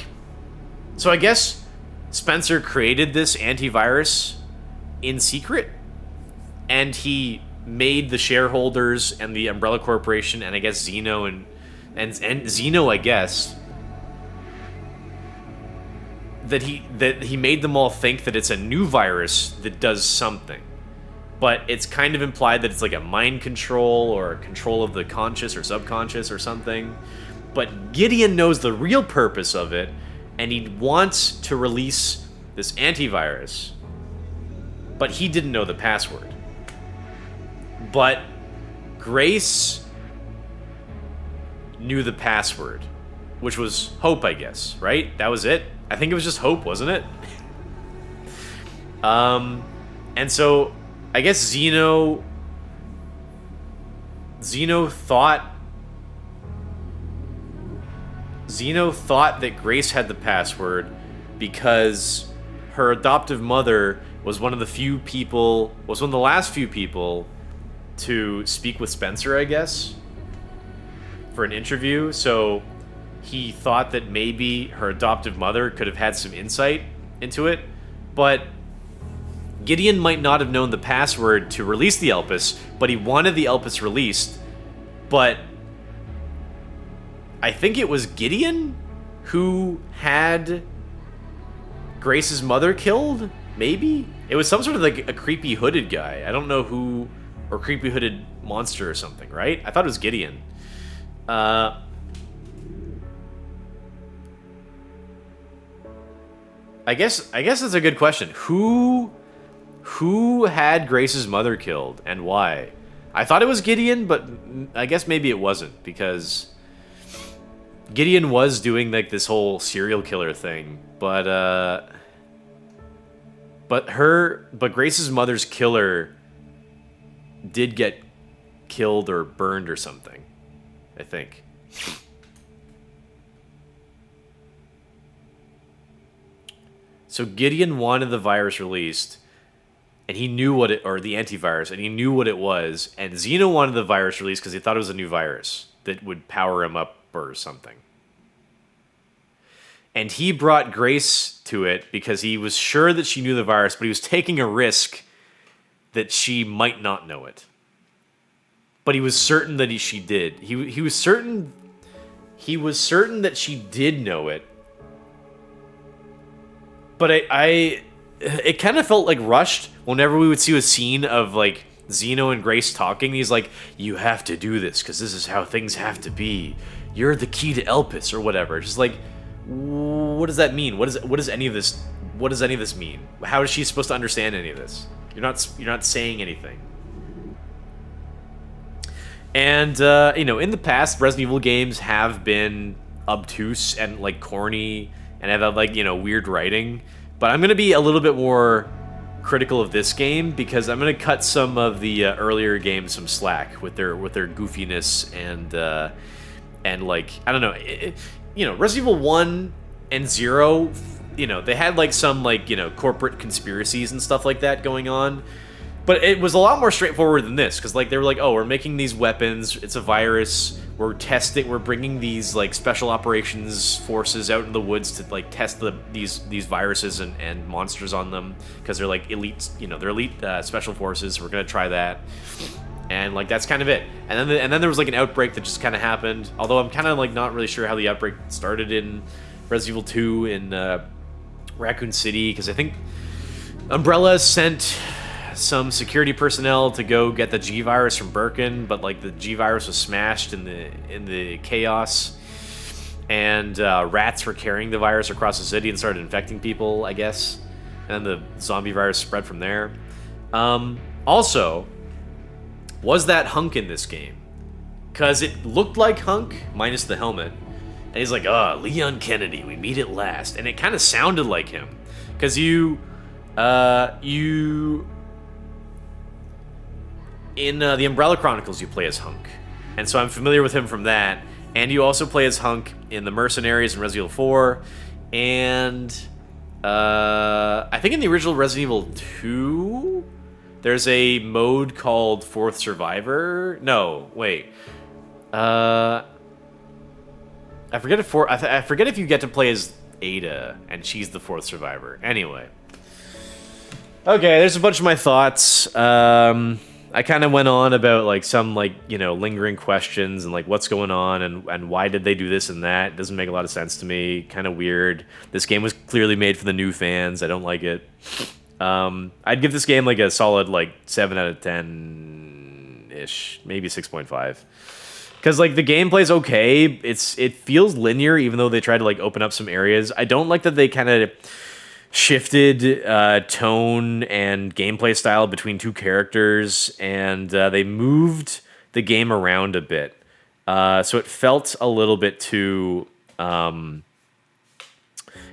so I guess Spencer created this antivirus in secret, and he made the shareholders and the Umbrella Corporation, and I guess Zeno and Zeno, I guess, that he made them all think that it's a new virus that does something. But it's kind of implied that it's like a mind control or a control of the conscious or subconscious or something. But Gideon knows the real purpose of it, and he wants to release this antivirus. But he didn't know the password. But Grace knew the password, which was Hope, I guess, right? That was it? I think it was just Hope, wasn't it? And so I guess Zeno thought that Grace had the password because her adoptive mother was one of the last few people to speak with Spencer, I guess, for an interview. So he thought that maybe her adoptive mother could have had some insight into it. But Gideon might not have known the password to release the Elpis, but he wanted the Elpis released. But I think it was Gideon who had Grace's mother killed, maybe? It was some sort of like a creepy hooded guy. I don't know who, or creepy hooded monster or something, right? I thought it was Gideon. I guess that's a good question. Who had Grace's mother killed and why? I thought it was Gideon, but I guess maybe it wasn't, because Gideon was doing like this whole serial killer thing, but Grace's mother's killer did get killed or burned or something, I think. So Gideon wanted the virus released, and he knew what it, or the antivirus, and he knew what it was, and Zeno wanted the virus released because he thought it was a new virus that would power him up or something. And he brought Grace to it because he was sure that she knew the virus, but he was taking a risk that she might not know it. but he was certain that she did. He was certain that she did know it. But it kind of felt like rushed whenever we would see a scene of like Zeno and Grace talking. He's like, "You have to do this because this is how things have to be. You're the key to Elpis," or whatever. Just like, what does that mean? What does any of this mean? How is she supposed to understand any of this? You're not saying anything. And in the past, Resident Evil games have been obtuse and like corny and have had like weird writing. But I'm gonna be a little bit more critical of this game because I'm gonna cut some of the earlier games some slack with their goofiness and like I don't know, Resident Evil 1 and 0, they had like some like corporate conspiracies and stuff like that going on. But it was a lot more straightforward than this, because like they were like, oh, we're making these weapons, it's a virus, we're bringing these like special operations forces out in the woods to like test these viruses and monsters on them, because they're like elite, they're elite special forces. So we're gonna try that, and like that's kind of it. And then there was like an outbreak that just kind of happened. Although I'm kind of like not really sure how the outbreak started in Resident Evil 2 in Raccoon City, because I think Umbrella sent some security personnel to go get the G virus from Birkin, but like the G virus was smashed in the chaos, and rats were carrying the virus across the city and started infecting people, I guess, and then the zombie virus spread from there. Also, was that Hunk in this game? Because it looked like Hunk minus the helmet, and he's like, Leon Kennedy, we meet at last, and it kind of sounded like him, because in the Umbrella Chronicles, you play as Hunk. And so I'm familiar with him from that. And you also play as Hunk in the Mercenaries in Resident Evil 4. And I think in the original Resident Evil 2, there's a mode called Fourth Survivor. No, wait. I forget if you get to play as Ada, and she's the fourth survivor. Anyway. Okay, there's a bunch of my thoughts. I kind of went on about like some like lingering questions and like what's going on and why did they do this and that. It doesn't make a lot of sense to me. Kind of weird. This game was clearly made for the new fans. I don't like it. I'd give this game like a solid like 7 out of 10 ish, maybe 6.5. Because like the gameplay's okay. It feels linear even though they try to like open up some areas. I don't like that they kind of shifted tone and gameplay style between two characters, and they moved the game around a bit, so it felt a little bit too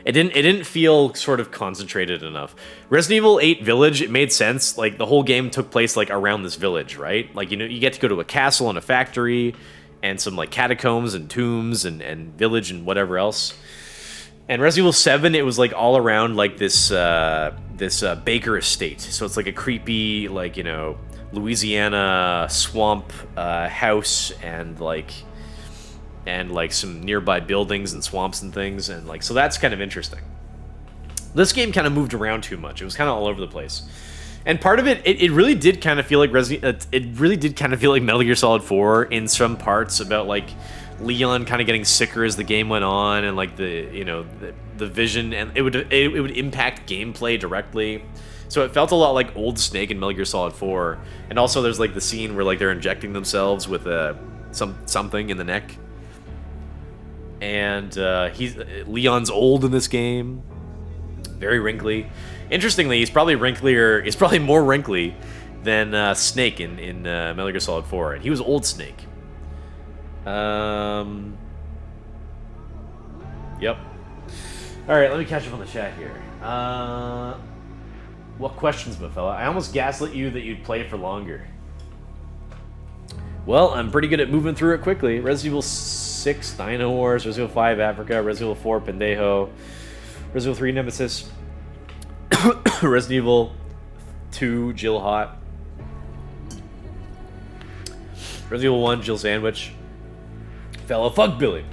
it didn't feel sort of concentrated enough. Resident Evil 8 Village, it made sense. Like the whole game took place like around this village, right? Like you get to go to a castle and a factory and some like catacombs and tombs and village and whatever else. And Resident Evil 7, it was like all around like this Baker estate. So it's like a creepy like Louisiana swamp house and like some nearby buildings and swamps and things, and like so that's kind of interesting. This game kind of moved around too much. It was kind of all over the place. And part of it really did kind of feel like Metal Gear Solid 4 in some parts, about like Leon kind of getting sicker as the game went on, and like the vision, and it would impact gameplay directly. So it felt a lot like old Snake in Metal Gear Solid 4. And also there's like the scene where like they're injecting themselves with something in the neck. And Leon's old in this game, very wrinkly. Interestingly, he's probably more wrinkly than Snake in Metal Gear Solid 4, and he was old Snake. Yep. Alright, let me catch up on the chat here. What questions, my fella? I almost gaslit you that you'd play for longer. Well, I'm pretty good at moving through it quickly. Resident Evil 6, Dino Wars, Resident Evil 5, Africa, Resident Evil 4, Pendejo, Resident Evil 3, Nemesis, Resident Evil 2, Jill Hot, Resident Evil 1, Jill Sandwich. Fella, fuck Billy.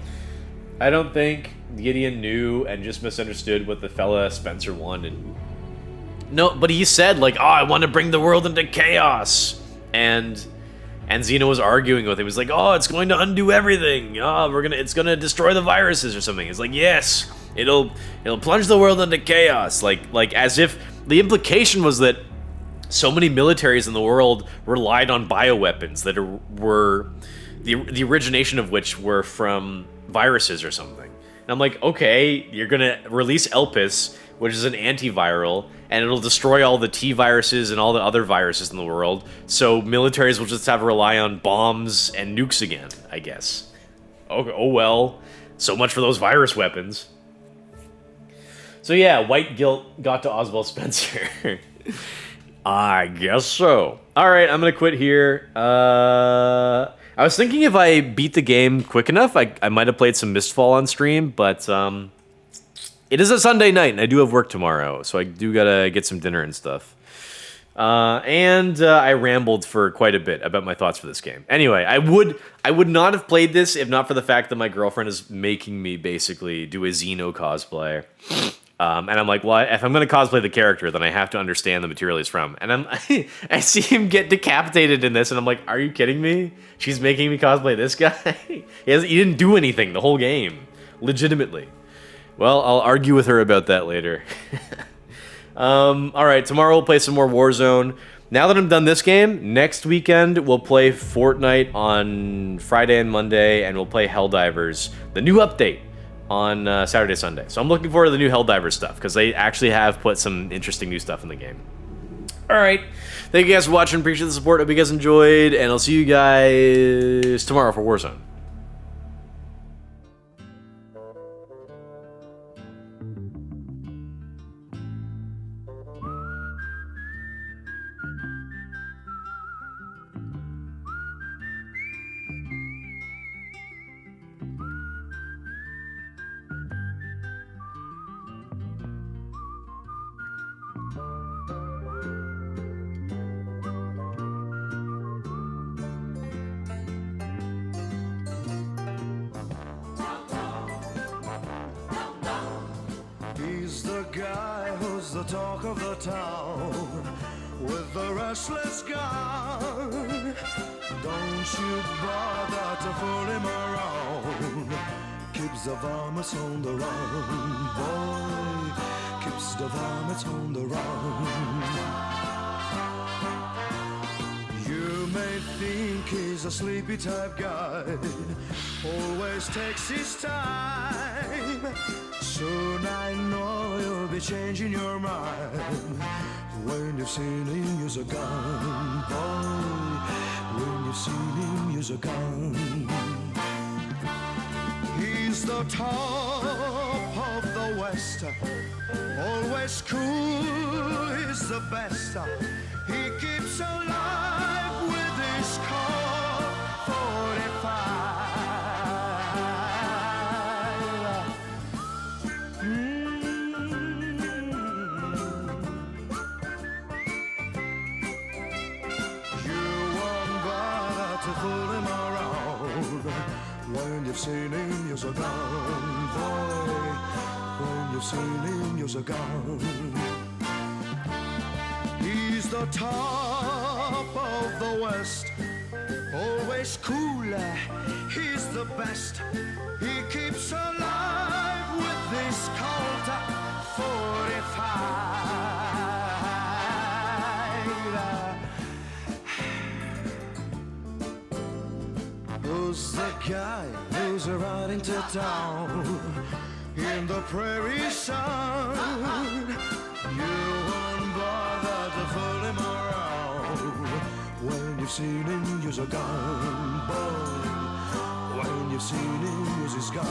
I don't think Gideon knew and just misunderstood what the fella Spencer wanted. No, but he said like, "Oh, I want to bring the world into chaos," and And Xena was arguing with him. He's like, "Oh, it's going to undo everything. Oh, it's gonna destroy the viruses or something." He's like, "Yes, it'll plunge the world into chaos." Like as if the implication was that so many militaries in the world relied on bioweapons that were the origination of which were from viruses or something. And I'm like, okay, you're gonna release Elpis, which is an antiviral, and it'll destroy all the T viruses and all the other viruses in the world, so militaries will just have to rely on bombs and nukes again, I guess. Okay, oh well, so much for those virus weapons. So yeah, white guilt got to Oswald Spencer. I guess so. Alright, I'm gonna quit here. I was thinking if I beat the game quick enough, I might have played some Mistfall on stream, but it is a Sunday night, and I do have work tomorrow, so I do gotta get some dinner and stuff. I rambled for quite a bit about my thoughts for this game. Anyway, I would not have played this if not for the fact that my girlfriend is making me basically do a Xeno cosplay. And I'm like, well, if I'm going to cosplay the character, then I have to understand the material he's from. And I see him get decapitated in this, and I'm like, are you kidding me? She's making me cosplay this guy? He didn't do anything the whole game. Legitimately. Well, I'll argue with her about that later. Alright, tomorrow we'll play some more Warzone. Now that I'm done this game, next weekend we'll play Fortnite on Friday and Monday, and we'll play Helldivers, the new update, on Saturday, Sunday. So I'm looking forward to the new Helldivers stuff, because they actually have put some interesting new stuff in the game. Alright, thank you guys for watching, appreciate the support, hope you guys enjoyed, and I'll see you guys tomorrow for Warzone. He's the guy who's the talk of the town with the restless gun. Don't you bother to fool him around. Keeps the varmints on the run, boy. Keeps the varmints on the run. You may think he's a sleepy type guy, always takes his time. Soon I know you'll be changing your mind when you've seen him use a gun, boy. When you've seen him use a gun. He's the top of the West, always cool, he's the best. He keeps alive with his Colt 45. When you've seen him use a gun, boy. When you've seen him use a gun. He's the top of the West, always cool, he's the best. He keeps alive with this Colt 45. Who's the guy who's riding to town in the prairie sun? You won't bother to fool him around when you've seen him use a gun, boy. When you've seen him use his gun.